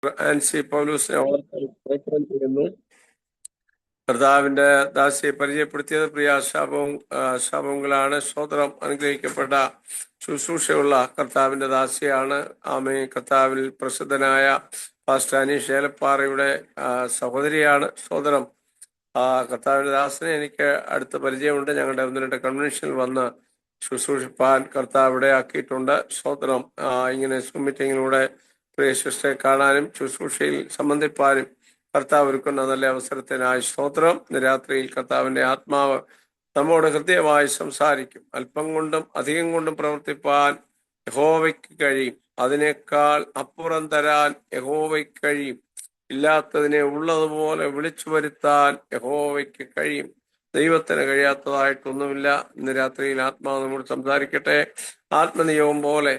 ആൻസി പൗലൂസിനെ ഓർക്കാൻ ചെയ്യുന്നു. കർത്താവിന്റെ ദാസിയെ പരിചയപ്പെടുത്തിയത് പ്രിയ ശാപങ്ങളാണ്. സ്തോത്രം. അനുഗ്രഹിക്കപ്പെട്ട ശുശ്രൂഷയുള്ള കർത്താവിന്റെ ദാസിയാണ്. ആമേ. കർത്താവിൽ പ്രസിദ്ധനായ പാസ്റ്റർ അനീഷ് ഏലപ്പാറയുടെ സഹോദരിയാണ്. സ്തോത്രം. കർത്താവിന്റെ ദാസനെ എനിക്ക് അടുത്ത പരിചയമുണ്ട്. ഞങ്ങളുടെ 1-2 കൺവെൻഷനിൽ വന്ന് ശുശ്രൂഷിപ്പാൻ കർത്താവ് ഇടയാക്കിയിട്ടുണ്ട്. സ്തോത്രം. ഇങ്ങനെ സൂം മീറ്റിങ്ങിലൂടെ പ്രിയ ശിഷ്ടരെ കാണാനും ശുശ്രൂഷയിൽ സംബന്ധിപ്പാനും കർത്താവ് ഒരുക്കുന്ന നല്ല അവസരത്തിനായി സ്തോത്രം. ഇന്ന് രാത്രിയിൽ കർത്താവിന്റെ ആത്മാവ് നമ്മോട് ഹൃദയമായി സംസാരിക്കും. അല്പം കൊണ്ടും അധികം കൊണ്ടും പ്രവർത്തിപ്പാൻ യഹോവയ്ക്ക് കഴിയും. അതിനേക്കാൾ അപ്പുറം തരാൻ യഹോവയ്ക്ക് കഴിയും. ഇല്ലാത്തതിനെ ഉള്ളതുപോലെ വിളിച്ചു വരുത്താൻ യഹോവയ്ക്ക് കഴിയും. ദൈവത്തിന് കഴിയാത്തതായിട്ടൊന്നുമില്ല. ഇന്ന് രാത്രിയിൽ ആത്മാവ് നമ്മോട് സംസാരിക്കട്ടെ. ആത്മനിയോഗം പോലെ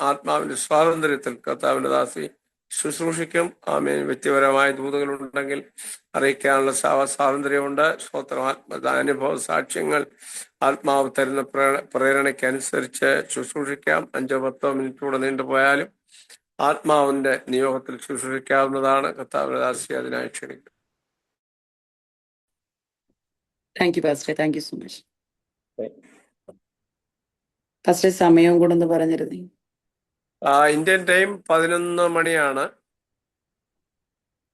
ആത്മാവിന്റെ സ്വാതന്ത്ര്യത്തിൽ കർത്താവിന്റെ ദാസി ശുശ്രൂഷിക്കും. ആമേൻ. വ്യക്തിപരമായ ദൂതുകളുണ്ടെങ്കിൽ അറിയിക്കാനുള്ള സ്വാതന്ത്ര്യമുണ്ട്. സ്തോത്രം. അനുഭവ സാക്ഷ്യങ്ങൾ ആത്മാവ് തരുന്ന പ്രേരണയ്ക്കനുസരിച്ച് ശുശ്രൂഷിക്കാം. 5-10 മിനിറ്റൂടെ നീണ്ടുപോയാലും ആത്മാവിന്റെ നിയോഗത്തിൽ ശുശ്രൂഷിക്കാവുന്നതാണ്. കർത്താവിന്റെ ദാസി അതിനായി ക്ഷണിക്കും. Thank you pastor. Thank you so much pastor. സമയം കൂടെ ഒന്ന് പറഞ്ഞിരുന്നേ. ഇന്ത്യൻ ടൈം 11 മണിയാണ്.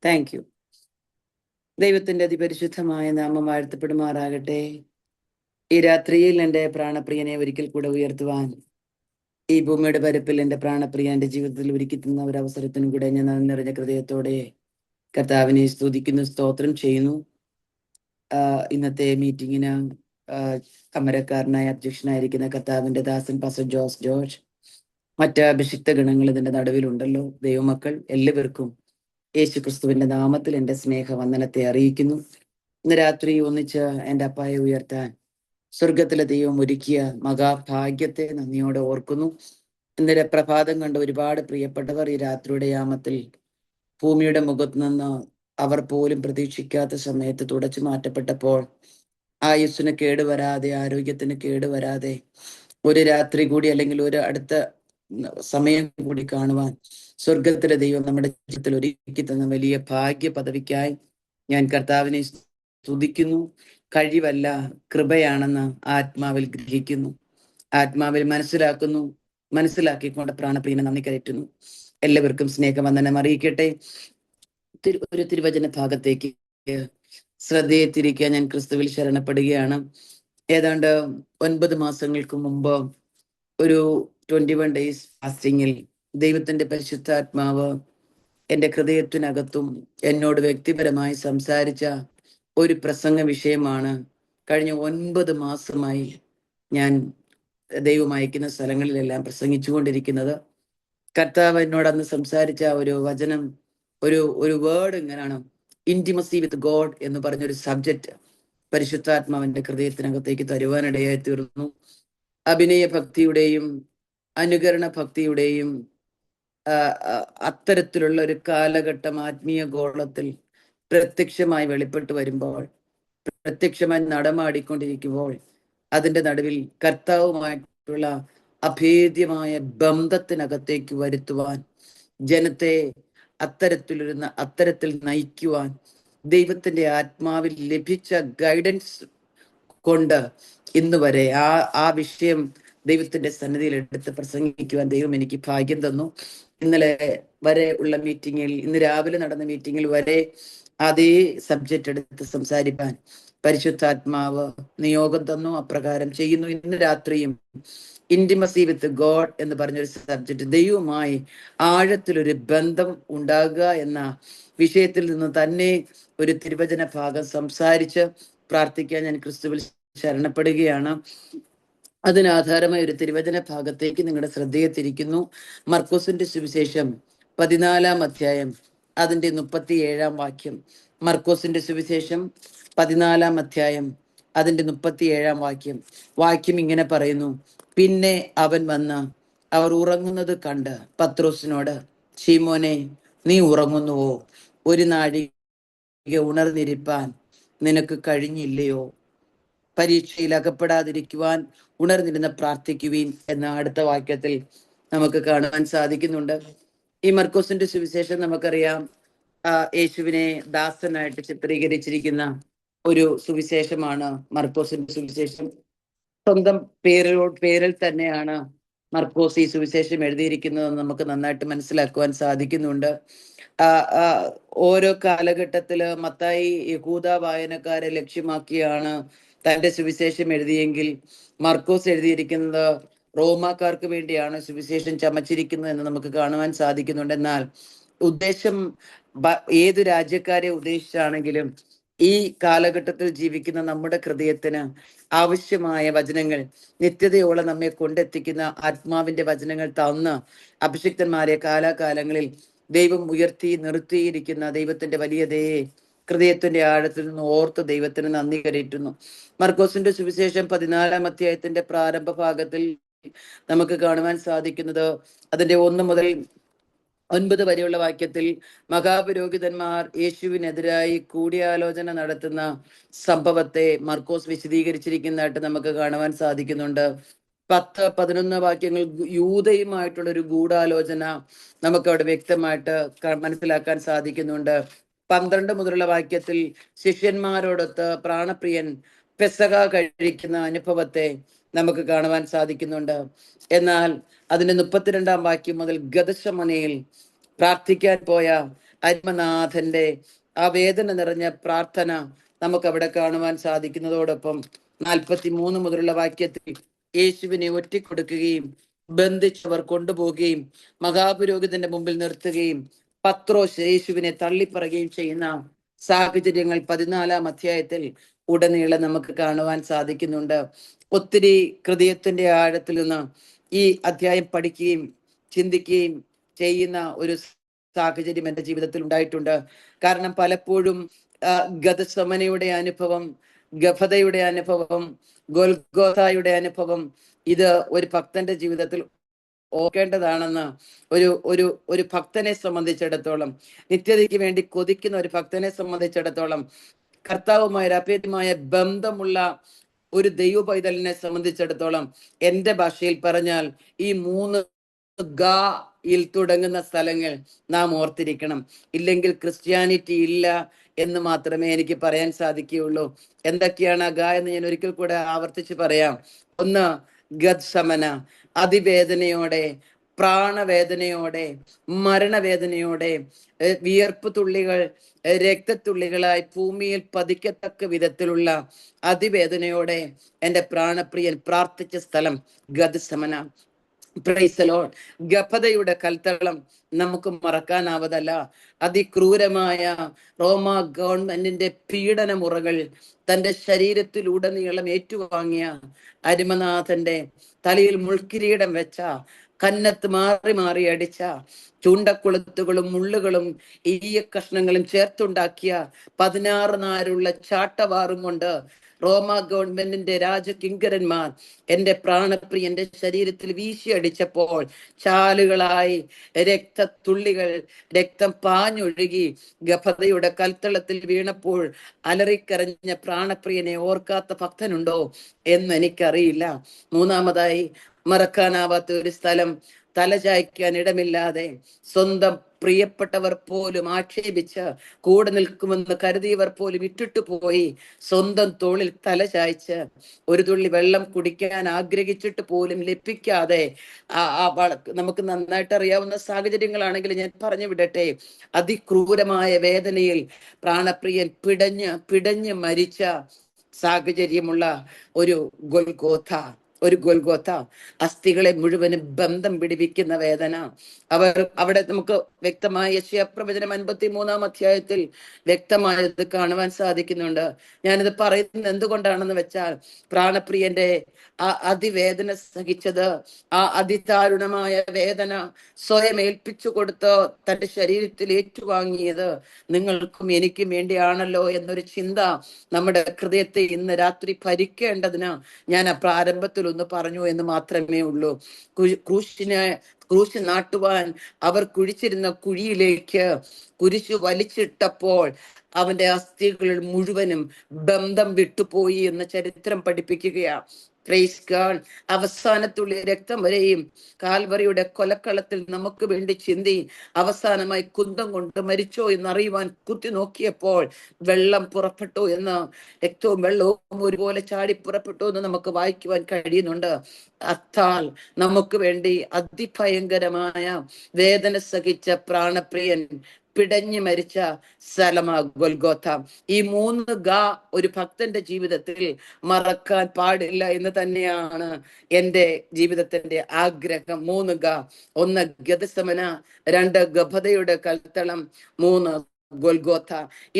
Thank you. ദൈവത്തിന്റെ അതിപരിശുദ്ധമായ നാമം വാഴ്ത്തപ്പെടുമാറാകട്ടെ. ഈ രാത്രിയിൽ എൻ്റെ പ്രാണപ്രിയനെ ഒരിക്കൽ കൂടെ ഉയർത്തുവാൻ ഈ ഭൂമിയുടെ പരപ്പിൽ എൻ്റെ പ്രാണപ്രിയ എൻ്റെ ജീവിതത്തിൽ ഒരുക്കി തന്ന ഒരു അവസരത്തിനും കൂടെ ഞാൻ നിറഞ്ഞ ഹൃദയത്തോടെ കർത്താവിനെ സ്തുതിക്കുന്നു, സ്തോത്രം ചെയ്യുന്നു. ഇന്നത്തെ മീറ്റിങ്ങിന് അമരക്കാരനായ അധ്യക്ഷനായിരിക്കുന്ന കർത്താവിന്റെ ദാസൻ പാസ്റ്റർ ജോസ് ജോർജ്, മറ്റ് അഭിഷിക്ത ഗണങ്ങൾ ഇതിന്റെ നടുവിലുണ്ടല്ലോ. ദൈവമക്കൾ എല്ലാവർക്കും യേശു ക്രിസ്തുവിന്റെ നാമത്തിൽ എൻ്റെ സ്നേഹവന്ദനത്തെ അറിയിക്കുന്നു. ഇന്ന് രാത്രി ഒന്നിച്ച് എൻ്റെ അപ്പായെ ഉയർത്താൻ സ്വർഗത്തിലെ ദൈവം ഒരുക്കിയ മഹാഭാഗ്യത്തെ നന്ദിയോടെ ഓർക്കുന്നു. ഇന്നലെ പ്രഭാതം കണ്ട ഒരുപാട് പ്രിയപ്പെട്ടവർ ഈ രാത്രിയുടെ യാമത്തിൽ ഭൂമിയുടെ മുഖത്ത് നിന്ന് അവർ പോലും പ്രതീക്ഷിക്കാത്ത സമയത്ത് തുടച്ചു മാറ്റപ്പെട്ടപ്പോൾ ആയുസ്സിന് കേടുവരാതെ, ആരോഗ്യത്തിന് കേടുവരാതെ ഒരു രാത്രി കൂടി അല്ലെങ്കിൽ ഒരു അടുത്ത സമയം കൂടി കാണുവാൻ സ്വർഗത്തിലെ ദൈവം നമ്മുടെ ജീവിതത്തിൽ ഒരുക്കി തന്ന വലിയ ഭാഗ്യ പദവിക്കായി ഞാൻ കർത്താവിനെ സ്തുതിക്കുന്നു. കഴിവല്ല, കൃപയാണെന്ന് ആത്മാവിൽ ഗ്രഹിക്കുന്നു, ആത്മാവിൽ മനസ്സിലാക്കുന്നു. മനസ്സിലാക്കിക്കൊണ്ട് പ്രാണപ്രിയനെ നന്ദി കയറ്റുന്നു. എല്ലാവർക്കും സ്നേഹവന്ദനം അറിയിക്കട്ടെ. ഒരു തിരുവചന ഭാഗത്തേക്ക് ശ്രദ്ധയെ തിരിക്കാൻ ഞാൻ ക്രിസ്തുവിൽ ശരണപ്പെടുകയാണ്. ഏതാണ്ട് 9 മാസങ്ങൾക്ക് മുമ്പ് ഒരു 21 ഡേയ്സ് ഫാസ്റ്റിങ്ങിൽ ദൈവത്തിന്റെ പരിശുദ്ധാത്മാവ് എൻ്റെ ഹൃദയത്തിനകത്തും എന്നോട് വ്യക്തിപരമായി സംസാരിച്ച ഒരു പ്രസംഗ വിഷയമാണ്. കഴിഞ്ഞ 9 മാസമായി ഞാൻ ദൈവം അയക്കുന്ന സ്ഥലങ്ങളിലെല്ലാം പ്രസംഗിച്ചുകൊണ്ടിരിക്കുന്നത്. കർത്താവ് എന്നോട് അന്ന് സംസാരിച്ച ഒരു വചനം, ഒരു വേർഡ് ഇങ്ങനെയാണ്: ഇന്റിമസി വിത്ത് ഗോഡ് എന്ന് പറഞ്ഞൊരു സബ്ജക്റ്റ് പരിശുദ്ധാത്മാവിന്റെ ഹൃദയത്തിനകത്തേക്ക് തരുവാനിടയായി തീർന്നു. അഭിനയ ഭക്തിയുടെയും അനുകരണ ഭക്തിയുടെയും അത്തരത്തിലുള്ള ഒരു കാലഘട്ടം ആത്മീയ ഗോളത്തിൽ പ്രത്യക്ഷമായി വെളിപ്പെട്ട് വരുമ്പോൾ, പ്രത്യക്ഷമായി നടമാടിക്കൊണ്ടിരിക്കുമ്പോൾ, അതിൻ്റെ നടുവിൽ കർത്താവുമായിട്ടുള്ള അഭേദ്യമായ ബന്ധത്തിനകത്തേക്ക് വരുത്തുവാൻ, ജനത്തെ അത്തരത്തിൽ നയിക്കുവാൻ ദൈവത്തിന്റെ ആത്മാവിൽ ലഭിച്ച ഗൈഡൻസ് കൊണ്ട് ഇന്ന് വരെ ആ വിഷയം ദൈവത്തിന്റെ സന്നിധിയിൽ എടുത്ത് പ്രസംഗിക്കുവാൻ ദൈവം എനിക്ക് ഭാഗ്യം തന്നു. ഇന്നലെ വരെ ഉള്ള മീറ്റിങ്ങിൽ, ഇന്ന് രാവിലെ നടന്ന മീറ്റിങ്ങിൽ വരെ അതേ സബ്ജക്റ്റ് എടുത്ത് സംസാരിക്കാൻ പരിശുദ്ധാത്മാവ് നിയോഗം തന്നു. അപ്രകാരം ചെയ്യുന്നു. ഇന്ന് രാത്രിയും ഇന്റിമസി വിത്ത് ഗോഡ് എന്ന് പറഞ്ഞൊരു സബ്ജക്റ്റ്, ദൈവവുമായി ആഴത്തിലൊരു ബന്ധം ഉണ്ടാകുക എന്ന വിഷയത്തിൽ നിന്ന് തന്നെ ഒരു തിരുവചന ഭാഗം സംസാരിച്ച് പ്രാർത്ഥിക്കാൻ ഞാൻ ക്രിസ്തുവിൽ ശരണപ്പെടുകയാണ്. അതിനാധാരമായ ഒരു തിരുവചന ഭാഗത്തേക്ക് നിങ്ങളുടെ ശ്രദ്ധയെ തിരിക്കുന്നു. മർക്കോസിന്റെ സുവിശേഷം 14-ാം അധ്യായം അതിന്റെ 37-ാം വാക്യം. മർക്കോസിന്റെ സുവിശേഷം 14-ാം അധ്യായം അതിന്റെ 37-ാം വാക്യം ഇങ്ങനെ പറയുന്നു: പിന്നെ അവൻ വന്ന് അവർ ഉറങ്ങുന്നത് കണ്ട് പത്രോസിനോട്, ശീമോനെ, നീ ഉറങ്ങുന്നുവോ? ഒരു നാഴിക ഉണർന്നിരിപ്പാൻ നിനക്ക് കഴിഞ്ഞില്ലയോ? പരീക്ഷയിൽ അകപ്പെടാതിരിക്കുവാൻ ഉണർന്നിരുന്ന് പ്രാർത്ഥിക്കുവീൻ എന്ന അടുത്ത വാക്യത്തിൽ നമുക്ക് കാണുവാൻ സാധിക്കുന്നുണ്ട്. ഈ മർക്കോസിന്റെ സുവിശേഷം നമുക്കറിയാം, യേശുവിനെ ദാസനായിട്ട് ചിത്രീകരിച്ചിരിക്കുന്ന ഒരു സുവിശേഷമാണ് മർക്കോസിന്റെ സുവിശേഷം. സ്വന്തം പേരിൽ തന്നെയാണ് മർക്കോസ് ഈ സുവിശേഷം എഴുതിയിരിക്കുന്നതെന്ന് നമുക്ക് നന്നായിട്ട് മനസ്സിലാക്കുവാൻ സാധിക്കുന്നുണ്ട്. ഓരോ കാലഘട്ടത്തില് മത്തായി യഹൂദ വായനക്കാരെ ലക്ഷ്യമാക്കിയാണ് തന്റെ സുവിശേഷം എഴുതിയെങ്കിൽ മർക്കോസ് എഴുതിയിരിക്കുന്നത് റോമാക്കാർക്ക് വേണ്ടിയാണ് സുവിശേഷം ചമച്ചിരിക്കുന്നത് എന്ന് നമുക്ക് കാണുവാൻ സാധിക്കുന്നുണ്ട്. എന്നാൽ ഉദ്ദേശം ഏതു രാജ്യക്കാരെ ഉദ്ദേശിച്ചാണെങ്കിലും ഈ കാലഘട്ടത്തിൽ ജീവിക്കുന്ന നമ്മുടെ ഹൃദയത്തിന് ആവശ്യമായ വചനങ്ങൾ, നിത്യതയോളം നമ്മെ കൊണ്ടെത്തിക്കുന്ന ആത്മാവിന്റെ വചനങ്ങൾ തന്ന് അഭിഷിക്തന്മാരെ കാലാകാലങ്ങളിൽ ദൈവം ഉയർത്തി നിർത്തിയിരിക്കുന്ന ദൈവത്തിന്റെ വലിയ ദയെ ഹൃദയത്തിന്റെ ആഴത്തിൽ നിന്ന് ഓർത്ത് ദൈവത്തിന് നന്ദി കരേറ്റുന്നു. മർക്കോസിന്റെ സുവിശേഷം 14-ാം അധ്യായത്തിന്റെ പ്രാരംഭ ഭാഗത്തിൽ നമുക്ക് കാണുവാൻ സാധിക്കുന്നത് അതിന്റെ 1 മുതൽ 9 വരെയുള്ള വാക്യത്തിൽ മഹാപുരോഹിതന്മാർ യേശുവിനെതിരായി കൂടിയാലോചന നടത്തുന്ന സംഭവത്തെ മർക്കോസ് വിശദീകരിച്ചിരിക്കുന്നതായിട്ട് നമുക്ക് കാണുവാൻ സാധിക്കുന്നുണ്ട്. 10-11 വാക്യങ്ങൾ യൂതയുമായിട്ടുള്ള ഒരു ഗൂഢാലോചന നമുക്ക് അവിടെ വ്യക്തമായിട്ട് മനസ്സിലാക്കാൻ സാധിക്കുന്നുണ്ട്. 12 മുതലുള്ള വാക്യത്തിൽ ശിഷ്യന്മാരോടൊത്ത് പ്രാണപ്രിയൻ പെസക കഴിക്കുന്ന അനുഭവത്തെ നമുക്ക് കാണുവാൻ സാധിക്കുന്നുണ്ട്. എന്നാൽ അതിന്റെ 32-ാം വാക്യം മുതൽ ഗദശമനയിൽ പ്രാർത്ഥിക്കാൻ പോയ അരിമനാഥന്റെ ആ വേദന നിറഞ്ഞ പ്രാർത്ഥന നമുക്ക് അവിടെ കാണുവാൻ സാധിക്കുന്നതോടൊപ്പം 43 മുതലുള്ള വാക്യത്തിൽ യേശുവിനെ ഒറ്റിക്കൊടുക്കുകയും ബന്ധിച്ചവർ കൊണ്ടുപോവുകയും മഹാപുരോഹിതന്റെ മുമ്പിൽ നിർത്തുകയും പത്രോസ് യേശുവിനെ തള്ളിപ്പറയുകയും ചെയ്യുന്ന സാഹചര്യങ്ങൾ 14-ാം അധ്യായത്തിൽ ഉടനീളം നമുക്ക് കാണുവാൻ സാധിക്കുന്നുണ്ട്. ഒത്തിരി ഹൃദയത്തിന്റെ ആഴത്തിൽ നിന്ന് ഈ അധ്യായം പഠിക്കുകയും ചിന്തിക്കുകയും ചെയ്യുന്ന ഒരു സാഹചര്യം എൻ്റെ ജീവിതത്തിൽ ഉണ്ടായിട്ടുണ്ട്. കാരണം പലപ്പോഴും ഗതസമനയുടെ അനുഭവം, ഗഫതയുടെ അനുഭവം, ഗൊൽഗോഥായുടെ അനുഭവം ഇത് ഒരു ഭക്തന്റെ ജീവിതത്തിൽ ഓർക്കേണ്ടതാണെന്ന് ഒരു ഭക്തനെ സംബന്ധിച്ചിടത്തോളം, നിത്യതയ്ക്ക് വേണ്ടി കൊതിക്കുന്ന ഒരു ഭക്തനെ സംബന്ധിച്ചിടത്തോളം, കർത്താവുമായ അഭേദ്യമായ ബന്ധമുള്ള ഒരു ദൈവ പൈതലിനെ സംബന്ധിച്ചിടത്തോളം, എൻ്റെ ഭാഷയിൽ പറഞ്ഞാൽ ഈ 3 ഗയിൽ തുടങ്ങുന്ന സ്ഥലങ്ങൾ നാം ഓർത്തിരിക്കണം. ഇല്ലെങ്കിൽ ക്രിസ്ത്യാനിറ്റി ഇല്ല എന്ന് മാത്രമേ എനിക്ക് പറയാൻ സാധിക്കുകയുള്ളൂ. എന്തൊക്കെയാണ് ഗ എന്ന് ഞാൻ ഒരിക്കൽ കൂടെ ആവർത്തിച്ച് പറയാം. 1, ഗദ്ശമന, അതിവേദനയോടെ, പ്രാണവേദനയോടെ, മരണവേദനയോടെ, വിയർപ്പ് തുള്ളികൾ രക്തത്തുള്ളികളായി ഭൂമിയിൽ പതിക്കത്തക്ക വിധത്തിലുള്ള അതിവേദനയോടെ എൻ്റെ പ്രാണപ്രിയൻ പ്രാർത്ഥിച്ച സ്ഥലം ഗദ്ശമന. Praise the Lord. ഗഫതയുടെ കൽത്തളം നമുക്ക് മറക്കാനാവതല്ല. അതിക്രൂരമായ റോമ ഗവൺമെന്റിന്റെ പീഡനമുറകൾ തന്റെ ശരീരത്തിലുടനീളം ഏറ്റുവാങ്ങിയ അരിമനാഥന്റെ തലയിൽ മുൾക്കിരീടം വെച്ച, കന്നത്ത് മാറി മാറി അടിച്ച, ചൂണ്ടക്കുളത്തുകളും മുള്ളുകളും ഈയ കഷ്ണങ്ങളും ചേർത്തുണ്ടാക്കിയ 16 നാരുള്ള ചാട്ടവാറും കൊണ്ട് റോമ ഗവൺമെന്റിന്റെ രാജകിങ്കരന്മാർ എൻ്റെ പ്രാണപ്രിയന്റെ ശരീരത്തിൽ വീശിയടിച്ചപ്പോൾ ചാലുകളായി രക്തത്തുള്ളികൾ, രക്തം പാഞ്ഞൊഴുകി ഗഫതയുടെ കൽത്തളത്തിൽ വീണപ്പോൾ അലറിക്കരഞ്ഞ പ്രാണപ്രിയനെ ഓർക്കാത്ത ഭക്തനുണ്ടോ എന്ന് എനിക്കറിയില്ല. 3-മതായി മറക്കാനാവാത്ത ഒരു സ്ഥലം, തലചായ്ക്കാൻ ഇടമില്ലാതെ സ്വന്തം പ്രിയപ്പെട്ടവർ പോലും ആക്ഷേപിച്ച് കൂടെ നിൽക്കുമെന്ന് കരുതിയവർ പോലും ഇട്ടിട്ടു പോയി സ്വന്തം തോളിൽ തലചായ്ച്ച് ഒരു തുള്ളി വെള്ളം കുടിക്കാൻ ആഗ്രഹിച്ചിട്ട് പോലും ലഭിക്കാതെ, നമുക്ക് നന്നായിട്ട് അറിയാവുന്ന സാഹചര്യങ്ങളാണെങ്കിൽ ഞാൻ പറഞ്ഞു വിടട്ടെ, അതിക്രൂരമായ വേദനയിൽ പ്രാണപ്രിയൻ പിടഞ്ഞ് മരിച്ച സാഹചര്യമുള്ള ഒരു ഗൊൽഗോഥ, അസ്ഥികളെ മുഴുവനും ബന്ധം പിടിപ്പിക്കുന്ന വേദന. അവിടെ നമുക്ക് വ്യക്തമായ യെശയ്യാപ്രവചനം 53-ാം അധ്യായത്തിൽ വ്യക്തമായത് കാണുവാൻ സാധിക്കുന്നുണ്ട്. ഞാനിത് പറയുന്നത് എന്തുകൊണ്ടാണെന്ന് വെച്ചാൽ, പ്രാണപ്രിയന്റെ ആ അതിവേദന സഹിച്ചത്, ആ അതിദാരുണമായ വേദന സ്വയം ഏൽപ്പിച്ചു കൊടുത്ത് തന്റെ ശരീരത്തിൽ ഏറ്റുവാങ്ങിയത് നിങ്ങൾക്കും എനിക്കും വേണ്ടിയാണല്ലോ എന്നൊരു ചിന്ത നമ്മുടെ ഹൃദയത്തെ ഇന്ന് രാത്രി ഭരിക്കേണ്ടതിന് ഞാൻ ആ പ്രാരംഭത്തിൽ ഒന്ന് പറഞ്ഞു എന്ന് മാത്രമേ ഉള്ളൂ. ക്രൂശ് നാട്ടുവാൻ അവർ കുഴിച്ചിരുന്ന കുഴിയിലേക്ക് കുരിശു വലിച്ചിട്ടപ്പോൾ അവന്റെ അസ്ഥികളിൽ മുഴുവനും ബന്ധം വിട്ടുപോയി എന്ന് ചരിത്രം പഠിപ്പിക്കുകയാണ്. Praise God. അവസാനത്തുള്ളി രക്തം വരെയും കാൽവറിയുടെ കൊലക്കളത്തിൽ നമുക്ക് വേണ്ടി ചിന്തി അവസാനമായി കുന്തം കൊണ്ട് മരിച്ചോ എന്നറിയുവാൻ കുത്തി നോക്കിയപ്പോൾ വെള്ളം പുറപ്പെട്ടു എന്ന്, രക്തവും വെള്ളവും ഒരുപോലെ ചാടി പുറപ്പെട്ടു എന്ന് നമുക്ക് വായിക്കുവാൻ കഴിയുന്നുണ്ട്. അത്താൽ നമുക്ക് വേണ്ടി അതിഭയങ്കരമായ വേദന സഹിച്ച പ്രാണപ്രിയൻ പിടഞ്ഞു മരിച്ച സ്ഥലമാ ഗൊൽഗോഥ. ഈ 3 ഗ ഒരു ഭക്തന്റെ ജീവിതത്തിൽ മറക്കാൻ പാടില്ല എന്ന് തന്നെയാണ് എൻ്റെ ജീവിതത്തിന്റെ ആഗ്രഹം. 3 ഗ. 1 ഗെത്സമന, 2 ഗഭതയുടെ കൽത്തളം, 3 ഗൊൽഗോഥ.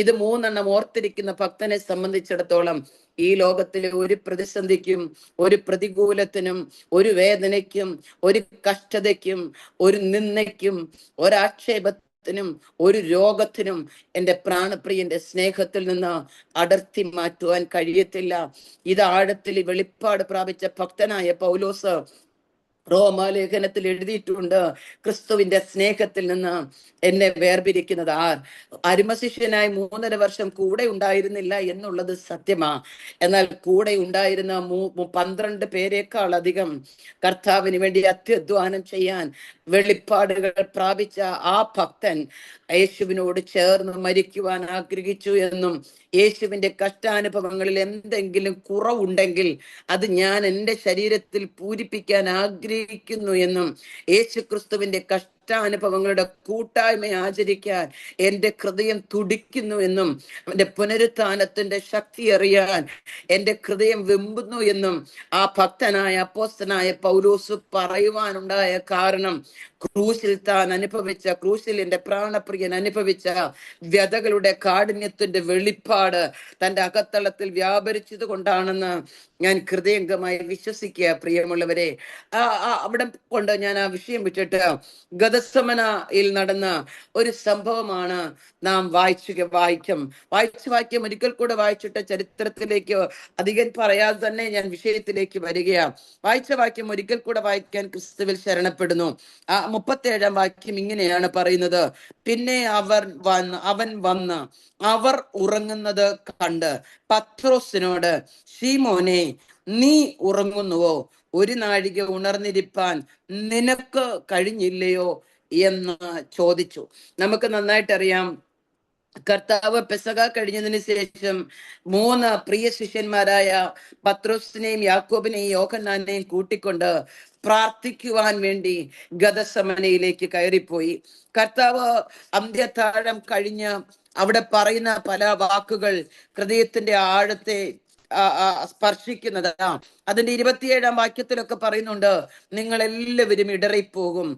ഇത് 3 ഓർത്തിരിക്കുന്ന ഭക്തനെ സംബന്ധിച്ചിടത്തോളം ഈ ലോകത്തിലെ ഒരു പ്രതിസന്ധിക്കും, ഒരു പ്രതികൂലത്തിനും, ഒരു വേദനയ്ക്കും, ഒരു കഷ്ടതയ്ക്കും, ഒരു നിന്ദയ്ക്കും, ഒരാക്ഷേപത്തിനും, ഒരു രോഗത്തിനും എൻ്റെ പ്രാണപ്രിയന്റെ സ്നേഹത്തിൽ നിന്ന് അടർത്തി മാറ്റുവാൻ കഴിയത്തില്ല. ഇത് ആഴത്തിൽ വെളിപ്പാട് പ്രാപിച്ച ഭക്തനായ പൗലോസ് റോമാലേഖനത്തിൽ എഴുതിയിട്ടുണ്ട്, ക്രിസ്തുവിന്റെ സ്നേഹത്തിൽ നിന്ന് എന്നെ വേർപിരിക്കുന്നത് ആർ? അരുമശിഷ്യനായി 3.5 വർഷം കൂടെ ഉണ്ടായിരുന്നില്ല എന്നുള്ളത് സത്യമാ. എന്നാൽ കൂടെ ഉണ്ടായിരുന്ന 12 പേരെക്കാൾ അധികം കർത്താവിന് വേണ്ടി അത്യധ്വാനം ചെയ്യാൻ വെളിപ്പാടുകൾ പ്രാപിച്ച ആ ഭക്തൻ യേശുവിനോട് ചേർന്ന് മരിക്കുവാൻ ആഗ്രഹിച്ചു എന്നും, യേശുവിന്റെ കഷ്ടാനുഭവങ്ങളിൽ എന്തെങ്കിലും കുറവുണ്ടെങ്കിൽ അത് ഞാൻ എൻ്റെ ശരീരത്തിൽ പൂരിപ്പിക്കാൻ ആഗ്രഹിക്കുന്നു എന്നും, യേശു ക്രിസ്തുവിന്റെ കഷ്ടാനുഭവങ്ങളുടെ കൂട്ടായ്മ ആചരിക്കാൻ എൻ്റെ ഹൃദയം തുടിക്കുന്നു എന്നും, അവന്റെ പുനരുത്ഥാനത്തിന്റെ ശക്തി അറിയാൻ എൻ്റെ ഹൃദയം വെമ്പുന്നു എന്നും ആ ഭക്തനായ അപ്പോസ്തലനായ പൗലോസ് പറയുവാനുണ്ടായ കാരണം, ക്രൂശിൽ താൻ അനുഭവിച്ച, ക്രൂശിൽ എൻ്റെ പ്രാണപ്രിയൻ അനുഭവിച്ച വ്യതകളുടെ കാഠിന്യത്തിന്റെ വെളിപ്പാട് തന്റെ അകത്തളത്തിൽ വ്യാപരിച്ചത് കൊണ്ടാണെന്ന് ഞാൻ ഹൃദയംഗമായി വിശ്വസിക്കുക. പ്രിയമുള്ളവരെ, അവിടെ കൊണ്ട് ഞാൻ ആ വിഷയം വിട്ടിട്ട് ഗതസമനയിൽ നടന്ന ഒരു സംഭവമാണ് നാം വായിക്കും ഒരിക്കൽ കൂടെ വായിച്ചിട്ട് ചരിത്രത്തിലേക്ക് അധികം പറയാതെ തന്നെ ഞാൻ വിഷയത്തിലേക്ക് വരികയാണ്. വായിച്ച വാക്യം ഒരിക്കൽ കൂടെ വായിക്കാൻ ക്രിസ്തുവിൽ ശരണപ്പെടുന്നു. 37-ാം വാക്യം ഇങ്ങനെയാണ് പറയുന്നത്: പിന്നെ അവൻ വന്ന് അവർ ഉറങ്ങുന്നത് കണ്ട് പത്രോസിനോട്, ശീമോനെ, നീ ഉറങ്ങുന്നുവോ? ഒരു നാഴിക ഉണർന്നിരിപ്പാൻ നിനക്ക് കഴിഞ്ഞില്ലയോ എന്ന് ചോദിച്ചു. നമുക്ക് നന്നായിട്ടറിയാം, കർത്താവ് പെസഹ കഴിഞ്ഞതിന് ശേഷം 3 പ്രിയ ശിഷ്യന്മാരായ പത്രോസിനെയും യാക്കോബിനെയും യോഹന്നാനെയും കൂട്ടിക്കൊണ്ട് പ്രാർത്ഥിക്കുവാൻ വേണ്ടി ഗതസമനയിലേക്ക് കയറിപ്പോയി. കർത്താവ് അന്ത്യത്താഴം കഴിഞ്ഞ് അവിടെ പറയുന്ന പല വാക്കുകൾ ഹൃദയത്തിന്റെ ആഴത്തെ സ്പർശിക്കുന്നതാ. അതിന്റെ 27-ാം വാക്യത്തിലൊക്കെ പറയുന്നുണ്ട്, നിങ്ങൾ എല്ലാവരും ഇടറിപ്പോകും,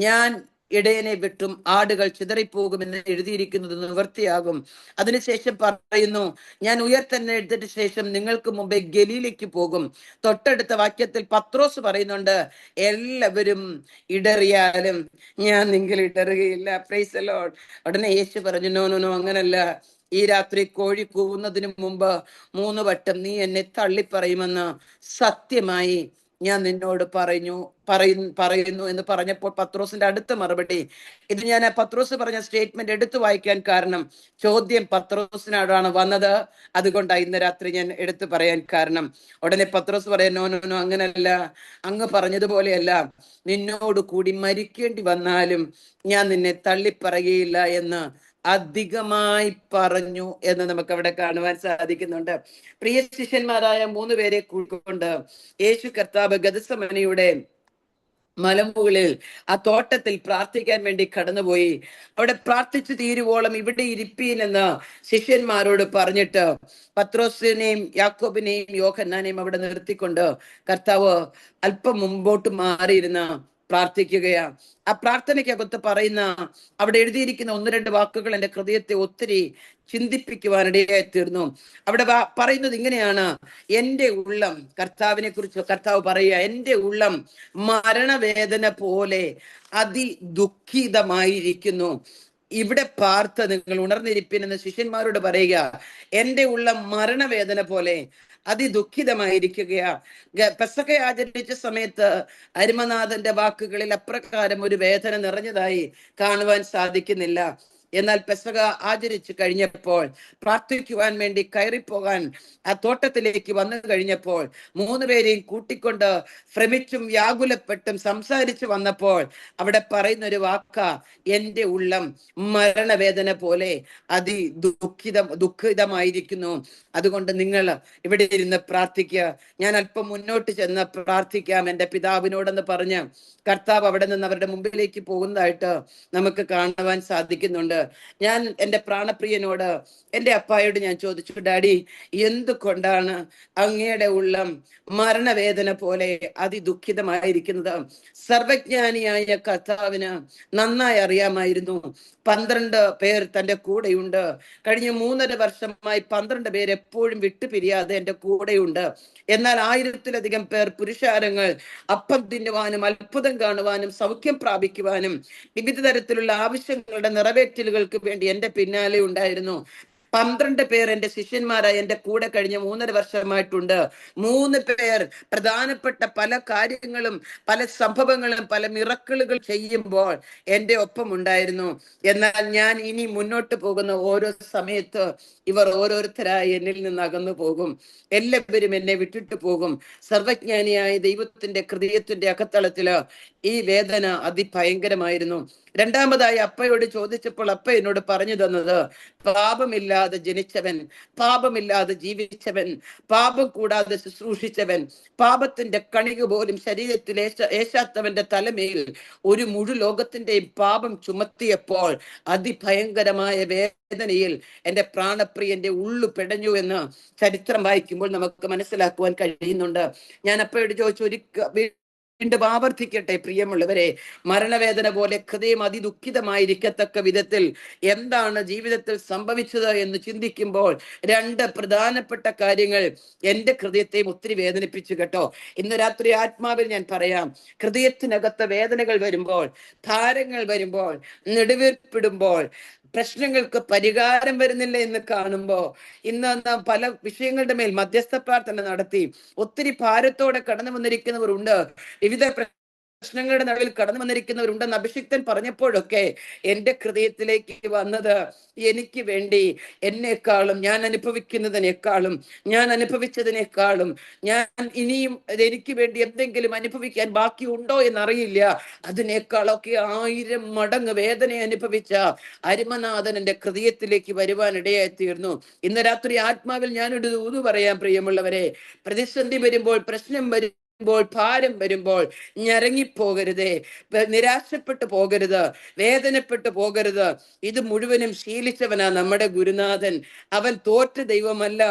ഞാൻ ഇടയനെ വിട്ടും ആടുകൾ ചിതറിപ്പോകുമെന്ന് എഴുതിയിരിക്കുന്നത് നിവൃത്തിയാകും. അതിനുശേഷം പറയുന്നു, ഞാൻ ഉയർത്തെഴുന്നേറ്റതിന് ശേഷം നിങ്ങൾക്ക് മുമ്പേ ഗലീലയ്ക്ക് പോകും. തൊട്ടടുത്ത വാക്യത്തിൽ പത്രോസ് പറയുന്നുണ്ട്, എല്ലാവരും ഇടറിയാലും ഞാൻ നിങ്ങൾ ഇടറുകയില്ല. Price the Lord. ഉടനെ യേശു പറഞ്ഞു, നോ, അങ്ങനല്ല. ഈ രാത്രി കോഴി കൂവുന്നതിന് മുമ്പ് 3 വട്ടം നീ എന്നെ തള്ളിപ്പറയുമെന്ന് സത്യമായി ഞാൻ നിന്നോട് പറയുന്നു എന്ന് പറഞ്ഞപ്പോൾ പത്രോസിന്റെ അടുത്ത മറുപടി, ഇത് ഞാൻ പത്രോസ് പറഞ്ഞ സ്റ്റേറ്റ്മെന്റ് എടുത്തു വായിക്കാൻ കാരണം, ചോദ്യം പത്രോസിനോടാണ് വന്നത്, അതുകൊണ്ടാണ് ഇന്ന് രാത്രി ഞാൻ എടുത്തു പറയാൻ കാരണം. ഉടനെ പത്രോസ് പറയാൻ, നോ, അങ്ങനല്ല, അങ്ങ് പറഞ്ഞതുപോലെയല്ല, നിന്നോട് കൂടി മരിക്കേണ്ടി വന്നാലും ഞാൻ നിന്നെ തള്ളിപ്പറയുകയില്ല എന്ന് അധികമായി പറഞ്ഞു എന്ന് നമുക്ക് അവിടെ കാണുവാൻ സാധിക്കുന്നുണ്ട്. പ്രിയ ശിഷ്യന്മാരായ 3 പേരെ കൊണ്ട് യേശു കർത്താവ് ഗതസമനയുടെ മലമുകളിൽ ആ തോട്ടത്തിൽ പ്രാർത്ഥിക്കാൻ വേണ്ടി കടന്നുപോയി. അവിടെ പ്രാർത്ഥിച്ചു തീരുവോളം ഇവിടെ ഇരിപ്പീൻ എന്ന് ശിഷ്യന്മാരോട് പറഞ്ഞിട്ട് പത്രോസിനെയും യാക്കോബിനെയും യോഹന്നാനെയും അവിടെ നിർത്തിക്കൊണ്ട് കർത്താവ് അല്പം മുമ്പോട്ട് മാറിയിരുന്ന പ്രാർത്ഥിക്കുകയാ. ആ പ്രാർത്ഥനയ്ക്കകത്ത് പറയുന്ന, അവിടെ എഴുതിയിരിക്കുന്ന 1-2 വാക്കുകൾ എൻ്റെ ഹൃദയത്തെ ഒത്തിരി ചിന്തിപ്പിക്കുവാനിടയായി തീർന്നു. അവിടെ പറയുന്നത് ഇങ്ങനെയാണ്: എൻ്റെ ഉള്ളം, കർത്താവിനെ കുറിച്ച് കർത്താവ് പറയുക, എൻ്റെ ഉള്ളം മരണവേദന പോലെ അതിദുഃഖിതമായിരിക്കുന്നു. ഇവിടെ പാർത്ത് നിങ്ങൾ ഉണർന്നിരിപ്പിനെന്ന് ശിഷ്യന്മാരോട് പറയുക. എൻ്റെ ഉള്ളം മരണവേദന പോലെ അതിദുഃഖിതമായിരിക്കുകയാ. പെസഹ ആചരിച്ച സമയത്ത് അരുമനാഥന്റെ വാക്കുകളിൽ അപ്രകാരം ഒരു വേദന നിറഞ്ഞതായി കാണുവാൻ സാധിക്കുന്നില്ല. എന്നാൽ പെസഹ ആചരിച്ചു കഴിഞ്ഞപ്പോൾ പ്രാർത്ഥിക്കുവാൻ വേണ്ടി കയറിപ്പോകാൻ ആ തോട്ടത്തിലേക്ക് വന്നു കഴിഞ്ഞപ്പോൾ 3 പേരെയും കൂട്ടിക്കൊണ്ട് ഭ്രമിച്ചും വ്യാകുലപ്പെട്ടും സംസാരിച്ചു വന്നപ്പോൾ അവിടെ പറയുന്ന ഒരു വാക്ക, എന്റെ ഉള്ളം മരണവേദന പോലെ ദുഃഖിതമായിരിക്കുന്നു. അതുകൊണ്ട് നിങ്ങൾ ഇവിടെ ഇരുന്ന് പ്രാർത്ഥിക്കുക, ഞാൻ അല്പം മുന്നോട്ട് ചെന്ന് പ്രാർത്ഥിക്കാം എന്റെ പിതാവിനോടെന്ന് പറഞ്ഞ് കർത്താവ് അവിടെ നിന്ന് അവരുടെ മുമ്പിലേക്ക് പോകുന്നതായിട്ട് നമുക്ക് കാണുവാൻ സാധിക്കുന്നുണ്ട്. ഞാൻ എൻ്റെ പ്രാണപ്രിയനോട്, എൻ്റെ അപ്പായോട് ഞാൻ ചോദിച്ചു, ഡാഡി, എന്തുകൊണ്ടാണ് അങ്ങയുടെ ഉള്ളം മരണവേദന പോലെ അതിദുഃഖിതമായിരിക്കുന്നത്? സർവജ്ഞാനിയായ കർത്താവിന് നന്നായി അറിയാമായിരുന്നു 12 പേർ തന്റെ കൂടെയുണ്ട്. കഴിഞ്ഞ 3.5 വർഷമായി 12 പേർ എപ്പോഴും വിട്ടുപിരിയാതെ എൻ്റെ കൂടെയുണ്ട്. എന്നാൽ 1000-ലധികം പേർ പുരുഷാരങ്ങൾ അപ്പം തിന്നുവാനും അത്ഭുതം കാണുവാനും സൗഖ്യം പ്രാപിക്കുവാനും വിവിധ തരത്തിലുള്ള ആവശ്യങ്ങളുടെ നിറവേറ്റലുകൾക്ക് വേണ്ടി എൻ്റെ പിന്നാലെ ഉണ്ടായിരുന്നു. 12 പേർ എൻ്റെ ശിഷ്യന്മാരായി എൻ്റെ കൂടെ കഴിഞ്ഞ 3.5 വർഷമായിട്ടുണ്ട്. 3 പേർ പ്രധാനപ്പെട്ട പല കാര്യങ്ങളും പല സംഭവങ്ങളും പല മിറക്കിളുകൾ ചെയ്യുമ്പോൾ എൻ്റെ ഒപ്പം ഉണ്ടായിരുന്നു. എന്നാൽ ഞാൻ ഇനി മുന്നോട്ട് പോകുന്ന ഓരോ സമയത്ത് ഇവർ ഓരോരുത്തരായി എന്നിൽ നിന്ന് അകന്നു പോകും. എല്ലാവരും എന്നെ വിട്ടിട്ട് പോകും. സർവജ്ഞാനിയായ ദൈവത്തിന്റെ ഹൃദയത്തിന്റെ അകത്തളത്തില് ഈ വേദന അതിഭയങ്കരമായിരുന്നു. രണ്ടാമതായി അപ്പയോട് ചോദിച്ചപ്പോൾ അപ്പ എന്നോട് പറഞ്ഞു തന്നത്, പാപമില്ലാതെ ജനിച്ചവൻ, പാപമില്ലാതെ ജീവിച്ചവൻ, പാപം കൂടാതെ ശുശ്രൂഷിച്ചവൻ, പാപത്തിന്റെ കണിക പോലും ശരീരത്തിൽ ഏശാത്തവന്റെ തലമേൽ ഒരു മുഴു ലോകത്തിന്റെയും പാപം ചുമത്തിയപ്പോൾ അതിഭയങ്കരമായ വേദനയിൽ എൻ്റെ പ്രാണപ്രിയന്റെ ഉള്ളു പെടഞ്ഞു എന്ന് ചരിത്രം വായിക്കുമ്പോൾ നമുക്ക് മനസ്സിലാക്കുവാൻ കഴിയുന്നുണ്ട്. ഞാൻ അപ്പയോട് ചോദിച്ചു, വീണ്ടും ആവർത്തിക്കട്ടെ പ്രിയമുള്ളവരെ, മരണവേദന പോലെ ഹൃദയം അതിദുഃഖിതമായിരിക്കത്തക്ക വിധത്തിൽ എന്താണ് ജീവിതത്തിൽ സംഭവിച്ചത് എന്ന് ചിന്തിക്കുമ്പോൾ 2 പ്രധാനപ്പെട്ട കാര്യങ്ങൾ എൻ്റെ ഹൃദയത്തെ ഒത്തിരി വേദനിപ്പിച്ചു കേട്ടോ. ഇന്ന് രാത്രി ആത്മാവിൽ ഞാൻ പറയാം, ഹൃദയത്തിനകത്ത് വേദനകൾ വരുമ്പോൾ, ഭാരങ്ങൾ വരുമ്പോൾ, നെടുവീർപ്പിടുമ്പോൾ, പ്രശ്നങ്ങൾക്ക് പരിഹാരം വരുന്നില്ല എന്ന് കാണുമ്പോൾ, ഇന്ന് നാം പല വിഷയങ്ങളുടെ മേൽ മധ്യസ്ഥ പ്രാർത്ഥന നടത്തി ഒത്തിരി ഭാരത്തോടെ കടന്നു വന്നിരിക്കുന്നവരുണ്ട്. വിവിധ പ്രശ്നങ്ങളുടെ നടുവിൽ കടന്നു വന്നിരിക്കുന്നവരുണ്ടെന്ന് അഭിഷിക്തൻ പറഞ്ഞപ്പോഴൊക്കെ എൻ്റെ ഹൃദയത്തിലേക്ക് വന്നത്, എനിക്ക് വേണ്ടി എന്നെക്കാളും, ഞാൻ അനുഭവിക്കുന്നതിനേക്കാളും, ഞാൻ അനുഭവിച്ചതിനേക്കാളും, ഞാൻ ഇനിയും എനിക്ക് വേണ്ടി എന്തെങ്കിലും അനുഭവിക്കാൻ ബാക്കിയുണ്ടോ എന്നറിയില്ല, അതിനേക്കാളൊക്കെ 1000 മടങ്ങ് വേദന അനുഭവിച്ച അരുമനാഥൻ എൻ്റെ ഹൃദയത്തിലേക്ക് വരുവാൻ ഇടയായി തീർന്നു. ഇന്ന് രാത്രി ആത്മാവിൽ ഞാനൊരു ദൂത് പറയാം പ്രിയമുള്ളവരെ, പ്രതിസന്ധി വരുമ്പോൾ, പ്രശ്നം വരുമ്പോൾ, ഭാരം വരുമ്പോൾ ഞരങ്ങിപ്പോകരുതേ, നിരാശപ്പെട്ടു പോകരുത്, വേദനപ്പെട്ടു പോകരുത്. ഇത് മുഴുവനും ശീലിച്ചവനാ നമ്മുടെ ഗുരുനാഥൻ. അവൻ തോറ്റ ദൈവമല്ല,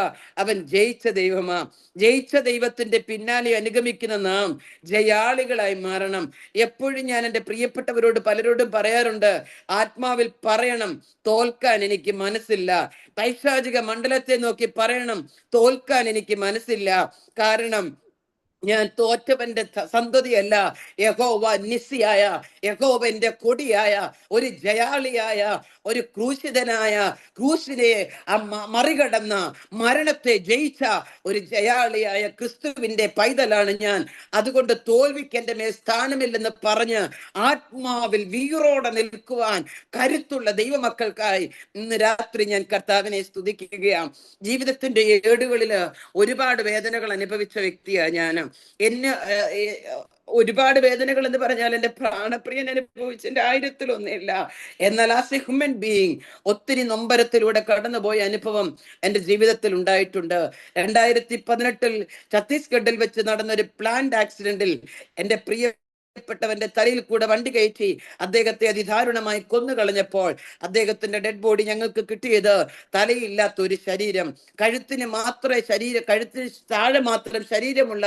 അവൻ ജയിച്ച ദൈവമാ. ജയിച്ച ദൈവത്തിന്റെ പിന്നാലെ അനുഗമിക്കുന്ന നാം ജയാളികളായി മാറണം. എപ്പോഴും ഞാൻ എൻ്റെ പ്രിയപ്പെട്ടവരോട് പലരോടും പറയാറുണ്ട്, ആത്മാവിൽ പറയണം, തോൽക്കാൻ എനിക്ക് മനസ്സില്ല. പൈശാചിക മണ്ഡലത്തെ നോക്കി പറയണം, തോൽക്കാൻ എനിക്ക് മനസ്സില്ല. കാരണം ഞാൻ തോറ്റവന്റെ സന്തതിയല്ല. യഹോവ നിസ്സിയായ, യഹോവന്റെ കൊടിയായ, ഒരു ജയാളിയായ, ഒരു ക്രൂശിതനായ, ക്രൂശിനെ മറികടന്ന, മരണത്തെ ജയിച്ച ഒരു ജയാളിയായ ക്രിസ്തുവിന്റെ പൈതലാണ് ഞാൻ. അതുകൊണ്ട് തോൽവിക്ക് എൻ്റെ മേൽ സ്ഥാനമില്ലെന്ന് പറഞ്ഞ് ആത്മാവിൽ വീറോടെ നിൽക്കുവാൻ കരുത്തുള്ള ദൈവമക്കൾക്കായി ഇന്ന് രാത്രി ഞാൻ കർത്താവിനെ സ്തുതിക്കുകയാണ്. ജീവിതത്തിന്റെ ഏടുകളില് ഒരുപാട് വേദനകൾ അനുഭവിച്ച വ്യക്തിയാണ് ഞാൻ. എന്നെ ഒരുപാട് വേദനകൾ എന്ന് പറഞ്ഞാൽ എൻ്റെ പ്രാണപ്രിയൻ അനുഭവിച്ചതിന്റെ 1000-ലൊന്നില്ല. എന്നാൽ ആസ് എ ഹ്യൂമൻ ബീയിങ് ഒത്തിരി നൊമ്പരത്തിലൂടെ കടന്നുപോയ അനുഭവം എൻ്റെ ജീവിതത്തിൽ ഉണ്ടായിട്ടുണ്ട്. 2018 ഛത്തീസ്ഗഡിൽ വെച്ച് നടന്ന ഒരു പ്ലാന്റ് ആക്സിഡന്റിൽ എൻ്റെ പ്പെട്ടവന്റെ തലയിൽ കൂടെ വണ്ടി കയറ്റി അദ്ദേഹത്തെ അതിദാരുണമായി കൊന്നുകളഞ്ഞപ്പോൾ അദ്ദേഹത്തിന്റെ ഡെഡ് ബോഡി ഞങ്ങൾക്ക് കിട്ടിയത് തലയില്ലാത്ത ഒരു ശരീരം, കഴുത്തിന് താഴെ മാത്രം ശരീരമുള്ള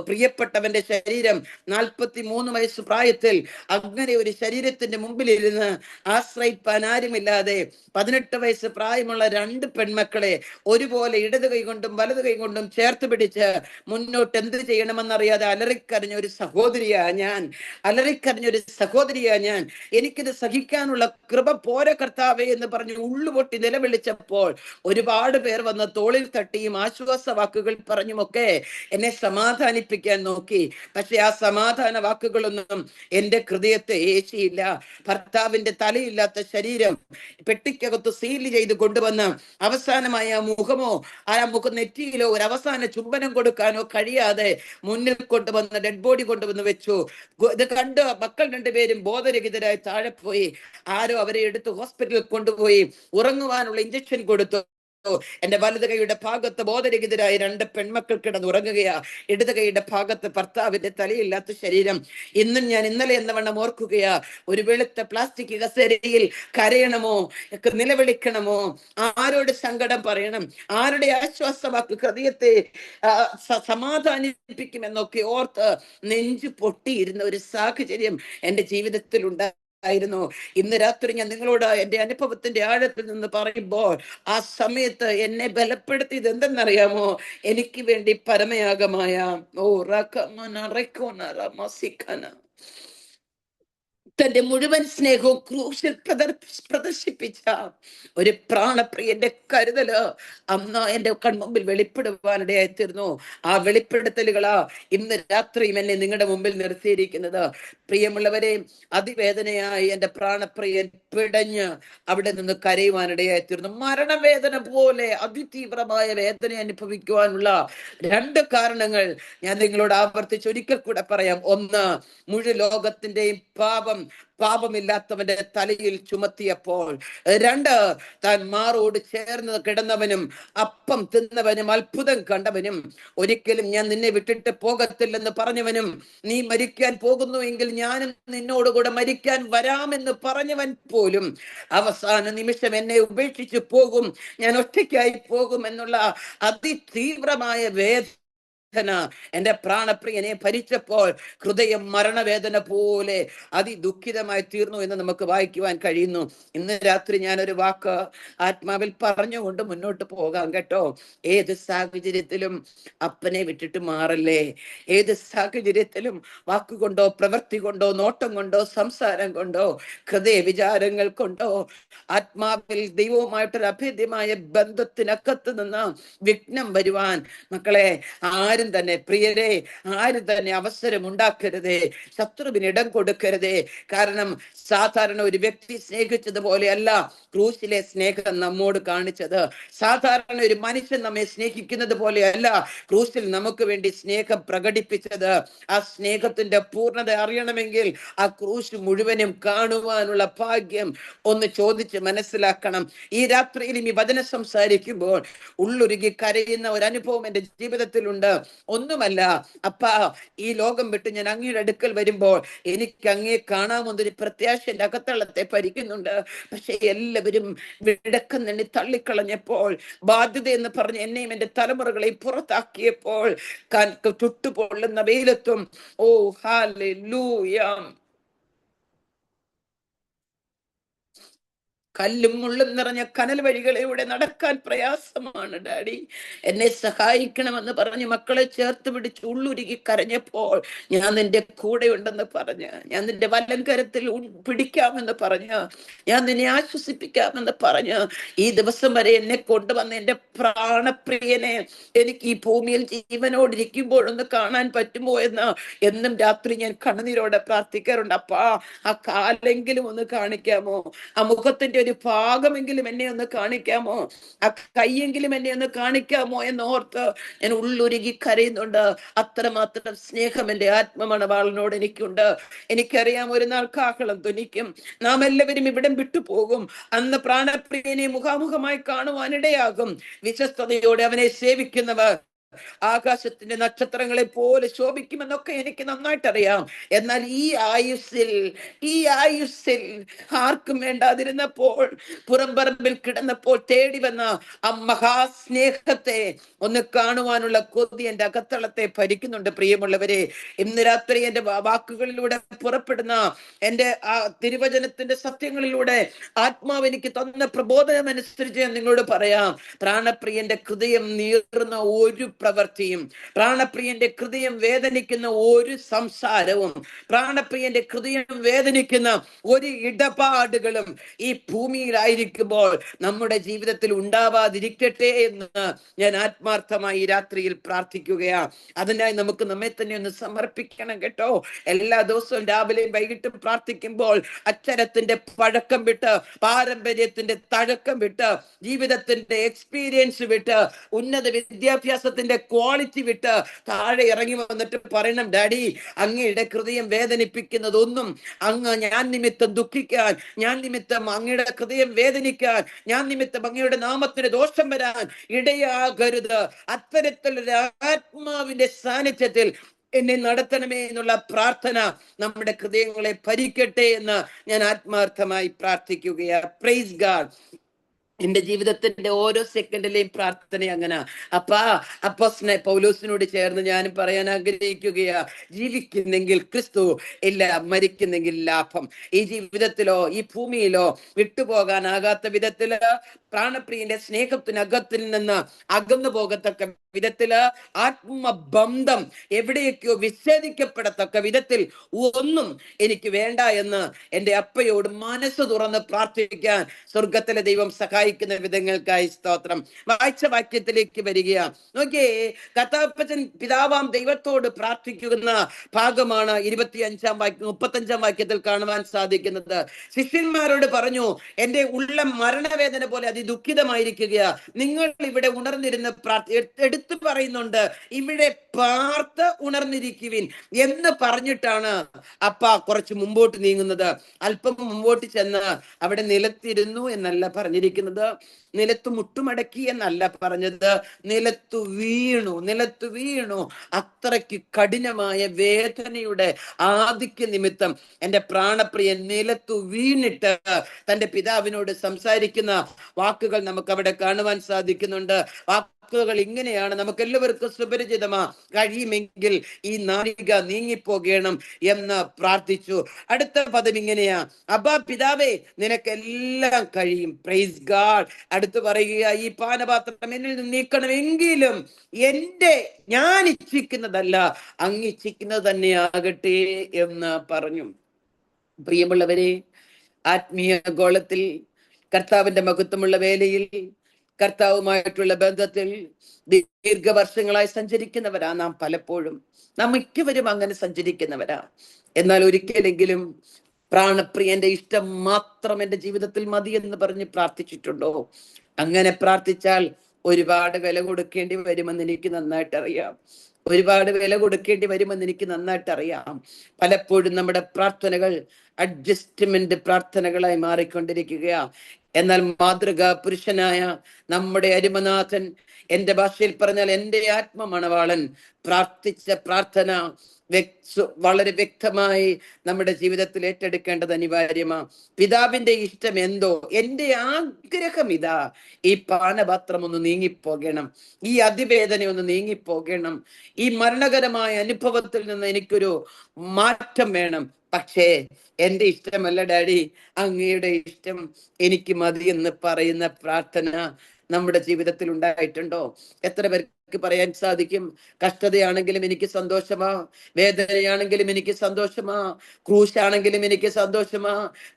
പ്രിയപ്പെട്ടവന്റെ ശരീരം. 43 വയസ്സ് പ്രായത്തിൽ അങ്ങനെ ഒരു ശരീരത്തിന്റെ മുമ്പിലിരുന്ന് ആശ്രയിപ്പാൻ ആരുമില്ലാതെ 18 വയസ്സ് പ്രായമുള്ള 2 പെൺമക്കളെ ഒരുപോലെ ഇടത് കൈകൊണ്ടും വലത് കൈകൊണ്ടും ചേർത്ത് പിടിച്ച് മുന്നോട്ട് എന്ത് ചെയ്യണമെന്നറിയാതെ അലറിക്കരഞ്ഞ ഒരു സഹോദരിയാ ഞാൻ. അലറിക്കരഞ്ഞൊരു സഹോദരിയാ ഞാൻ. എനിക്കിത് സഹിക്കാനുള്ള കൃപ പോര കർത്താവേ എന്ന് പറഞ്ഞ് ഉള്ളുപൊട്ടി നിലവിളിച്ചപ്പോൾ ഒരുപാട് പേർ വന്ന് തോളിൽ തട്ടിയും ആശ്വാസ വാക്കുകൾ പറഞ്ഞുമൊക്കെ എന്നെ സമാധാനിപ്പിക്കാൻ നോക്കി. പക്ഷെ ആ സമാധാന വാക്കുകളൊന്നും എന്റെ ഹൃദയത്തെ ഏശിയില്ല. ഭർത്താവിന്റെ തലയില്ലാത്ത ശരീരം പെട്ടിക്കകത്ത് സീൽ ചെയ്ത് കൊണ്ടുവന്ന് അവസാനമായ ആ മുഖമോ ആ നെറ്റിയിലോ ഒരു അവസാന ചുംബനം കൊടുക്കാനോ കഴിയാതെ മുന്നിൽ കൊണ്ടുവന്ന് ഡെഡ് ബോഡി കൊണ്ടുവന്ന് വെച്ചു. ഇത് കണ്ട് മക്കൾ രണ്ടുപേരും ബോധരഹിതരായി താഴെ പോയി. ആരോ അവരെ എടുത്ത് ഹോസ്പിറ്റലിൽ കൊണ്ടുപോയി ഉറങ്ങുവാനുള്ള ഇഞ്ചക്ഷൻ കൊടുത്തു. എന്റെ വലത് കൈയുടെ ഭാഗത്ത് ബോധരഹിതരായ 2 പെൺമക്കൾ കിടന്ന് ഉറങ്ങുകയാ. ഇടത് കൈയുടെ ഭാഗത്ത് ഭർത്താവിന്റെ തലയില്ലാത്ത ശരീരം. ഇന്നും ഞാൻ ഇന്നലെ എന്നവണ്ണം ഓർക്കുകയാ. ഒരു വെളുത്ത പ്ലാസ്റ്റിക് കസേരയിൽ കരയണമോ, നിലവിളിക്കണമോ, ആരോട് സങ്കടം പറയണം, ആരുടെ ആശ്വാസവാക്ക് ഹൃദയത്തെ സമാധാനിപ്പിക്കുമെന്നൊക്കെ ഓർത്ത് നെഞ്ചു പൊട്ടിയിരുന്ന ഒരു സാഹചര്യം എന്റെ ജീവിതത്തിൽ ഉണ്ടായിരുന്നു. ഇന്ന് രാത്രി ഞാൻ നിങ്ങളോട് എന്റെ അനുഭവത്തിന്റെ ആഴത്തിൽ നിന്ന് പറയുമ്പോൾ ആ സമയത്ത് എന്നെ ബലപ്പെടുത്തിയത് എന്തെന്നറിയാമോ? എനിക്ക് വേണ്ടി പരമയാഗമായ തന്റെ മുഴുവൻ സ്നേഹവും ക്രൂശിൽ പ്രദർശിപ്പിച്ച ഒരു പ്രാണപ്രിയന്റെ കരുതല് അന്ന് എന്റെ കൺമുമ്പിൽ വെളിപ്പെടുവാനിടയായി തീർന്നു. ആ വെളിപ്പെടുത്തലുകളാ ഇന്ന് രാത്രിയും എന്നെ നിങ്ങളുടെ മുമ്പിൽ നിർത്തിയിരിക്കുന്നത്. പ്രിയമുള്ളവരെ, അതിവേദനയായി എന്റെ പ്രാണപ്രിയൻ പിടഞ്ഞ് അവിടെ നിന്ന് കരയുവാനിടയായി തീർന്നു. മരണവേദന പോലെ അതിതീവ്രമായ വേദന അനുഭവിക്കുവാനുള്ള 2 കാരണങ്ങൾ ഞാൻ നിങ്ങളോട് ആവർത്തിച്ച് ഒരിക്കൽ കൂടെ പറയാം. ഒന്ന്, മുഴു ലോകത്തിന്റെയും പാപമില്ലാത്തവന്റെ തലയിൽ ചുമത്തിയപ്പോൾ. 2, താൻ മാറോട് ചേർന്ന് കിടന്നവനും അപ്പം തിന്നവനും അത്ഭുതം കണ്ടവനും ഒരിക്കലും ഞാൻ നിന്നെ വിട്ടിട്ട് പോകത്തില്ലെന്ന് പറഞ്ഞവനും നീ മരിക്കാൻ പോകുന്നു എങ്കിൽ ഞാനും നിന്നോടുകൂടെ മരിക്കാൻ വരാമെന്ന് പറഞ്ഞവൻ പോലും അവസാന നിമിഷം എന്നെ ഉപേക്ഷിച്ച് പോകും, ഞാൻ ഒറ്റയ്ക്കായി പോകും എന്നുള്ള അതിതീവ്രമായ വേദന എന്റെ പ്രാണപ്രിയനെ ഭരിച്ചപ്പോൾ ഹൃദയം മരണവേദന പോലെ അതിദുഃഖിതമായി തീർന്നു എന്ന് നമുക്ക് വായിക്കുവാൻ കഴിയുന്നു. ഇന്ന് രാത്രി ഞാനൊരു വാക്ക് ആത്മാവിൽ പറഞ്ഞുകൊണ്ട് മുന്നോട്ട് പോകാം കേട്ടോ. ഏത് സാഹചര്യത്തിലും അപ്പനെ വിട്ടിട്ട് മാറല്ലേ. ഏത് സാഹചര്യത്തിലും വാക്കുകൊണ്ടോ പ്രവൃത്തി കൊണ്ടോ നോട്ടം കൊണ്ടോ സംസാരം കൊണ്ടോ ഹൃദയ വിചാരങ്ങൾ കൊണ്ടോ ആത്മാവിൽ ദൈവവുമായിട്ടൊരു അഭേദ്യമായ ബന്ധത്തിനകത്ത് നിന്ന് വിഘ്നം വരുവാൻ മക്കളെ ആരും തന്നെ, പ്രിയരെ, ആരും തന്നെ അവസരം ഉണ്ടാക്കരുതേ. ശത്രുവിന് ഇടം കൊടുക്കരുതേ. കാരണം സാധാരണ ഒരു വ്യക്തി സ്നേഹിച്ചതുപോലെയല്ല ക്രൂശിലെ സ്നേഹം നമ്മോട് കാണിച്ചത്. സാധാരണ ഒരു മനുഷ്യൻ നമ്മെ സ്നേഹിക്കുന്നത് പോലെയല്ല ക്രൂശിൽ നമുക്ക് വേണ്ടി സ്നേഹം പ്രകടിപ്പിച്ചത്. ആ സ്നേഹത്തിന്റെ പൂർണ്ണത അറിയണമെങ്കിൽ ആ ക്രൂശ് മുഴുവനും കാണുവാനുള്ള ഭാഗ്യം ഒന്ന് ചോദിച്ച് മനസ്സിലാക്കണം. ഈ രാത്രിയിലും ഈ വചനം സംസാരിക്കുമ്പോൾ ഉള്ളുരുകി കരയുന്ന ഒരു അനുഭവം എന്റെ ജീവിതത്തിലുണ്ട്. ഒന്നുമല്ല അപ്പാ, ഈ ലോകം വിട്ട് ഞാൻ അങ്ങയുടെ അടുക്കൽ വരുമ്പോൾ എനിക്ക് അങ്ങയെ കാണാമെന്നൊരു പ്രത്യാശ എന്റെ അകത്തളത്തെ ഭരിക്കുന്നുണ്ട്. പക്ഷെ എല്ലാവരും വിടക്കം തന്നെ തള്ളിക്കളഞ്ഞപ്പോൾ, ബാധ്യത എന്ന് പറഞ്ഞ് എന്നെയും എന്റെ തലമുറകളെ പുറത്താക്കിയപ്പോൾ, ചുട്ടുപൊള്ളുന്ന വെയിലത്തും ഓ ഹല്ലേലൂയ കല്ലും മുള്ളും നിറഞ്ഞ കനൽ വഴികളിലൂടെ നടക്കാൻ പ്രയാസമാണ് ഡാഡി, എന്നെ സഹായിക്കണമെന്ന് പറഞ്ഞ് മക്കളെ ചേർത്ത് പിടിച്ച് ഉള്ളുരുകി കരഞ്ഞപ്പോൾ ഞാൻ നിന്റെ കൂടെ ഉണ്ടെന്ന് പറഞ്ഞ്, ഞാൻ നിന്റെ വലങ്കരത്തിൽ പിടിക്കാമെന്ന് പറഞ്ഞ്, ഞാൻ നിന്നെ ആശ്വസിപ്പിക്കാമെന്ന് പറഞ്ഞ് ഈ ദിവസം വരെ എന്നെ കൊണ്ടുവന്ന എന്റെ പ്രാണപ്രിയനെ എനിക്ക് ഈ ഭൂമിയിൽ ജീവനോടിരിക്കുമ്പോഴൊന്ന് കാണാൻ പറ്റുമോ എന്ന് എന്നും രാത്രി ഞാൻ കണ്ണുനീരോടെ പ്രാർത്ഥിക്കാറുണ്ട്. അപ്പാ, ആ കാലെങ്കിലും ഒന്ന് കാണിക്കാമോ, ആ മുഖത്തിന്റെ ഒരു ഭാഗമെങ്കിലും എന്നെ ഒന്ന് കാണിക്കാമോ, ആ കൈയെങ്കിലും എന്നെ ഒന്ന് കാണിക്കാമോ എന്നോർത്ത് ഞാൻ ഉള്ളുരുകി കരയുന്നുണ്ട്. അത്രമാത്രം സ്നേഹം എന്റെ ആത്മമണവാളനോട് എനിക്കുണ്ട്. എനിക്കറിയാം ഒരു നാൾ കാഹളം ധ്വനിക്കും, നാം എല്ലാവരും ഇവിടം വിട്ടുപോകും. അന്ന് പ്രാണപ്രിയനെ മുഖാമുഖമായി കാണുവാനിടയാകും. വിശ്വസ്തയോടെ അവനെ സേവിക്കുന്നവർ ആകാശത്തിന്റെ നക്ഷത്രങ്ങളെ പോലെ ശോഭിക്കുമെന്നൊക്കെ എനിക്ക് നന്നായിട്ട് അറിയാം. എന്നാൽ ഈ ആയുസ്സിൽ ആർക്കും വേണ്ടാതിരുന്നപ്പോൾ, പുറംപറമ്പിൽ കിടന്നപ്പോൾ തേടി വന്ന ആ മഹാസ്നേഹത്തെ ഒന്ന് കാണുവാനുള്ള കൊതി എന്റെ അകത്തളത്തെ ഭരിക്കുന്നുണ്ട്. പ്രിയമുള്ളവരെ, ഇന്ന് രാത്രി എന്റെ വാക്കുകളിലൂടെ പുറപ്പെടുന്ന എന്റെ ആ തിരുവചനത്തിന്റെ സത്യങ്ങളിലൂടെ ആത്മാവ് എനിക്ക് തന്ന പ്രബോധനം അനുസരിച്ച് ഞാൻ നിങ്ങളോട് പറയാം. പ്രാണപ്രിയന്റെ ഹൃദയം നീറുന്ന ഒരു പ്രവൃത്തിയും, പ്രാണപ്രിയന്റെ ഹൃദയം വേദനിക്കുന്ന ഒരു സംസാരവും, പ്രാണപ്രിയന്റെ ഹൃദയം വേദനിക്കുന്ന ഒരു ഇടപാടുകളും ഈ ഭൂമിയിലായിരിക്കുമ്പോൾ നമ്മുടെ ജീവിതത്തിൽ ഉണ്ടാവാതിരിക്കട്ടെ എന്ന് ഞാൻ ആത്മാർത്ഥമായി ഈ രാത്രിയിൽ പ്രാർത്ഥിക്കുകയാണ്. അതിനായി നമുക്ക് നമ്മെ തന്നെ ഒന്ന് സമർപ്പിക്കണം കേട്ടോ. എല്ലാ ദിവസവും രാവിലെയും വൈകിട്ടും പ്രാർത്ഥിക്കുമ്പോൾ അക്ഷരത്തിന്റെ പഴക്കം വിട്ട്, പാരമ്പര്യത്തിന്റെ തഴക്കം വിട്ട്, ജീവിതത്തിന്റെ എക്സ്പീരിയൻസ് വിട്ട്, ഉന്നത വിദ്യാഭ്യാസത്തിന്റെ ക്വാളിറ്റി വിട്ട് താഴെ ഇറങ്ങി വന്നിട്ട് പറയണം, ഡാഡി അങ്ങയുടെ ഹൃദയം വേദനിപ്പിക്കുന്നതൊന്നും അങ്ങ് ഞാൻ നിമിത്തം ദുഃഖിക്കാൻ, ഞാൻ നിമിത്തം അങ്ങയുടെ ഹൃദയം വേദനിക്കാൻ, ഞാൻ നിമിത്തം അങ്ങയുടെ നാമത്തിന് ദോഷം വരാൻ ഇടയാകരുത്. അത്തരത്തിലൊരു ആത്മാവിന്റെ സാന്നിധ്യത്തിൽ എന്നെ നടത്തണമേ എന്നുള്ള പ്രാർത്ഥന നമ്മുടെ ഹൃദയങ്ങളെ ഭരിക്കട്ടെ എന്ന് ഞാൻ ആത്മാർത്ഥമായി പ്രാർത്ഥിക്കുകയാണ്. Praise God. എന്റെ ജീവിതത്തിന്റെ ഓരോ സെക്കൻഡിലെയും പ്രാർത്ഥന അങ്ങനെ. അപ്പോസ്തലനായ പൗലോസിനോട് ചേർന്ന് ഞാനും പറയാൻ ആഗ്രഹിക്കുകയാ, ജീവിക്കുന്നെങ്കിൽ ക്രിസ്തു, ഇല്ല മരിക്കുന്നെങ്കിൽ ലാഭം. ഈ ജീവിതത്തിലോ ഈ ഭൂമിയിലോ വിട്ടുപോകാനാകാത്ത വിധത്തില്, പ്രാണപ്രിയന്റെ സ്നേഹത്തിനകത്തിൽ നിന്ന് അകന്നു പോകത്തക്ക വിധത്തില്, ആത്മബന്ധം എവിടെയൊക്കെയോ വിച്ഛേദിക്കപ്പെടത്തക്ക വിധത്തിൽ ഒന്നും എനിക്ക് വേണ്ട എന്ന് എന്റെ അപ്പയോട് മനസ്സ് തുറന്ന് പ്രാർത്ഥിക്കാൻ സ്വർഗത്തിലെ ദൈവം സഹായിക്കുന്ന വിധങ്ങൾക്കായി സ്തോത്രം. വായിച്ച വാക്യത്തിലേക്ക് വരികയാണ്. നോക്കിയേ, കഥാപ്പച്ചൻ പിതാവാം ദൈവത്തോട് പ്രാർത്ഥിക്കുന്ന ഭാഗമാണ് 35 വാക്യത്തിൽ കാണുവാൻ സാധിക്കുന്നത്. ശിഷ്യന്മാരോട് പറഞ്ഞു, എന്റെ ഉള്ളം മരണവേദന പോലെ അതിദുഃഖിതമായിരിക്കുകയാ. നിങ്ങൾ ഇവിടെ ഉണർന്നിരുന്ന് എടുത്തു പറയുന്നുണ്ട്, ഇവിടെ പാർത്ത് ഉണർന്നിരിക്കുവിൻ എന്ന് പറഞ്ഞിട്ടാണ് അപ്പ കുറച്ച് മുമ്പോട്ട് നീങ്ങുന്നത്. അല്പം മുമ്പോട്ട് ചെന്ന് അവിടെ നിലത്തിരുന്നു എന്നല്ല പറഞ്ഞിരിക്കുന്നത്, നിലത്ത് മുട്ടുമടക്കി എന്നല്ല പറഞ്ഞത്, നിലത്തു വീണു. അത്രയ്ക്ക് കഠിനമായ വേദനയുടെ ആധിക്യ നിമിത്തം എന്റെ പ്രാണപ്രിയൻ നിലത്തു വീണിട്ട് തന്റെ പിതാവിനോട് സംസാരിക്കുന്ന വാക്കുകൾ നമുക്ക് അവിടെ കാണുവാൻ സാധിക്കുന്നുണ്ട്. വാക്കുകൾ ഇങ്ങനെയാണ്, നമുക്ക് എല്ലാവർക്കും സുപരിചിതമാ. കഴിയുമെങ്കിൽ ഈ നാഴിക നീങ്ങിപ്പോകണം എന്ന് പ്രാർത്ഥിച്ചു. അടുത്ത പദം ഇങ്ങനെയാ, അബ്ബാ പിതാവേ നിനക്കെല്ലാം കഴിയും. Praise God. അടുത്ത് പറയുക, ഈ പാനപാത്രം എന്നിൽ നിന്ന് നീക്കണമെങ്കിലും ഞാൻ ഇച്ഛിക്കുന്നതല്ല അങ്ങ് ഇച്ഛിക്കുന്നത് തന്നെയാകട്ടെ എന്ന് പറഞ്ഞു. പ്രിയമുള്ളവരെ, ആത്മീയ ഗോളത്തിൽ, കർത്താവിന്റെ മഹത്വമുള്ള വേലയിൽ, കർത്താവുമായിട്ടുള്ള ബന്ധത്തിൽ ദീർഘവർഷങ്ങളായി സഞ്ചരിക്കുന്നവരാ നാം. പലപ്പോഴും നാം മിക്കവരും അങ്ങനെ സഞ്ചരിക്കുന്നവരാ. എന്നാൽ ഒരിക്കലെങ്കിലും പ്രാണപ്രിയന്റെ ഇഷ്ടം മാത്രം എന്റെ ജീവിതത്തിൽ മതി എന്ന് പറഞ്ഞ് പ്രാർത്ഥിച്ചിട്ടുണ്ടോ? അങ്ങനെ പ്രാർത്ഥിച്ചാൽ ഒരുപാട് വില കൊടുക്കേണ്ടി വരുമെന്ന് എനിക്ക് നന്നായിട്ട് അറിയാം. പലപ്പോഴും നമ്മുടെ പ്രാർത്ഥനകൾ അഡ്ജസ്റ്റ്മെന്റ് പ്രാർത്ഥനകളായി മാറിക്കൊണ്ടിരിക്കുകയാ. എന്നാൽ മാതൃകാ പുരുഷനായ നമ്മുടെ അരുമനാഥൻ, എന്റെ ഭാഷയിൽ പറഞ്ഞാൽ എന്റെ ആത്മമണവാളൻ പ്രാർത്ഥിച്ച പ്രാർത്ഥന വളരെ വ്യക്തമായി നമ്മുടെ ജീവിതത്തിൽ ഏറ്റെടുക്കേണ്ടത് അനിവാര്യമാണ്. പിതാവിന്റെ ഇഷ്ടം എന്തോ, എന്റെ ആഗ്രഹം ഇതാ, ഈ പാനപാത്രം ഒന്ന് നീങ്ങിപ്പോകണം, ഈ അതിവേദന ഒന്ന് നീങ്ങിപ്പോകണം, ഈ മരണകരമായ അനുഭവത്തിൽ നിന്ന് എനിക്കൊരു മാറ്റം വേണം. പക്ഷേ എന്റെ ഇഷ്ടമല്ല ഡാഡി, അങ്ങയുടെ ഇഷ്ടം എനിക്ക് മതി എന്ന് പറയുന്ന പ്രാർത്ഥന നമ്മുടെ ജീവിതത്തിൽ ഉണ്ടായിട്ടുണ്ടോ? എത്ര പേർക്ക് പറയാൻ സാധിക്കും, കഷ്ടതയാണെങ്കിലും എനിക്ക് സന്തോഷമാ, വേദനയാണെങ്കിലും എനിക്ക് സന്തോഷമാ, ക്രൂശാണെങ്കിലും എനിക്ക് സന്തോഷമാ,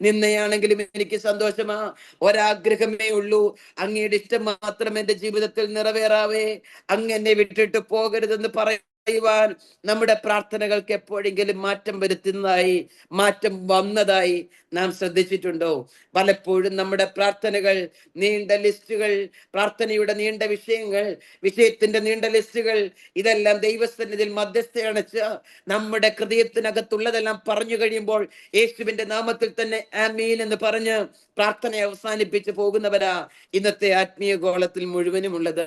നിന്നയാണെങ്കിലും എനിക്ക് സന്തോഷമാ, ഒരാഗ്രഹമേ ഉള്ളൂ, അങ്ങയുടെ ഇഷ്ടം മാത്രം എന്റെ ജീവിതത്തിൽ നിറവേറാവേ, അങ്ങ് എന്നെ വിട്ടിട്ട് പോകരുതെന്ന് പറയുവാൻ നമ്മുടെ പ്രാർത്ഥനകൾക്ക് എപ്പോഴെങ്കിലും മാറ്റം വന്നതായി നാം ശ്രദ്ധിച്ചിട്ടുണ്ടോ? പലപ്പോഴും നമ്മുടെ പ്രാർത്ഥനകൾ നീണ്ട ലിസ്റ്റുകൾ, പ്രാർത്ഥനയുടെ നീണ്ട വിഷയത്തിന്റെ നീണ്ട ലിസ്റ്റുകൾ, ഇതെല്ലാം ദൈവസന്നിധിയിൽ മധ്യസ്ഥയണച്ച് നമ്മുടെ ഹൃദയത്തിനകത്തുള്ളതെല്ലാം പറഞ്ഞു കഴിയുമ്പോൾ യേശുവിന്റെ നാമത്തിൽ തന്നെ ആമീൻ എന്ന് പറഞ്ഞ് പ്രാർത്ഥന അവസാനിപ്പിച്ച് പോകുന്നവരാ ഇന്നത്തെ ആത്മീയ ഗോളത്തിൽ മുഴുവനും ഉള്ളത്.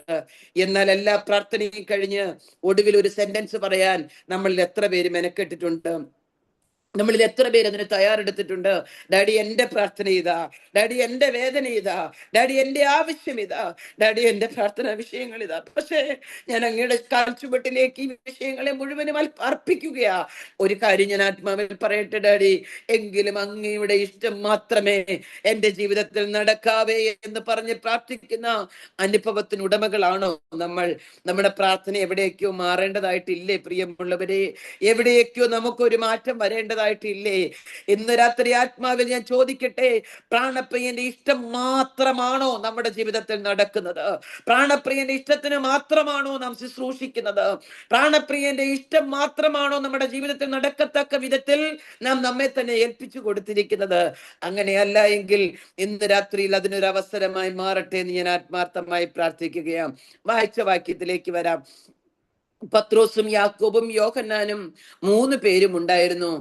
എന്നാൽ എല്ലാ പ്രാർത്ഥനയും കഴിഞ്ഞ് ഒടുവിൽ ഒരു സെന്റൻസ് പറയാൻ നമ്മളിൽ എത്ര പേര് മെനക്കെട്ടിട്ടുണ്ട്? നമ്മളിൽ എത്ര പേര് അതിന് തയ്യാറെടുത്തിട്ടുണ്ട്? ഡാഡി എന്റെ പ്രാർത്ഥന ഇതാ, ഡാഡി എന്റെ വേദന ഇതാ, ഡാഡി എന്റെ ആവശ്യം ഇതാ, ഡാഡി എന്റെ പ്രാർത്ഥനാ വിഷയങ്ങൾ ഇതാ. പക്ഷേ ഞാൻ അങ്ങയുടെ കാൽച്ചുവട്ടിലേക്ക് ഈ വിഷയങ്ങളെ മുഴുവനും അർപ്പിക്കുകയാ. ഒരു കാര്യം ഞാൻ ആത്മാവിൽ പറയട്ടെ ഡാഡി, എങ്കിലും അങ്ങയുടെ ഇഷ്ടം മാത്രമേ എന്റെ ജീവിതത്തിൽ നടക്കാവേ എന്ന് പറഞ്ഞ് പ്രാർത്ഥിക്കുന്ന അനുഭവത്തിന് ഉടമകളാണോ നമ്മൾ? നമ്മുടെ പ്രാർത്ഥന എവിടേക്കോ മാറേണ്ടതായിട്ടില്ലേ പ്രിയമുള്ളവരെ? എവിടേക്കോ നമുക്കൊരു മാറ്റം വരേണ്ടതായിട്ടില്ലേ? ഇന്ന് രാത്രി ആത്മാവിൽ ഞാൻ ചോദിക്കട്ടെ, പ്രാണപ്രിയന്റെ ഇഷ്ടം മാത്രമാണോ നമ്മുടെ ജീവിതത്തിൽ നടക്കുന്നത്? പ്രാണപ്രിയന്റെ ഇഷ്ടത്തിന് മാത്രമാണോ നാം ശുശ്രൂഷിക്കുന്നത്? പ്രാണപ്രിയന്റെ ഇഷ്ടം മാത്രമാണോ നമ്മുടെ ജീവിതത്തിൽ നടക്കത്തക്ക വിധത്തിൽ നാം നമ്മെ തന്നെ ഏൽപ്പിച്ചു കൊടുത്തിരിക്കുന്നത്? അങ്ങനെയല്ല എങ്കിൽ ഇന്ന് രാത്രിയിൽ അതിനൊരു അവസരമായി മാറട്ടെ എന്ന് ഞാൻ ആത്മാർത്ഥമായി പ്രാർത്ഥിക്കുകയാണ്. വായിച്ച വാക്യത്തിലേക്ക് വരാം. പത്രോസും യാക്കോബും യോഹന്നാനും 3 പേരും ഉണ്ടായിരുന്നു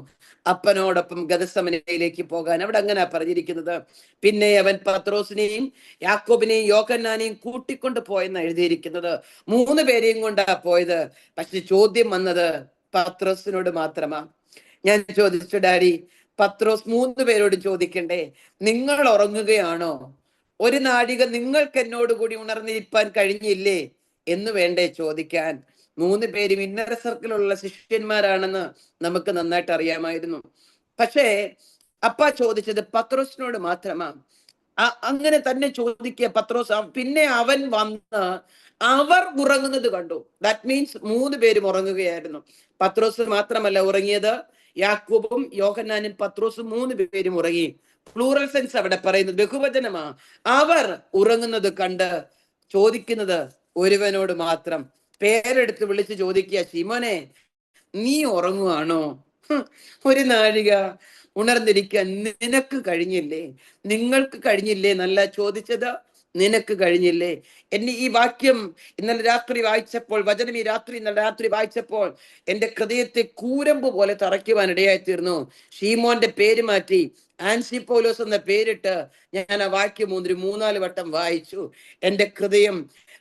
അപ്പനോടൊപ്പം ഗദസമനയിലേക്ക് പോകാൻ. അവിടെ അങ്ങനെ പറഞ്ഞിരിക്കുന്നത്. പിന്നെ അവൻ പത്രോസിനെയും യാക്കോബിനെയും യോഹന്നാനെയും കൂട്ടിക്കൊണ്ട് പോയെന്ന് എഴുതിയിരിക്കുന്നത്. 3 പേരെയും കൊണ്ടാ പോയത്. പക്ഷെ ചോദ്യം വന്നത് പത്രോസിനോട് മാത്രമാ. ഞാൻ ചോദിച്ചു, ഡാഡി, പത്രോസ് 3 പേരോട് ചോദിക്കണ്ടേ, നിങ്ങൾ ഉറങ്ങുകയാണോ? ഒരു നാഴിക നിങ്ങൾക്ക് എന്നോട് കൂടി ഉണർന്നിരിപ്പാൻ കഴിഞ്ഞില്ലേ എന്ന് വേണ്ടേ ചോദിക്കാൻ? 3 പേരും ഇന്നർ സർക്കിളിലുള്ള ശിഷ്യന്മാരാണെന്ന് നമുക്ക് നന്നായിട്ട് അറിയാമായിരുന്നു. പക്ഷേ അപ്പ ചോദിച്ചത് പത്രോസിനോട് മാത്രമാ. അങ്ങനെ തന്നെ ചോദിക്കുക പത്രോസ്. പിന്നെ അവൻ വന്ന് അവർ ഉറങ്ങുന്നത് കണ്ടു. ദാറ്റ് മീൻസ് 3 പേരും ഉറങ്ങുകയായിരുന്നു. പത്രോസ് മാത്രമല്ല ഉറങ്ങിയത്, യാക്കോബും യോഹന്നാനും പത്രോസും 3 പേരും ഉറങ്ങി. പ്ലൂറൽ സെൻസ് അവിടെ പറയുന്നത്, ബഹുവചനമാ. അവർ ഉറങ്ങുന്നത് കണ്ട് ചോദിക്കുന്നത് ഒരുവനോട് മാത്രം. പേരെടുത്ത് വിളിച്ച് ചോദിക്കുക, ശിമോനെ, നീ ഉറങ്ങുവാണോ? ഒരു നാഴിക ഉണർന്നിരിക്കാൻ നിനക്ക് കഴിഞ്ഞില്ലേ? നിങ്ങൾക്ക് കഴിഞ്ഞില്ലേ എന്നല്ല ചോദിച്ചത്, നിനക്ക് കഴിഞ്ഞില്ലേ? എന്നെ ഈ വാക്യം ഇന്നലെ രാത്രി വായിച്ചപ്പോൾ, വചനം ഈ രാത്രി ഇന്നലെ രാത്രി വായിച്ചപ്പോൾ എന്റെ ഹൃദയത്തെ കൂരമ്പ് പോലെ തറയ്ക്കുവാൻ ഇടയായി തീർന്നു. ഷീമോന്റെ പേര് മാറ്റി ആൻസി പൗലോസ് എന്ന പേരിട്ട് ഞാൻ ആ വാക്യം 3-4 വട്ടം വായിച്ചു. എന്റെ ഹൃദയം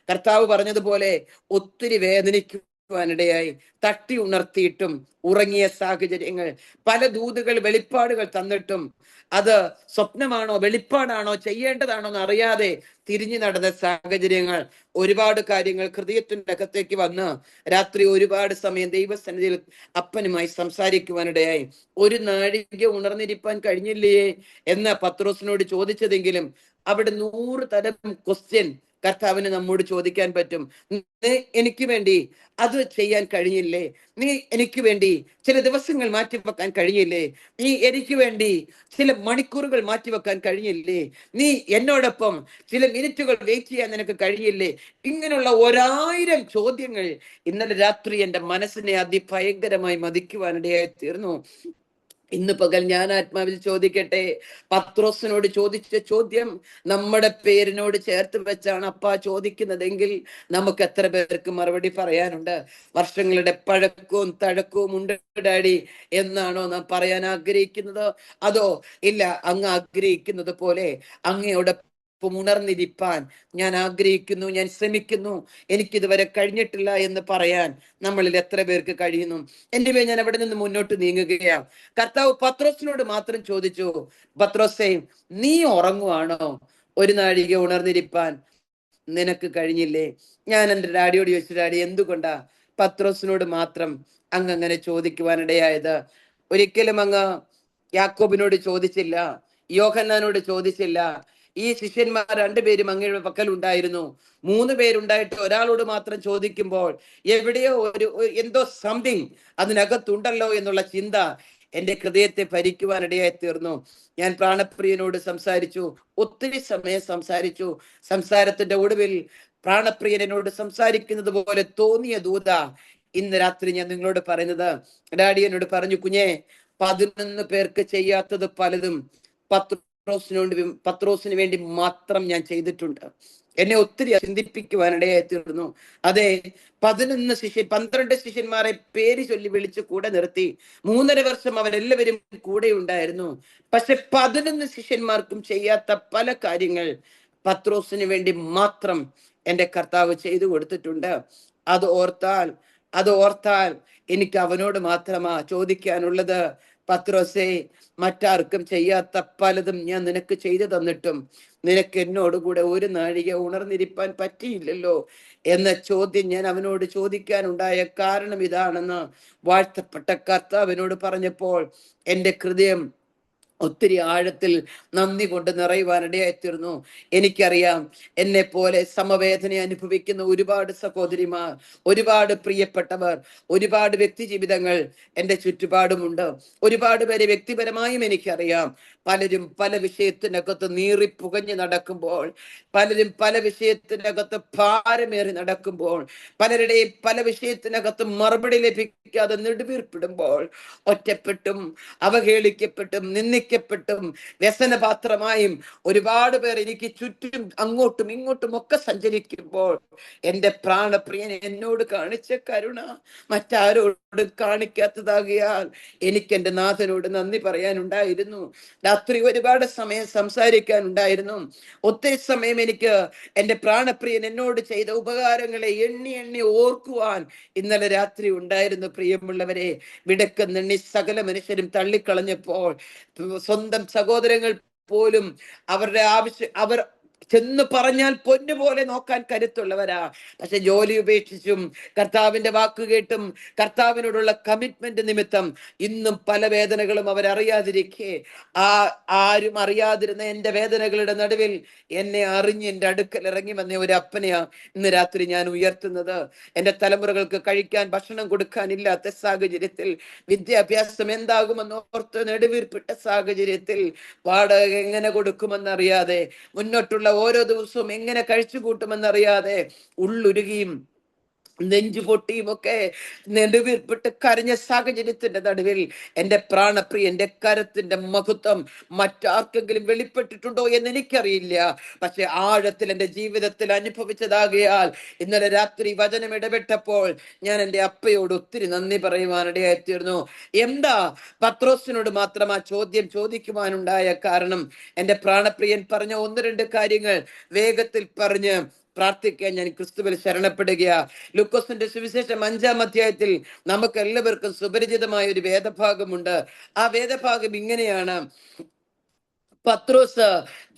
കർത്താവ് പറഞ്ഞതുപോലെ ഒത്തിരി വേദനിക്കുവാനിടയായി. തട്ടി ഉണർത്തിയിട്ടും ഉറങ്ങിയ സാഹചര്യങ്ങൾ, പല ദൂതുകൾ വെളിപ്പാടുകൾ തന്നിട്ടും അത് സ്വപ്നമാണോ വെളിപ്പാടാണോ ചെയ്യേണ്ടതാണോ എന്ന് അറിയാതെ തിരിഞ്ഞു നടന്ന സാഹചര്യങ്ങൾ, ഒരുപാട് കാര്യങ്ങൾ ഹൃദയത്തിന്റെ അകത്തേക്ക് വന്ന് രാത്രി ഒരുപാട് സമയം ദൈവസന്നിധിയിൽ അപ്പനുമായി സംസാരിക്കുവാനിടയായി. ഒരു നാഴിക ഉണർന്നിരിപ്പാൻ കഴിഞ്ഞില്ലേ എന്ന് പത്രോസിനോട് ചോദിച്ചതെങ്കിലും അവിടെ 100 തരം ക്വസ്റ്റ്യൻ കർത്താവിന് നമ്മോട് ചോദിക്കാൻ പറ്റും. നീ എനിക്ക് വേണ്ടി അത് ചെയ്യാൻ കഴിഞ്ഞില്ലേ? നീ എനിക്ക് വേണ്ടി ചില ദിവസങ്ങൾ മാറ്റിവെക്കാൻ കഴിഞ്ഞില്ലേ? നീ എനിക്ക് വേണ്ടി ചില മണിക്കൂറുകൾ മാറ്റിവെക്കാൻ കഴിഞ്ഞില്ലേ? നീ എന്നോടൊപ്പം ചില മിനിറ്റുകൾ വെയിറ്റ് ചെയ്യാൻ നിനക്ക് കഴിഞ്ഞില്ലേ? ഇങ്ങനെയുള്ള 1000 ചോദ്യങ്ങൾ ഇന്നലെ രാത്രി എന്റെ മനസ്സിനെ അതിഭയങ്കരമായി മതിക്കുവാനിടയായി തീർന്നു. ഇന്ന് പകൽ ഞാൻ ആത്മാവിൽ ചോദിക്കട്ടെ, പത്രോസിനോട് ചോദിച്ച ചോദ്യം നമ്മുടെ പേരിനോട് ചേർത്ത് വെച്ചാണ് അപ്പ ചോദിക്കുന്നതെങ്കിൽ നമുക്ക് എത്ര പേർക്ക് മറുപടി പറയാനുണ്ട്? വർഷങ്ങളുടെ പഴക്കവും തഴക്കവും ഉണ്ട് ഡാഡി എന്നാണോ നാം പറയാൻ ആഗ്രഹിക്കുന്നത്? അതോ ഇല്ല, അങ്ങ് ആഗ്രഹിക്കുന്നത് പോലെ അങ്ങയോടെ ഉണർന്നിരിപ്പാൻ ഞാൻ ആഗ്രഹിക്കുന്നു, ഞാൻ ശ്രമിക്കുന്നു, എനിക്കിതുവരെ കഴിഞ്ഞിട്ടില്ല എന്ന് പറയാൻ നമ്മളിൽ എത്ര പേർക്ക് കഴിയുന്നു? എന്റെ ഞാൻ അവിടെ നിന്ന് മുന്നോട്ട് നീങ്ങുകയാണ്. കർത്താവ് പത്രോസിനോട് മാത്രം ചോദിച്ചു, പത്രോസേ, നീ ഉറങ്ങുവാണോ? ഒരു നാഴിക ഉണർന്നിരിപ്പാൻ നിനക്ക് കഴിഞ്ഞില്ലേ? ഞാൻ എൻ്റെ ഡാഡിയോട് ചോദിച്ചു, ഡാഡി, എന്തുകൊണ്ടാ പത്രോസിനോട് മാത്രം അങ്ങ് അങ്ങനെ ചോദിക്കുവാനിടയായത്? ഒരിക്കലും അങ്ങ് യാക്കോബിനോട് ചോദിച്ചില്ല, യോഹന്നാനോട് ചോദിച്ചില്ല. ഈ ശിഷ്യന്മാർ 2 പേരും അങ്ങയുടെ പക്കൽ ഉണ്ടായിരുന്നു. 3 പേരുണ്ടായിട്ട് ഒരാളോട് മാത്രം ചോദിക്കുമ്പോൾ എവിടെയോ എന്തോ സംതിങ് അതിനകത്തുണ്ടല്ലോ എന്നുള്ള ചിന്ത എന്റെ ഹൃദയത്തെ ഭരിക്കുവാനിടയായി തീർന്നു. ഞാൻ പ്രാണപ്രിയനോട് സംസാരിച്ചു, ഒത്തിരി സമയം സംസാരിച്ചു. സംസാരത്തിന്റെ ഒടുവിൽ പ്രാണപ്രിയനോട് സംസാരിക്കുന്നത് പോലെ തോന്നിയ ദൂത ഇന്ന് രാത്രി ഞാൻ നിങ്ങളോട് പറയുന്നത്, ഡാഡി എന്നോട് പറഞ്ഞു, കുഞ്ഞെ, 11 പേർക്ക് ചെയ്യാത്തത് പലതും പത്രോസിന് വേണ്ടി മാത്രം ഞാൻ ചെയ്തിട്ടുണ്ട്. എന്നെ ഒത്തിരി ചിന്തിപ്പിക്കുവാനിടയായി തീർന്നു. അതെ, 12 ശിഷ്യന്മാരെ പേര് ചൊല്ലി വിളിച്ച് കൂടെ നിർത്തി. 3.5 വർഷം അവരെല്ലാവരും കൂടെ ഉണ്ടായിരുന്നു. പക്ഷെ 11 ശിഷ്യന്മാർക്കും ചെയ്യാത്ത പല കാര്യങ്ങൾ പത്രോസിന് വേണ്ടി മാത്രം എന്റെ കർത്താവ് ചെയ്തു കൊടുത്തിട്ടുണ്ട്. അത് ഓർത്താൽ എനിക്ക് അവനോട് മാത്രമാ ചോദിക്കാനുള്ളത്. പത്രോസേ, മറ്റാർക്കും ചെയ്യാത്ത പലതും ഞാൻ നിനക്ക് ചെയ്തു തന്നിട്ടും നിനക്ക് എന്നോടുകൂടെ ഒരു നാഴിക ഉണർന്നിരിപ്പാൻ പറ്റിയില്ലല്ലോ എന്ന ചോദ്യം ഞാൻ അവനോട് ചോദിക്കാനുണ്ടായ കാരണം ഇതാണെന്ന് വാഴ്ത്തപ്പെട്ട കർത്താവിനോട് പറഞ്ഞപ്പോൾ എൻ്റെ ഹൃദയം ഒത്തിരി ആഴത്തിൽ നന്ദി കൊണ്ട് നിറയുവാനിടയായിത്തീർന്നു. എനിക്കറിയാം, എന്നെ പോലെ സമവേദന അനുഭവിക്കുന്ന ഒരുപാട് സഹോദരിമാർ, ഒരുപാട് പ്രിയപ്പെട്ടവർ, ഒരുപാട് വ്യക്തി ജീവിതങ്ങൾ എൻ്റെ ചുറ്റുപാടുമുണ്ട്. ഒരുപാട് പേരെ വ്യക്തിപരമായും എനിക്കറിയാം. പലരും പല വിഷയത്തിനകത്ത് നീറിപ്പുകഞ്ഞ് നടക്കുമ്പോൾ, പലരും പല വിഷയത്തിനകത്ത് ഭാരമേറി നടക്കുമ്പോൾ, പലരുടെയും പല വിഷയത്തിനകത്ത് മറുപടി ലഭിക്കാതെ നെടുവീർപ്പിടുമ്പോൾ, ഒറ്റപ്പെട്ടും അവഹേളിക്കപ്പെട്ടും നിന്ദിക്കപ്പെട്ടും വ്യസനപാത്രമായും ഒരുപാട് പേർ എനിക്ക് ചുറ്റും അങ്ങോട്ടും ഇങ്ങോട്ടും ഒക്കെ സഞ്ചരിക്കുമ്പോൾ എൻ്റെ പ്രാണപ്രിയൻ എന്നോട് കാണിച്ച കരുണ മറ്റാരോട് കാണിക്കാത്തതാകിയാൽ എനിക്ക് എൻ്റെ നാഥനോട് നന്ദി പറയാനുണ്ടായിരുന്നു. രാത്രി ഒരുപാട് സമയം സംസാരിക്കാനുണ്ടായിരുന്നു. ഒത്തിരി സമയം എനിക്ക് എൻ്റെ പ്രാണപ്രിയൻ എന്നോട് ചെയ്ത ഉപകാരങ്ങളെ എണ്ണി എണ്ണി ഓർക്കുവാൻ ഇന്നലെ രാത്രി ഉണ്ടായിരുന്നു. പ്രിയമുള്ളവരെ, വിടക്കെന്നെണ്ണി സകല മനുഷ്യരും തള്ളിക്കളഞ്ഞപ്പോൾ സ്വന്തം സഹോദരങ്ങൾ പോലും അവരുടെ അവർ ചെന്ന് പറഞ്ഞാൽ പൊന്നുപോലെ നോക്കാൻ കരുത്തുള്ളവരാ. പക്ഷെ ജോലി ഉപേക്ഷിച്ചും കർത്താവിന്റെ വാക്ക് കേട്ടും കർത്താവിനോടുള്ള കമ്മിറ്റ്മെന്റ് നിമിത്തം ഇന്നും പല വേദനകളും അവരറിയാതിരിക്കെ, ആരും അറിയാതിരുന്ന എൻ്റെ വേദനകളുടെ നടുവിൽ എന്നെ അറിഞ്ഞ് എൻ്റെ അടുക്കൽ ഇറങ്ങി വന്ന ഒരു അപ്പനെയാ ഇന്ന് രാത്രി ഞാൻ ഉയർത്തുന്നത്. എൻ്റെ തലമുറകൾക്ക് കഴിക്കാൻ ഭക്ഷണം കൊടുക്കാനില്ലാത്ത സാഹചര്യത്തിൽ, വിദ്യാഭ്യാസം എന്താകുമെന്ന് ഓർത്ത് നെടുവീർപ്പിട്ട സാഹചര്യത്തിൽ, വാടക എങ്ങനെ കൊടുക്കുമെന്നറിയാതെ, മുന്നോട്ടുള്ള ഓരോ ദിവസവും എങ്ങനെ കഴിച്ചു കൂട്ടുമെന്നറിയാതെ ഉള്ളുരുകിയും നെഞ്ചു പൊട്ടിയും ഒക്കെ നെടുവീർപ്പിട്ട് കരഞ്ഞ സാഹചര്യത്തിന്റെ നടുവിൽ എൻ്റെ പ്രാണപ്രിയന്റെ കരത്തിന്റെ മഹത്വം മറ്റാർക്കെങ്കിലും വെളിപ്പെട്ടിട്ടുണ്ടോ എന്ന് എനിക്കറിയില്ല. പക്ഷെ ആഴത്തിൽ എൻ്റെ ജീവിതത്തിൽ അനുഭവിച്ചതാകിയാൽ ഇന്നലെ രാത്രി വചനം ഇടപെട്ടപ്പോൾ ഞാൻ എൻ്റെ അപ്പയോട് ഒത്തിരി നന്ദി പറയുവാനിടയായിത്തീർന്നു. എന്താ പത്രോസിനോട് മാത്രം ആ ചോദ്യം ചോദിക്കുവാനുണ്ടായ കാരണം? എൻ്റെ പ്രാണപ്രിയൻ പറഞ്ഞ ഒന്ന് രണ്ട് കാര്യങ്ങൾ വേഗത്തിൽ പറഞ്ഞ് പ്രാർത്ഥിക്കാൻ ഞാൻ ക്രിസ്തുവിൽ ശരണപ്പെടുകയാ. ലൂക്കോസിന്റെ സുവിശേഷം 5-ാം അധ്യായത്തിൽ നമുക്ക് എല്ലാവർക്കും സുപരിചിതമായ ഒരു വേദഭാഗമുണ്ട്. ആ വേദഭാഗം ഇങ്ങനെയാണ്: പത്രോസ്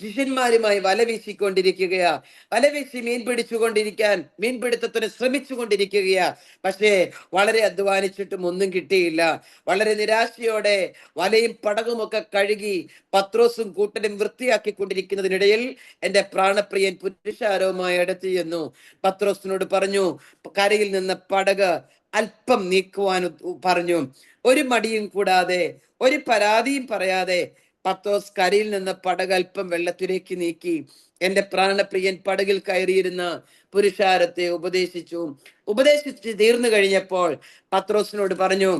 ശിഷ്യന്മാരുമായി വല വീശിക്കൊണ്ടിരിക്കുകയാ. വല വീശി മീൻ പിടിച്ചുകൊണ്ടിരിക്കാൻ മീൻപിടുത്തത്തിന് ശ്രമിച്ചുകൊണ്ടിരിക്കുകയാ. പക്ഷേ വളരെ അധ്വാനിച്ചിട്ടും ഒന്നും കിട്ടിയില്ല. വളരെ നിരാശയോടെ വലയും പടകുമൊക്കെ കഴുകി പത്രോസും കൂട്ടരും വൃത്തിയാക്കിക്കൊണ്ടിരിക്കുന്നതിനിടയിൽ എൻ്റെ പ്രാണപ്രിയൻ പുരുഷാരവുമായി അടുത്ത് ചെന്നു പത്രോസിനോട് പറഞ്ഞു, കരയിൽ നിന്ന് പടക് അല്പം നീക്കുവാൻ പറഞ്ഞു. ഒരു മടിയും കൂടാതെ, ഒരു പരാതിയും പറയാതെ പത്രോസ് കരയിൽ നിന്ന് പടകൽപ്പം വെള്ളത്തിലേക്ക് നീക്കി. എൻ്റെ പ്രാണപ്രിയൻ പടകിൽ കയറിയിരുന്ന പുരുഷാരത്തെ ഉപദേശിച്ച് തീർന്നു കഴിഞ്ഞപ്പോൾ പത്രോസിനോട് പറഞ്ഞു,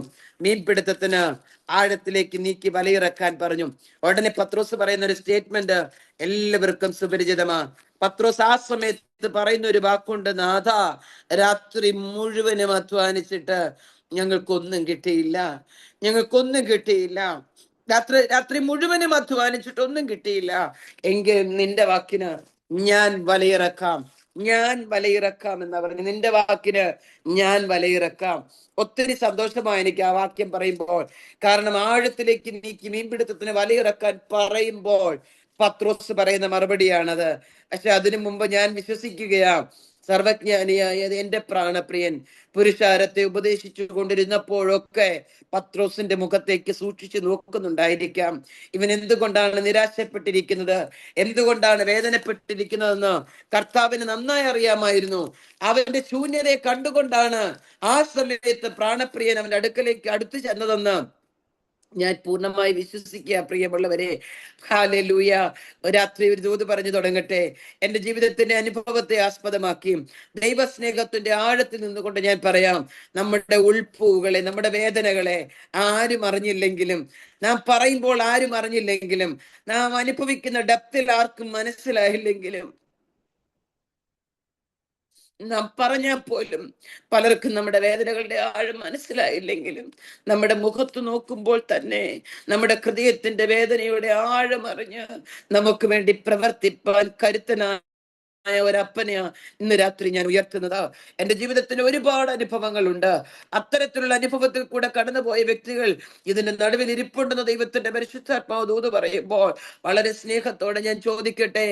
മീൻപിടുത്തത്തിന് ആഴത്തിലേക്ക് നീക്കി വലയിറക്കാൻ പറഞ്ഞു. ഉടനെ പത്രോസ് പറയുന്ന ഒരു സ്റ്റേറ്റ്മെന്റ് എല്ലാവർക്കും സുപരിചിതമാ. പത്രോസ് ആ സമയത്ത് പറയുന്ന ഒരു വാക്കുണ്ട്: നാഥ, രാത്രി മുഴുവനും അധ്വാനിച്ചിട്ട് ഞങ്ങൾക്കൊന്നും കിട്ടിയില്ല. രാത്രി മുഴുവനും അധ്വാനിച്ചിട്ടൊന്നും കിട്ടിയില്ല. എങ്കിൽ നിന്റെ വാക്കിന് ഞാൻ വലയിറക്കാം എന്ന് പറഞ്ഞു. നിന്റെ വാക്കിന് ഞാൻ വലയിറക്കാം. ഒത്തിരി സന്തോഷമായി എനിക്ക് ആ വാക്യം പറയുമ്പോൾ. കാരണം ആഴത്തിലേക്ക് നീക്കി മീൻപിടുത്തത്തിന് വലയിറക്കാൻ പറയുമ്പോൾ പത്രോസ് പറയുന്ന മറുപടിയാണത്. പക്ഷെ അതിനു മുമ്പ് ഞാൻ വിശ്വസിക്കുകയാ, സർവജ്ഞാനിയായ എൻ്റെ പ്രാണപ്രിയൻ പുരുഷാരത്തെ ഉപദേശിച്ചു കൊണ്ടിരുന്നപ്പോഴൊക്കെ പത്രോസിന്റെ മുഖത്തേക്ക് സൂക്ഷിച്ചു നോക്കുന്നുണ്ടായിരിക്കാം. ഇവൻ എന്തുകൊണ്ടാണ് നിരാശപ്പെട്ടിരിക്കുന്നത്, എന്തുകൊണ്ടാണ് വേദനപ്പെട്ടിരിക്കുന്നതെന്ന് കർത്താവിന് നന്നായി അറിയാമായിരുന്നു. അവന്റെ ശൂന്യതയെ കണ്ടുകൊണ്ടാണ് ആ സമയത്ത് പ്രാണപ്രിയൻ അവന്റെ അടുത്ത് ചെന്നതെന്ന് ഞാൻ പൂർണ്ണമായി വിശ്വസിക്കുക. പ്രിയമുള്ളവരെ, ഹല്ലേലൂയ. രാത്രി ഒരു ദൂത് പറഞ്ഞു തുടങ്ങട്ടെ. എൻ്റെ ജീവിതത്തിന്റെ അനുഭവത്തെ ആസ്പദമാക്കി ദൈവസ്നേഹത്തിന്റെ ആഴത്തിൽ നിന്നുകൊണ്ട് ഞാൻ പറയാം, നമ്മുടെ ഉൾപ്പൂകളെ, നമ്മുടെ വേദനകളെ ആരും അറിഞ്ഞില്ലെങ്കിലും, നാം പറയുമ്പോൾ ആരും അറിഞ്ഞില്ലെങ്കിലും, നാം അനുഭവിക്കുന്ന ഡെപ്തിൽ ആർക്കും മനസ്സിലായില്ലെങ്കിലും, നാം പറഞ്ഞാൽ പോലും പലർക്കും നമ്മുടെ വേദനകളുടെ ആഴം മനസ്സിലായില്ലെങ്കിലും, നമ്മുടെ മുഖത്ത് നോക്കുമ്പോൾ തന്നെ നമ്മുടെ ഹൃദയത്തിന്റെ വേദനയുടെ ആഴം അറിഞ്ഞ് നമുക്ക് വേണ്ടി പ്രവർത്തിപ്പാൻ കരുത്തനായ ഒരപ്പനെയാ ഇന്ന് രാത്രി ഞാൻ ഉയർത്തുന്നത്. എന്റെ ജീവിതത്തിന് ഒരുപാട് അനുഭവങ്ങളുണ്ട്. അത്തരത്തിലുള്ള അനുഭവത്തിൽ കൂടെ കടന്നുപോയ വ്യക്തികൾ ഇതിന്റെ നടുവിൽ ഇരിപ്പുണ്ടെന്ന് ദൈവത്തിന്റെ പരിശുദ്ധാത്മാവ് ദൂത് പറയുമ്പോൾ വളരെ സ്നേഹത്തോടെ ഞാൻ ചോദിക്കട്ടെ,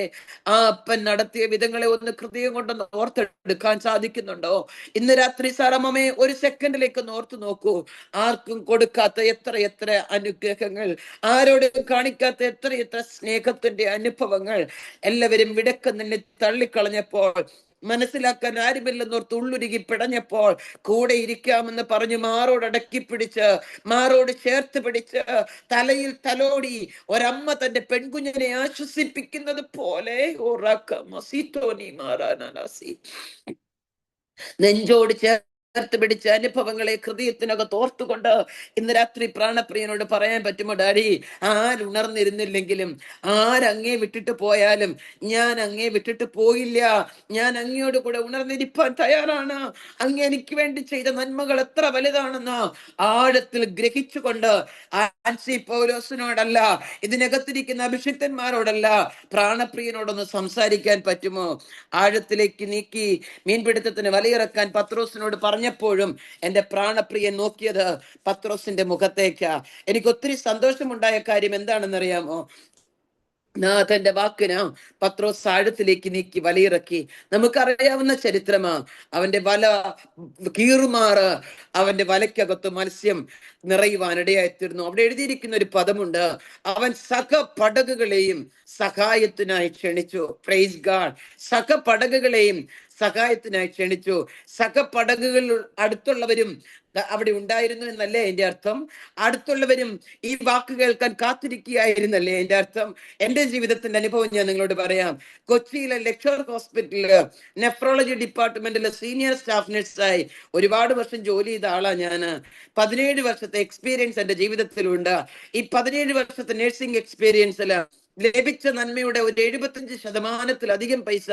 ആ അപ്പൻ നടത്തിയ വിധങ്ങളെ ഒന്ന് ഹൃദയം കൊണ്ടൊന്ന് ഓർത്തെടുക്കാൻ സാധിക്കുന്നുണ്ടോ? ഇന്ന് രാത്രി സാറമ്മേ ഒരു സെക്കൻഡിലേക്ക് ഒന്ന് ഓർത്തു നോക്കൂ. ആർക്കും കൊടുക്കാത്ത എത്ര എത്ര അനുഗ്രഹങ്ങൾ, ആരോടും കാണിക്കാത്ത എത്ര എത്ര സ്നേഹത്തിന്റെ അനുഭവങ്ങൾ എല്ലാവരും വിടക്കം നിന്നെ തള്ളിക്കളഞ്ഞപ്പോൾ, മനസ്സിലാക്കാൻ ആരുമില്ലെന്നോർത്ത് ഉള്ളുരുകി പിടഞ്ഞപ്പോൾ കൂടെ ഇരിക്കാമെന്ന് പറഞ്ഞു മാറോട് അടക്കി പിടിച്ച്, മാറോട് ചേർത്ത് പിടിച്ച്, തലയിൽ തലോടി ഒരമ്മ തന്റെ പെൺകുഞ്ഞിനെ ആശ്വസിപ്പിക്കുന്നത് പോലെ നെഞ്ചോട് ചേർത്ത് പിടിച്ച അനുഭവങ്ങളെ ഹൃദയത്തിനകത്ത് ഓർത്തുകൊണ്ട് ഇന്ന് രാത്രി പ്രാണപ്രിയനോട് പറയാൻ പറ്റുമോ, ഡാഡി, ആരുണർന്നിരുന്നില്ലെങ്കിലും, ആരങ്ങേ വിട്ടിട്ട് പോയാലും ഞാൻ അങ്ങേ വിട്ടിട്ട് പോയില്ല. ഞാൻ അങ്ങയോട് കൂടെ ഉണർന്നിരിപ്പാൻ തയ്യാറാണ്. അങ്ങ് എനിക്ക് വേണ്ടി ചെയ്ത നന്മകൾ എത്ര വലുതാണെന്ന് ആഴത്തിൽ ഗ്രഹിച്ചുകൊണ്ട് ആൻസി പൗലോസിനോടല്ല, ഇതിനകത്തിരിക്കുന്ന അഭിഷിക്തന്മാരോടല്ല, പ്രാണപ്രിയനോടൊന്ന് സംസാരിക്കാൻ പറ്റുമോ? ആഴത്തിലേക്ക് നീക്കി മീൻപിടുത്തത്തിന് വലയിറക്കാൻ പത്രോസിനോട് പറഞ്ഞപ്പോഴും എന്റെ പ്രാണപ്രിയൻ നോക്കിയത് പത്രോസിന്റെ മുഖത്തേക്കാ. എനിക്ക് ഒത്തിരി സന്തോഷമുണ്ടായ കാര്യം എന്താണെന്നറിയാമോ? നാഥന്റെ വാക്കിന് പത്രോസ് ആഴത്തിലേക്ക് നീക്കി വലയിറക്കി. നമുക്കറിയാവുന്ന ചരിത്രമാ. അവന്റെ വല കീറുമാറ് അവന്റെ വലയ്ക്കകത്ത് മത്സ്യം നിറയുവാനിടയായിത്തീർന്നു. അവിടെ എഴുതിയിരിക്കുന്ന ഒരു പദമുണ്ട്, അവൻ സക പടകുകളെയും സഹായത്തിനായി ക്ഷണിച്ചു. Praise God. സക പടകുകളെയും സഹായത്തിനായി ക്ഷണിച്ചു. സക പടകുകൾ അടുത്തുള്ളവരും അവിടെ ഉണ്ടായിരുന്നു എന്നല്ലേ എന്റെ അർത്ഥം? അടുത്തുള്ളവരും ഈ വാക്ക് കേൾക്കാൻ കാത്തിരിക്കുകയായിരുന്നല്ലേ എന്റെ അർത്ഥം? എന്റെ ജീവിതത്തിന്റെ അനുഭവം ഞാൻ നിങ്ങളോട് പറയാം. കൊച്ചിയിലെ ലക്ഷർ ഹോസ്പിറ്റലില് നെഫ്രോളജി ഡിപ്പാർട്ട്മെന്റിലെ സീനിയർ സ്റ്റാഫ് നഴ്സായി ഒരുപാട് വർഷം ജോലി ചെയ്ത ആളാ ഞാന്. 17 വർഷത്തെ എക്സ്പീരിയൻസ് എന്റെ ജീവിതത്തിലുണ്ട്. ഈ 17 വർഷത്തെ നഴ്സിംഗ് എക്സ്പീരിയൻസില് ലഭിച്ച നന്മയുടെ ഒരു 75%-ലധികം പൈസ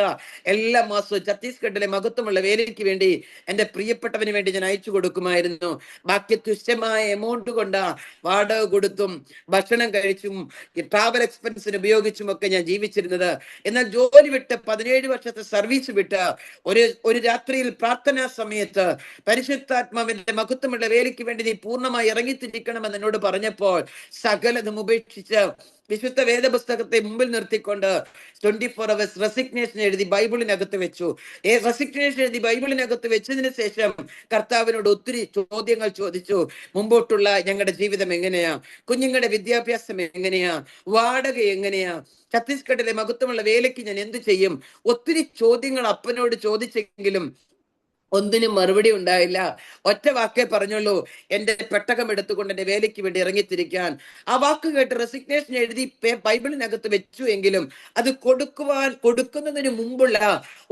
എല്ലാ മാസവും ഛത്തീസ്ഗഡിലെ മഹത്വമുള്ള വേലയ്ക്ക് വേണ്ടി എന്റെ പ്രിയപ്പെട്ടവന് വേണ്ടി ഞാൻ അയച്ചു കൊടുക്കുമായിരുന്നു. ബാക്കി തുച്ഛമായ എമൗണ്ട് കൊണ്ടാ വാടക കൊടുത്തും ഭക്ഷണം കഴിച്ചും ട്രാവൽ എക്സ്പെൻസിന് ഉപയോഗിച്ചും ഒക്കെ ഞാൻ ജീവിച്ചിരുന്നത്. എന്നാൽ ജോലി വിട്ട് 17 വർഷത്തെ സർവീസ് വിട്ട് ഒരു രാത്രിയിൽ പ്രാർത്ഥനാ സമയത്ത് പരിശുദ്ധാത്മാവിന്റെ മഹത്വമുള്ള വേലയ്ക്ക് വേണ്ടി നീ പൂർണ്ണമായി ഇറങ്ങിത്തിരിക്കണമെന്ന് എന്നോട് പറഞ്ഞപ്പോൾ സകലതും ഉപേക്ഷിച്ച് വിശുദ്ധ വേദപുസ്തകത്തെ മുമ്പിൽ നിർത്തിക്കൊണ്ട് 24 hours റെസിഗ്നേഷൻ എഴുതി ബൈബിളിനകത്ത് വെച്ചു. റെസിഗ്നേഷൻ എഴുതി ബൈബിളിനകത്ത് വെച്ചതിന് ശേഷം കർത്താവിനോട് ഒത്തിരി ചോദ്യങ്ങൾ ചോദിച്ചു. മുമ്പോട്ടുള്ള ഞങ്ങളുടെ ജീവിതം എങ്ങനെയാ? കുഞ്ഞുങ്ങളുടെ വിദ്യാഭ്യാസം എങ്ങനെയാ? വാടക എങ്ങനെയാ? ഛത്തീസ്ഗഡിലെ മഹത്വമുള്ള വേലയ്ക്ക് ഞാൻ എന്ത് ചെയ്യും? ഒത്തിരി ചോദ്യങ്ങൾ അപ്പനോട് ചോദിച്ചെങ്കിലും ഒന്നിനും മറുപടി ഉണ്ടായില്ല. ഒറ്റ വാക്കേ പറഞ്ഞുള്ളൂ, എന്റെ പെട്ടകം എടുത്തുകൊണ്ട് എന്റെ വേലയ്ക്ക് വേണ്ടി ഇറങ്ങിത്തിരിക്കാൻ. ആ വാക്ക് കേട്ട് റെസിഗ്നേഷൻ എഴുതി ബൈബിളിനകത്ത് വെച്ചു എങ്കിലും അത് കൊടുക്കുന്നതിന് മുമ്പുള്ള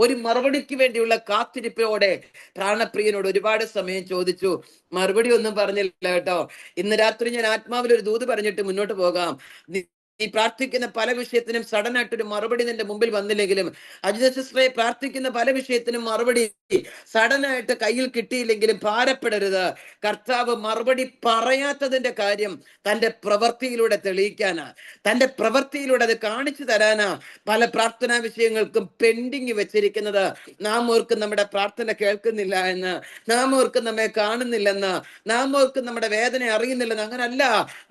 ഒരു മറുപടിക്ക് വേണ്ടിയുള്ള കാത്തിരിപ്പോടെ പ്രാണപ്രിയനോട് ഒരുപാട് സമയം ചോദിച്ചു. മറുപടി ഒന്നും പറഞ്ഞില്ല കേട്ടോ. ഇന്ന് രാത്രി ഞാൻ ആത്മാവിൽ ഒരു ദൂത് പറഞ്ഞിട്ട് മുന്നോട്ട് പോകാം. നീ പ്രാർത്ഥിക്കുന്ന പല വിഷയത്തിനും സഡനായിട്ടൊരു മറുപടി നിന്റെ മുമ്പിൽ വന്നില്ലെങ്കിലും, അജിത സിസ്റ്ററെ, പ്രാർത്ഥിക്കുന്ന പല വിഷയത്തിനും മറുപടി സഡനായിട്ട് കയ്യിൽ കിട്ടിയില്ലെങ്കിലും ഭാരപ്പെടരുത്. കർത്താവ് മറുപടി പറയാത്തതിന്റെ കാര്യം തന്റെ പ്രവൃത്തിയിലൂടെ തെളിയിക്കാനാ, തന്റെ പ്രവൃത്തിയിലൂടെ അത് കാണിച്ചു തരാനാ പല പ്രാർത്ഥനാ വിഷയങ്ങൾക്കും പെൻഡിങ് വെച്ചിരിക്കുന്നത്. നാം ഓർക്കും നമ്മുടെ പ്രാർത്ഥന കേൾക്കുന്നില്ല എന്ന്, നാം ഓർക്കും നമ്മെ കാണുന്നില്ലെന്ന്, നാം ഓർക്കും നമ്മുടെ വേദന അറിയുന്നില്ലെന്ന്. അങ്ങനല്ല.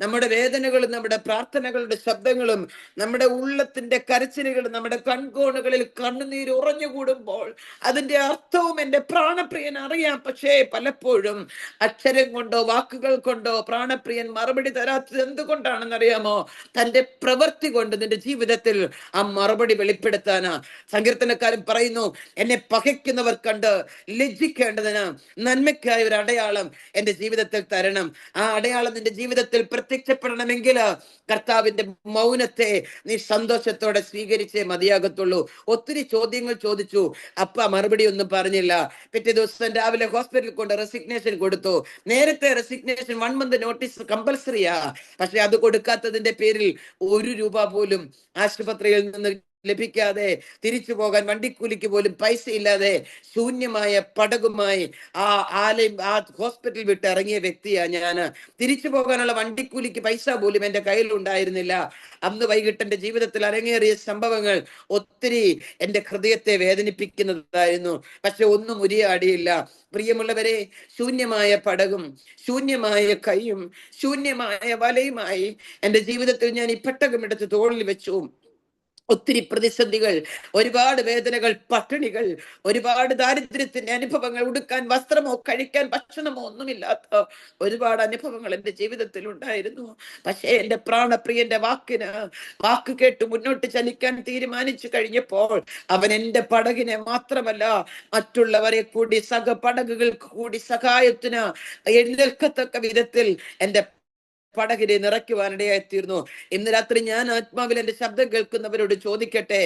നമ്മുടെ വേദനകളും നമ്മുടെ പ്രാർത്ഥനകളുടെ ശബ്ദങ്ങളും നമ്മുടെ ഉള്ളത്തിന്റെ കരച്ചിലുകളും നമ്മുടെ കൺകോണുകളിൽ കണ്ണുനീര് ഉറഞ്ഞുകൂടുമ്പോൾ അതിന്റെ അർത്ഥവും എന്റെ പ്രാണപ്രിയൻ അറിയാം. പക്ഷേ പലപ്പോഴും അക്ഷരം കൊണ്ടോ വാക്കുകൾ കൊണ്ടോ പ്രാണപ്രിയൻ മറുപടി തരാത്തത് എന്തുകൊണ്ടാണെന്ന് അറിയാമോ? തന്റെ പ്രവൃത്തി കൊണ്ട് നിന്റെ ജീവിതത്തിൽ ആ മറുപടി വെളിപ്പെടുത്താനാ. സങ്കീർത്തനക്കാരൻ പറയുന്നു, എന്നെ പകയ്ക്കുന്നവർ കണ്ട് ലജ്ജിക്കേണ്ടതിന് നന്മയ്ക്കായ ഒരു അടയാളം എന്റെ ജീവിതത്തിൽ തരണം. ആ അടയാളം നിന്റെ ജീവിതത്തിൽ പ്രത്യക്ഷപ്പെടണമെങ്കിൽ കർത്താവിന്റെ മൗനത്തെ നീ സന്തോഷത്തോടെ സ്വീകരിച്ചേ മതിയാകത്തുള്ളൂ. ഒത്തിരി ചോദ്യങ്ങൾ ചോദിച്ചു, അപ്പ മറുപടി ഒന്നും പറഞ്ഞില്ല. പിറ്റേ ദിവസം രാവിലെ ഹോസ്പിറ്റലിൽ കൊണ്ട് റെസിഗ്നേഷൻ കൊടുത്തു. നേരത്തെ റെസിഗ്നേഷൻ 1 month നോട്ടീസ് കമ്പൽസറിയാ. പക്ഷെ അത് കൊടുക്കാത്തതിന്റെ പേരിൽ 1 രൂപ പോലും ആശുപത്രിയിൽ നിന്ന് ലഭിക്കാതെ തിരിച്ചു പോകാൻ വണ്ടിക്കൂലിക്ക് പോലും പൈസ ഇല്ലാതെ ശൂന്യമായ പടകുമായി ആ ഹോസ്പിറ്റൽ വിട്ട് ഇറങ്ങിയ വ്യക്തിയാ ഞാന്. തിരിച്ചു പോകാനുള്ള വണ്ടിക്കൂലിക്ക് പൈസ പോലും എന്റെ കയ്യിൽ ഉണ്ടായിരുന്നില്ല. അന്ന് വൈകിട്ട് എന്റെ ജീവിതത്തിൽ അരങ്ങേറിയ സംഭവങ്ങൾ ഒത്തിരി എന്റെ ഹൃദയത്തെ വേദനിപ്പിക്കുന്നതായിരുന്നു. പക്ഷെ ഒന്നും ഉരിയാടിയില്ല. പ്രിയമുള്ളവരെ, ശൂന്യമായ പടകും ശൂന്യമായ കൈയും ശൂന്യമായ വലയുമായി എന്റെ ജീവിതത്തിൽ ഞാൻ ഈ പെട്ടകം എടുത്ത് തോളിൽ വെച്ചു. ഒത്തിരി പ്രതിസന്ധികൾ, ഒരുപാട് വേദനകൾ, പട്ടിണികൾ, ഒരുപാട് ദാരിദ്ര്യത്തിന്റെ അനുഭവങ്ങൾ, ഉടുക്കാൻ വസ്ത്രമോ കഴിക്കാൻ ഭക്ഷണമോ ഒന്നുമില്ലാത്ത ഒരുപാട് അനുഭവങ്ങൾ എന്റെ ജീവിതത്തിൽ ഉണ്ടായിരുന്നു. പക്ഷേ എന്റെ പ്രാണപ്രിയന്റെ വാക്ക് കേട്ട് മുന്നോട്ട് ചലിക്കാൻ തീരുമാനിച്ചു കഴിഞ്ഞപ്പോൾ അവൻ എന്റെ പടകിനെ മാത്രമല്ല മറ്റുള്ളവരെ കൂടി പടകുകൾക്ക് കൂടി സഹായത്തിന് എഴുന്നേൽക്കത്തക്ക വിധത്തിൽ എന്റെ പടകിനെ നിറയ്ക്കുവാനിടയായി തീർന്നു. ഇന്ന് രാത്രി ഞാൻ ആത്മാവിൽ എന്റെ ശബ്ദം കേൾക്കുന്നവരോട് ചോദിക്കട്ടെ,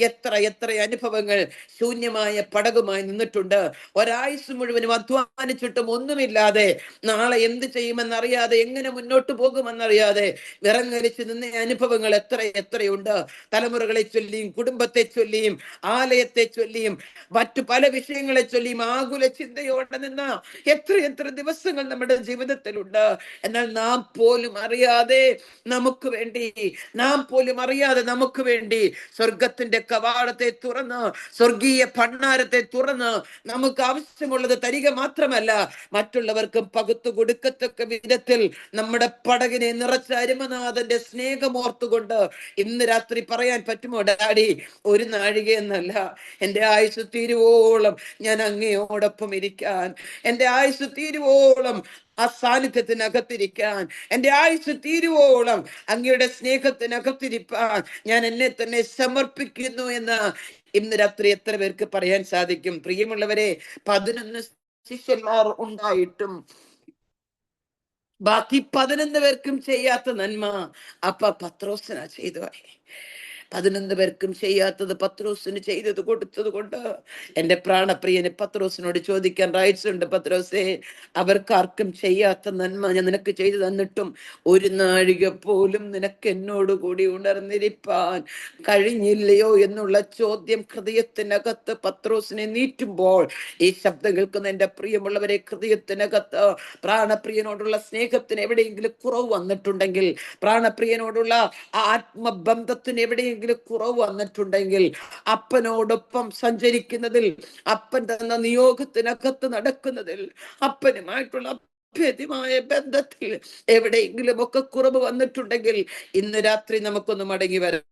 എത്ര എത്ര അനുഭവങ്ങൾ ശൂന്യമായ പടകുമായി നിന്നിട്ടുണ്ട്. ഒരായുസ് മുഴുവനും അധ്വാനിച്ചിട്ടും ഒന്നുമില്ലാതെ, നാളെ എന്ത് ചെയ്യുമെന്നറിയാതെ, എങ്ങനെ മുന്നോട്ട് പോകുമെന്നറിയാതെ വിറങ്ങലിച്ച് നിന്ന അനുഭവങ്ങൾ എത്ര എത്രയുണ്ട്. തലമുറകളെ ചൊല്ലിയും കുടുംബത്തെ ചൊല്ലിയും ആലയത്തെ ചൊല്ലിയും മറ്റു പല വിഷയങ്ങളെ ചൊല്ലിയും ആകുല ചിന്തയോടെ നിന്ന എത്ര എത്ര ദിവസങ്ങൾ നമ്മുടെ ജീവിതത്തിലുണ്ട്. എന്നാൽ നാം പോലും അറിയാതെ നമുക്ക് വേണ്ടി സ്വർഗത്തിന്റെ കവാടത്തെ തുറന്ന്, സ്വർഗീയ ഭണ്ഡാരത്തെ തുറന്ന് നമുക്ക് ആവശ്യമുള്ളത് തരിക മാത്രമല്ല, മറ്റുള്ളവർക്കും പകുത്തു കൊടുക്കത്തക്ക വിധത്തിൽ നമ്മുടെ പടകിനെ നിറച്ച അരുമനാഥന്റെ സ്നേഹമോർത്തുകൊണ്ട് ഇന്ന് രാത്രി പറയാൻ പറ്റുമോ, ഡാഡി, ഒരു നാഴിക എന്നല്ല, എന്റെ ആയുസ് തീരുവോളം ഞാൻ അങ്ങയോടൊപ്പം ഇരിക്കാൻ, എന്റെ ആയുസ് തീരുവോളം ആ സാന്നിധ്യത്തിനകത്തിരിക്കാൻ, എന്റെ ആയുസ് തീരുവോളം അങ്ങയുടെ സ്നേഹത്തിനകത്തിരിപ്പാൻ ഞാൻ എന്നെ തന്നെ സമർപ്പിക്കുന്നു എന്ന് ഇന്ന് രാത്രി എത്ര പേർക്ക് പറയാൻ സാധിക്കും? പ്രിയമുള്ളവരെ, 11 ശിഷ്യന്മാർ ഉണ്ടായിട്ടും ബാക്കി 11 പേർക്കും ചെയ്യാത്ത നന്മ പത്രോസിനാ ചെയ്തു. 11 പേർക്കും ചെയ്യാത്തത് പത്രോസിന് ചെയ്തത് കൊടുത്തത് കൊണ്ട് എന്റെ പ്രാണപ്രിയന് പത്രോസിനോട് ചോദിക്കാൻ റൈറ്റ്സ് ഉണ്ട്. പത്രോസേ, അവർക്കാർക്കും ചെയ്യാത്ത നന്മ ഞാൻ നിനക്ക് ചെയ്തു തന്നിട്ടും ഒരു നാഴിക പോലും നിനക്ക് എന്നോട് കൂടി ഉണർന്നിരിപ്പാൻ കഴിഞ്ഞില്ലയോ എന്നുള്ള ചോദ്യം ഹൃദയത്തിനകത്ത് പത്രോസിനെ നീറ്റുമ്പോൾ, ഈ ശബ്ദം കേൾക്കുന്ന എന്റെ പ്രിയമുള്ളവരെ, ഹൃദയത്തിനകത്ത് പ്രാണപ്രിയനോടുള്ള സ്നേഹത്തിന് എവിടെയെങ്കിലും കുറവ് വന്നിട്ടുണ്ടെങ്കിൽ, പ്രാണപ്രിയനോടുള്ള ആത്മബന്ധത്തിന് എവിടെയെങ്കിലും കുറവ് വന്നിട്ടുണ്ടെങ്കിൽ, അപ്പനോടൊപ്പം സഞ്ചരിക്കുന്നതിൽ, അപ്പൻ തന്ന നിയോഗത്തിനകത്ത് നടക്കുന്നതിൽ, അപ്പനുമായിട്ടുള്ള ഭേദ്യമായ ബന്ധത്തിൽ എവിടെയെങ്കിലും ഒക്കെ കുറവ് വന്നിട്ടുണ്ടെങ്കിൽ ഇന്ന് രാത്രി നമുക്കൊന്ന് മടങ്ങി വരാം.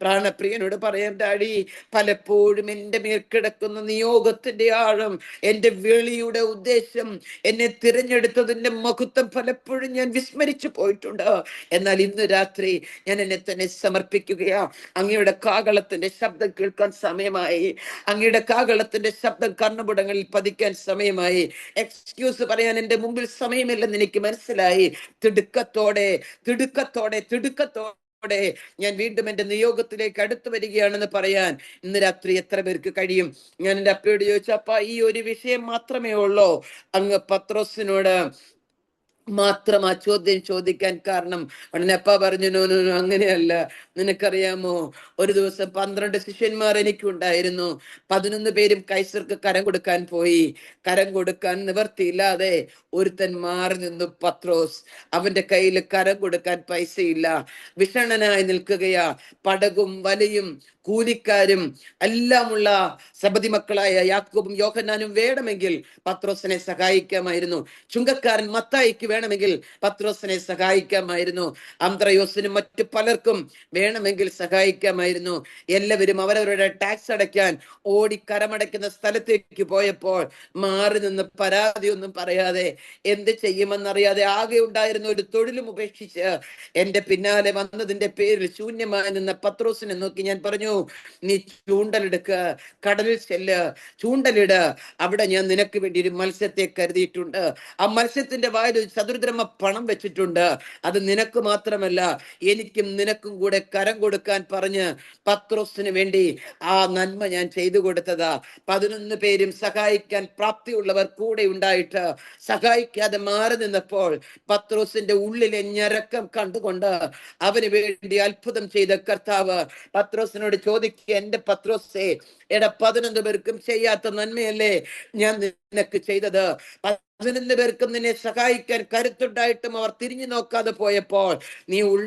പ്രാണപ്രിയനോട് പറയാൻ, ഡാഡി, പലപ്പോഴും എന്റെ മേൽ കിടക്കുന്ന നിയോഗത്തിന്റെ ആഴം, എന്റെ വിളിയുടെ ഉദ്ദേശം, എന്നെ തിരഞ്ഞെടുത്തതിന്റെ മഹത്വം പലപ്പോഴും ഞാൻ വിസ്മരിച്ചു പോയിട്ടുണ്ട്. എന്നാൽ ഇന്ന് രാത്രി ഞാൻ എന്നെ തന്നെ സമർപ്പിക്കുകയാ. അങ്ങയുടെ കാഹളത്തിന്റെ ശബ്ദം കേൾക്കാൻ സമയമായി. അങ്ങയുടെ കാഹളത്തിന്റെ ശബ്ദം കർണപുടങ്ങളിൽ പതിക്കാൻ സമയമായി. എക്സ്ക്യൂസ് പറയാൻ എന്റെ മുമ്പിൽ സമയമില്ലെന്ന് എനിക്ക് മനസ്സിലായി. തിടുക്കത്തോടെ ഞാൻ വീണ്ടും എന്റെ നിയോഗത്തിലേക്ക് അടുത്തു വരികയാണെന്ന് പറയാൻ ഇന്ന് രാത്രി എത്ര പേർക്ക് കഴിയും? ഞാൻ എന്റെ അപ്പയോട് ചോദിച്ചു, അപ്പ ഈ ഒരു വിഷയം മാത്രമേ ഉള്ളോ അങ്ങ് പത്രോസിനോട് മാത്രം ആ ചോദ്യം ചോദിക്കാൻ കാരണം? ഉടനെ അപ്പ പറഞ്ഞു, നോ, അങ്ങനെയല്ല. നിനക്കറിയാമോ, ഒരു ദിവസം 12 ശിഷ്യന്മാർ എനിക്കുണ്ടായിരുന്നു. 11 പേരും കൈസർക്ക് കരം കൊടുക്കാൻ പോയി. കരം കൊടുക്കാൻ നിവർത്തിയില്ലാതെ ഒരുത്തൻ മാറി നിന്നു, പത്രോസ്. അവന്റെ കയ്യിൽ കരം കൊടുക്കാൻ പൈസയില്ല, വിഷണ്ണനായി നിൽക്കുകയാ. പടകും വലയും കൂലിക്കാരും എല്ലാമുള്ള സബദി മക്കളായ യാക്കോബും യോഹന്നാനും വേണമെങ്കിൽ പത്രോസിനെ സഹായിക്കാമായിരുന്നു. ചുങ്കക്കാരൻ മത്തായിക്ക് വേണമെങ്കിൽ പത്രോസിനെ സഹായിക്കാമായിരുന്നു. അന്ത്രയോസിനും മറ്റു പലർക്കും വേണമെങ്കിൽ സഹായിക്കാമായിരുന്നു. എല്ലാവരും അവരവരുടെ ടാക്സ് അടയ്ക്കാൻ ഓടി കരമടയ്ക്കുന്ന സ്ഥലത്തേക്ക് പോയപ്പോൾ മാറി നിന്ന് പരാതിയൊന്നും പറയാതെ, എന്ത് ചെയ്യുമെന്നറിയാതെ, ആകെ ഉണ്ടായിരുന്ന ഒരു തൊഴിലും ഉപേക്ഷിച്ച് എന്റെ പിന്നാലെ വന്നതിന്റെ പേരിൽ ശൂന്യമായി നിന്ന പത്രോസിനെ നോക്കി ഞാൻ പറഞ്ഞു, നീ ചൂണ്ടലെടുക്ക, കടലിൽ ചെല്ല്, ചൂണ്ടലിട്. അവിടെ ഞാൻ നിനക്ക് വേണ്ടി ഒരു മത്സ്യത്തെ കരുതിയിട്ടുണ്ട്. ആ മത്സ്യത്തിന്റെ വായിൽ ഒരു ചതുർദ്രഹ്മ പണം വെച്ചിട്ടുണ്ട്. അത് നിനക്ക് മാത്രമല്ല, എനിക്കും നിനക്കും കൂടെ കരം കൊടുക്കാൻ പറഞ്ഞ് പത്രോസിന് വേണ്ടി ആ നന്മ ഞാൻ ചെയ്തു കൊടുത്തതാ. 11 പേരും സഹായിക്കാൻ പ്രാപ്തിയുള്ളവർ കൂടെ ഉണ്ടായിട്ട് സഹായിക്കാതെ മാറി നിന്നപ്പോൾ പത്രോസിന്റെ ഉള്ളിലെ ഞരക്കം കണ്ടുകൊണ്ട് അവന് വേണ്ടി അത്ഭുതം ചെയ്ത കർത്താവ് പത്രോസിനോട് ചോദിക്കുക, എന്റെ പത്രോസേ, 11 പേർക്കും ചെയ്യാത്ത നന്മയല്ലേ ഞാൻ നിനക്ക് ചെയ്തത്? 11 പേർക്കും നിന്നെ സഹായിക്കാൻ കരുത്തുണ്ടായിട്ടും അവർ തിരിഞ്ഞു നോക്കാതെ പോയപ്പോൾ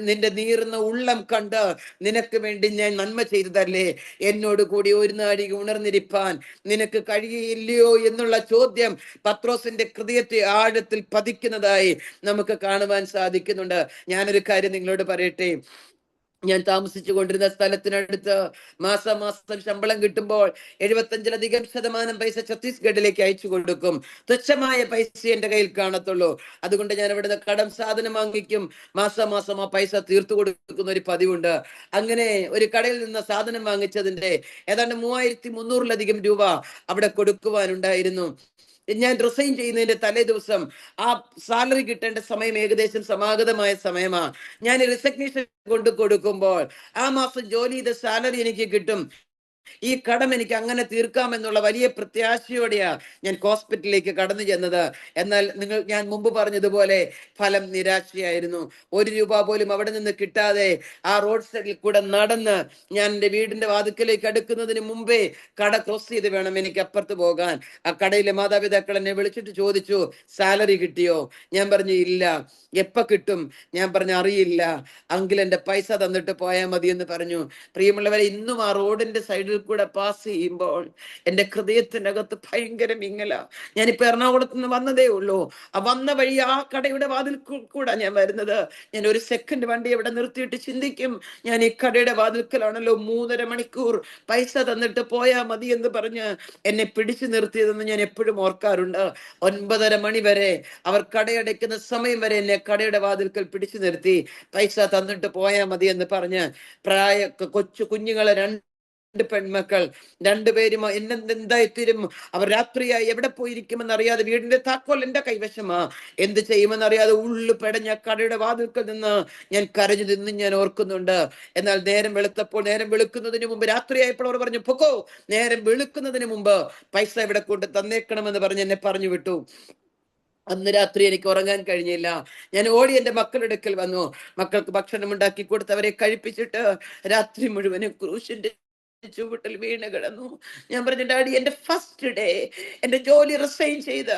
നിന്റെ നീറുന്ന ഉള്ളം കണ്ട് നിനക്ക് വേണ്ടി ഞാൻ നന്മ ചെയ്തതല്ലേ? എന്നോട് കൂടി ഒരു നാഴിക ഉണർന്നിരിപ്പാൻ നിനക്ക് കഴിയില്ലയോ എന്നുള്ള ചോദ്യം പത്രോസിന്റെ ഹൃദയത്തെ ആഴത്തിൽ പതിക്കുന്നതായി നമുക്ക് കാണുവാൻ സാധിക്കുന്നുണ്ട്. ഞാനൊരു കാര്യം നിങ്ങളോട് പറയട്ടെ. ഞാൻ താമസിച്ചു കൊണ്ടിരുന്ന സ്ഥലത്തിനടുത്ത് മാസം ശമ്പളം കിട്ടുമ്പോൾ 75% പൈസ ഛത്തീസ്ഗഡിലേക്ക് അയച്ചു കൊടുക്കും. തുച്ഛമായ പൈസ എന്റെ കയ്യിൽ കാണത്തുള്ളൂ. അതുകൊണ്ട് ഞാൻ അവിടുന്ന് കടം സാധനം വാങ്ങിക്കും. മാസം ആ പൈസ തീർത്തു കൊടുക്കുന്ന ഒരു പതിവുണ്ട്. അങ്ങനെ ഒരു കടയിൽ നിന്ന് സാധനം വാങ്ങിച്ചതിന്റെ ഏതാണ്ട് 3300-ലധികം രൂപ അവിടെ കൊടുക്കുവാനുണ്ടായിരുന്നു. ഞാൻ റിസൈൻ ചെയ്യുന്നതിന്റെ തലേ ദിവസം ആ സാലറി കിട്ടേണ്ട സമയം ഏകദേശം സമാഗതമായ സമയമാ. ഞാൻ റിസഗ്നേഷൻ കൊടുക്കുമ്പോൾ ആ മാസം ജോലി ചെയ്ത സാലറി എനിക്ക് കിട്ടും, ഈ കടം എനിക്ക് അങ്ങനെ തീർക്കാമെന്നുള്ള വലിയ പ്രത്യാശയോടെയാ ഞാൻ ഹോസ്പിറ്റലിലേക്ക് കടന്നു ചെന്നത്. എന്നാൽ ഞാൻ മുമ്പ് പറഞ്ഞതുപോലെ ഫലം നിരാശയായിരുന്നു. 1 രൂപ പോലും അവിടെ നിന്ന് കിട്ടാതെ ആ റോഡ് സൈഡിൽ കൂടെ നടന്ന് ഞാൻ എൻ്റെ വീടിന്റെ വാതിക്കലേക്ക് അടുക്കുന്നതിന് മുമ്പേ കട ക്രോസ് ചെയ്ത് വേണം എനിക്ക് അപ്പുറത്ത് പോകാൻ. ആ കടയിലെ മാതാപിതാക്കൾ എന്നെ വിളിച്ചിട്ട് ചോദിച്ചു, സാലറി കിട്ടിയോ? ഞാൻ പറഞ്ഞു ഇല്ല. എപ്പ കിട്ടും? ഞാൻ പറഞ്ഞു അറിയില്ല, അങ്കിൾ എന്റെ പൈസ തന്നിട്ട് പോയാൽ മതി എന്ന് പറഞ്ഞു. പ്രിയമുള്ളവരെ, ഇന്നും ആ റോഡിന്റെ സൈഡിൽ കൂടെ പാസ് ചെയ്യുമ്പോൾ എന്റെ ഹൃദയത്തിനകത്ത് ഭയങ്കര മിങ്ങല. ഞാനിപ്പോ എറണാകുളത്ത് നിന്ന് വന്നതേ ഉള്ളൂ. ആ വന്ന വഴി ആ കടയുടെ വാതിൽ കൂടെ ഞാൻ വരുന്നത്. ഞാൻ ഒരു സെക്കൻഡ് വണ്ടി അവിടെ നിർത്തിയിട്ട് ചിന്തിക്കും, ഞാൻ ഈ കടയുടെ വാതിൽക്കലാണല്ലോ 3.5 മണിക്കൂർ പൈസ തന്നിട്ട് പോയാ മതി എന്ന് പറഞ്ഞ് എന്നെ പിടിച്ചു നിർത്തിയതെന്ന് ഞാൻ എപ്പോഴും ഓർക്കാറുണ്ട്. 9:30 മണി വരെ, അവർ കടയടയ്ക്കുന്ന സമയം വരെ എന്നെ കടയുടെ വാതിൽക്കൽ പിടിച്ചു നിർത്തി പൈസ തന്നിട്ട് പോയാ മതി എന്ന് പറഞ്ഞ് കൊച്ചു കുഞ്ഞുങ്ങളെ 2 പെൺമക്കൾ, 2 പേരും എന്തായിത്തീരും, അവർ രാത്രിയായി എവിടെ പോയിരിക്കുമെന്ന് അറിയാതെ, വീടിന്റെ താക്കോൽ എന്റെ കൈവശമാ, എന്ത് ചെയ്യുമെന്ന് അറിയാതെ ഉള്ളു പെടഞ്ഞ കടയുടെ വാതിൽക്കൽ നിന്ന് ഞാൻ കരഞ്ഞു നിന്ന് ഞാൻ ഓർക്കുന്നുണ്ട്. എന്നാൽ നേരം വെളുക്കുന്നതിന് മുമ്പ്, രാത്രിയായപ്പോൾ അവർ പറഞ്ഞു പൊക്കോ, നേരം വെളുക്കുന്നതിന് മുമ്പ് പൈസ ഇവിടെ കൊണ്ട് തന്നേക്കണമെന്ന് പറഞ്ഞ് എന്നെ പറഞ്ഞു വിട്ടു. അന്ന് രാത്രി എനിക്ക് ഉറങ്ങാൻ കഴിഞ്ഞില്ല. ഞാൻ ഓടി എന്റെ മക്കളുടെ അടുക്കൽ വന്നു. മക്കൾക്ക് ഭക്ഷണം ഉണ്ടാക്കി കൊടുത്ത് അവരെ കഴിപ്പിച്ചിട്ട് രാത്രി മുഴുവനും ക്രൂശിന്റെ ചുവട്ടിൽ വീണ് കിടന്നു. ഞാൻ പറഞ്ഞു, ഡാഡി, എന്റെ ഫസ്റ്റ് ഡേ, എന്റെ ജോലി റിസൈൻ ചെയ്ത്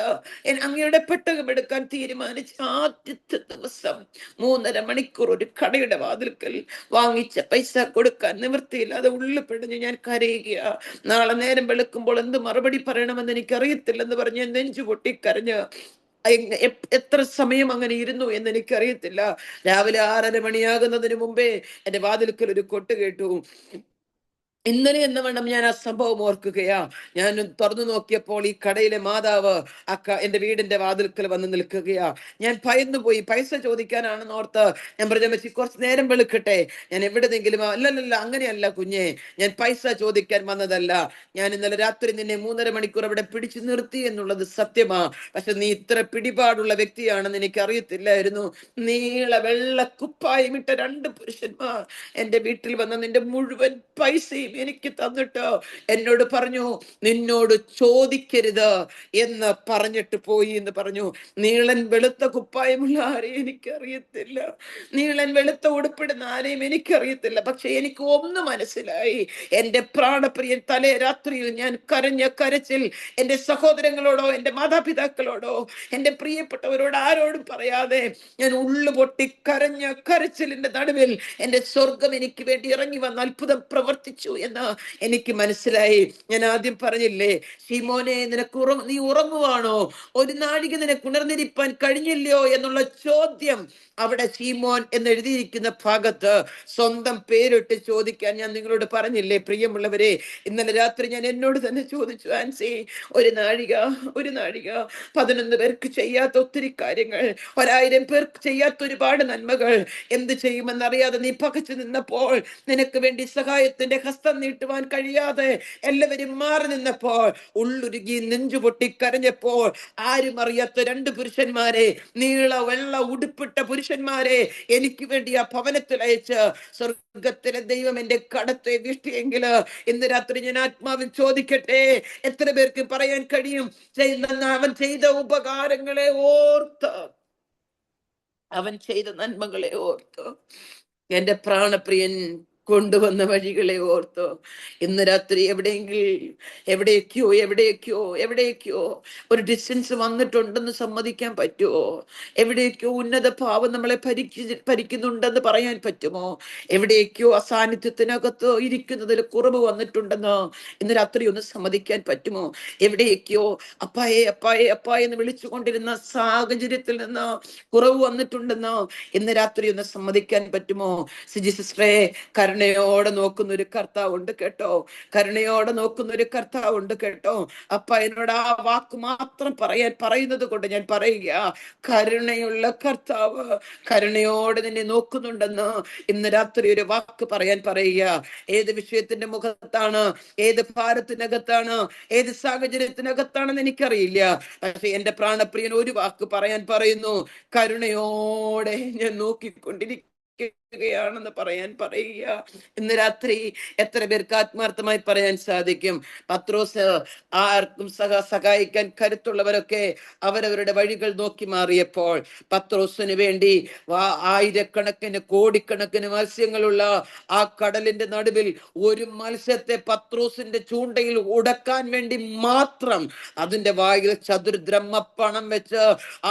അങ്ങയുടെ പെട്ടകം എടുക്കാൻ തീരുമാനിച്ച ആദ്യത്തെ ദിവസം 3.5 മണിക്കൂർ ഒരു കടയുടെ വാതിൽക്കൽ വാങ്ങിച്ച പൈസ കൊടുക്കാൻ നിവൃത്തിയില്ലാതെ ഉള്ളിപ്പിടഞ്ഞ് ഞാൻ കരയുക. നാളെ നേരം വെളുക്കുമ്പോൾ എന്ത് മറുപടി പറയണമെന്ന് എനിക്കറിയത്തില്ലെന്ന് പറഞ്ഞ് നെഞ്ചു പൊട്ടിക്കരഞ്ഞ് എത്ര സമയം അങ്ങനെ ഇരുന്നു എന്ന് എനിക്കറിയത്തില്ല. രാവിലെ 6:30 മണിയാകുന്നതിന് മുമ്പേ എന്റെ വാതിൽക്കൽ ഒരു കൊട്ട് കേട്ടു. ഇന്നലെ എന്ന വണ്ണം ഞാൻ ആ സംഭവം ഓർക്കുകയാ. ഞാൻ തുറന്നു നോക്കിയപ്പോൾ ഈ കടയിലെ മാതാവ് എന്റെ വീടിന്റെ വാതിൽക്കൽ വന്ന് നിൽക്കുകയാ. ഞാൻ ഭയന്നു പോയി. പൈസ ചോദിക്കാനാണെന്ന് ഓർത്ത് ഞാൻ പറഞ്ഞു, അമ്മച്ചി കുറച്ച് നേരം വെളുക്കട്ടെ, ഞാൻ എവിടെന്നെങ്കിലും. അല്ലല്ല, അങ്ങനെയല്ല കുഞ്ഞെ, ഞാൻ പൈസ ചോദിക്കാൻ വന്നതല്ല. ഞാൻ ഇന്നലെ രാത്രി നിന്നെ 3.5 മണിക്കൂർ അവിടെ പിടിച്ചു നിർത്തി എന്നുള്ളത് സത്യമാ. പക്ഷെ നീ ഇത്ര പിടിപാടുള്ള വ്യക്തിയാണെന്ന് എനിക്ക് അറിയത്തില്ലായിരുന്നു. വെള്ള കുപ്പായം ഇട്ട 2 പുരുഷന്മാർ എന്റെ വീട്ടിൽ വന്ന നിന്റെ മുഴുവൻ പൈസയും എനിക്ക് തന്നിട്ട് എന്നോട് പറഞ്ഞു, നിന്നോട് ചോദിക്കരുത് എന്ന് പറഞ്ഞിട്ട് പോയി എന്ന് പറഞ്ഞു. നീളൻ വെളുത്ത കുപ്പായമുള്ള ആരെയും എനിക്കറിയത്തില്ല, നീളൻ വെളുത്ത ഉടുപ്പിടുന്ന ആരെയും എനിക്കറിയത്തില്ല. പക്ഷെ എനിക്ക് ഒന്ന് മനസ്സിലായി, എന്റെ പ്രാണപ്രിയൻ തലേ രാത്രിയിൽ ഞാൻ കരഞ്ഞ കരച്ചിൽ എന്റെ സഹോദരങ്ങളോടോ എന്റെ മാതാപിതാക്കളോടോ എന്റെ പ്രിയപ്പെട്ടവരോട് ആരോടും പറയാതെ ഞാൻ ഉള്ളുപൊട്ടി കരഞ്ഞ കരച്ചിലിന്റെ നടുവിൽ എന്റെ സ്വർഗം എനിക്ക് വേണ്ടി ഇറങ്ങി വന്ന് അത്ഭുതം പ്രവർത്തിച്ചു എന്ന് എനിക്ക് മനസ്സിലായി. ഞാൻ ആദ്യം പറഞ്ഞില്ലേ, ശിമോനെ, നീ ഉറങ്ങുവാണോ? ഒരു നാഴിക നിനക്ക് ഉണർന്നിരിപ്പാൻ കഴിഞ്ഞില്ലയോ എന്നുള്ള ചോദ്യം അവിടെ ശിമോൻ എന്ന് എഴുതിയിരിക്കുന്ന ഭാഗത്ത് സ്വന്തം പേരിട്ട് ചോദിക്കാൻ ഞാൻ നിങ്ങളോട് പറഞ്ഞില്ലേ? പ്രിയമുള്ളവരെ, ഇന്നലെ രാത്രി ഞാൻ എന്നോട് തന്നെ ചോദിച്ചു, ആൻസി, ഒരു നാഴിക 11 പേർക്ക് ചെയ്യാത്ത ഒത്തിരി കാര്യങ്ങൾ, 1000 പേർക്ക് ചെയ്യാത്ത ഒരുപാട് നന്മകൾ, എന്ത് ചെയ്യുമെന്നറിയാതെ നീ പകച്ചു നിന്നപ്പോൾ, നിനക്ക് വേണ്ടി സഹായത്തിന്റെ ഹസ്തം നീട്ടുവാൻ കഴിയാതെ എല്ലാവരും മാറി നിന്നപ്പോൾ, ഉള്ളുരുകി നെഞ്ചുപൊട്ടി കരഞ്ഞപ്പോൾ, ആരും അറിയാത്ത 2 പുരുഷന്മാരെ, വെള്ള ഉടുപ്പിട്ട പുരുഷന്മാരെ എനിക്ക് വേണ്ടി ആ ഭവനത്തിൽ അയച്ച് സ്വർഗത്തിലെ ദൈവം എന്റെ കടത്തെ വീഴ്ത്തിയെങ്കിൽ ഇന്ന് രാത്രി ഞാൻ ആത്മാവിൽ ചോദിക്കട്ടെ, എത്ര പേർക്ക് പറയാൻ കഴിയും അവൻ ചെയ്ത ഉപകാരങ്ങളെ ഓർത്ത്, അവൻ ചെയ്ത നന്മകളെ ഓർത്ത്? എന്റെ പ്രാണപ്രിയൻ കൊണ്ടുവന്ന വഴികളെ ഓർത്തോ. ഇന്ന് രാത്രി എവിടെയൊക്കെയോ ഒരു ഡിസ്റ്റൻസ് വന്നിട്ടുണ്ടെന്ന് സമ്മതിക്കാൻ പറ്റുമോ? എവിടെയൊക്കെയോ ഉന്നത ഭാവം നമ്മളെ ഭരിക്കുന്നുണ്ടെന്ന് പറയാൻ പറ്റുമോ? എവിടെയൊക്കെയോ അസാന്നിധ്യത്തിനകത്ത് ഇരിക്കുന്നതിൽ കുറവ് വന്നിട്ടുണ്ടെന്ന് ഇന്ന് രാത്രി ഒന്ന് സമ്മതിക്കാൻ പറ്റുമോ? എവിടെയൊക്കെയോ അപ്പായെ അപ്പായെ അപ്പായെ എന്ന് വിളിച്ചുകൊണ്ടിരുന്ന സാഹചര്യത്തിൽ നിന്ന് കുറവ് വന്നിട്ടുണ്ടെന്ന് ഇന്ന് രാത്രി ഒന്ന് സമ്മതിക്കാൻ പറ്റുമോ? സിജി സിസ്റ്ററെ, കരുണയോടെ നോക്കുന്ന ഒരു കർത്താവുണ്ട് കേട്ടോ. കരുണയോടെ നോക്കുന്ന ഒരു കർത്താവുണ്ട് കേട്ടോ. അപ്പ എന്നോട് ആ വാക്ക് മാത്രം പറയുന്നത് കൊണ്ട് ഞാൻ പറയുക, കരുണയുള്ള കർത്താവ് കരുണയോടെ നിന്നെ നോക്കുന്നുണ്ടെന്ന് ഇന്ന് രാത്രി ഒരു വാക്ക് പറയാൻ പറയുക. ഏത് വിഷയത്തിന്റെ മുഖത്താണ്, ഏത് ഭാരത്തിനകത്താണ്, ഏത് സാഹചര്യത്തിനകത്താണെന്ന് എനിക്കറിയില്ല. പക്ഷെ എന്റെ പ്രാണപ്രിയൻ ഒരു വാക്ക് പറയാൻ പറയുന്നു, കരുണയോടെ ഞാൻ നോക്കിക്കൊണ്ടിരിക്കുകയാണെന്ന് പറയാൻ പറയുക. ഇന്ന് രാത്രി എത്ര പേർക്ക് ആത്മാർത്ഥമായി പറയാൻ സാധിക്കും? പത്രോസ് ആർക്കും സഹായിക്കാൻ കരുത്തുള്ളവരൊക്കെ അവരവരുടെ വഴികൾ നോക്കി മാറിയപ്പോൾ പത്രോസിന് വേണ്ടി ആയിരക്കണക്കിന് കോടിക്കണക്കിന് മത്സ്യങ്ങളുള്ള ആ കടലിന്റെ നടുവിൽ ഒരു മത്സ്യത്തെ പത്രോസിന്റെ ചൂണ്ടയിൽ ഉടക്കാൻ വേണ്ടി മാത്രം അതിന്റെ വായിൽ ചതുർദ്രഹ്മപ്പണം വെച്ച്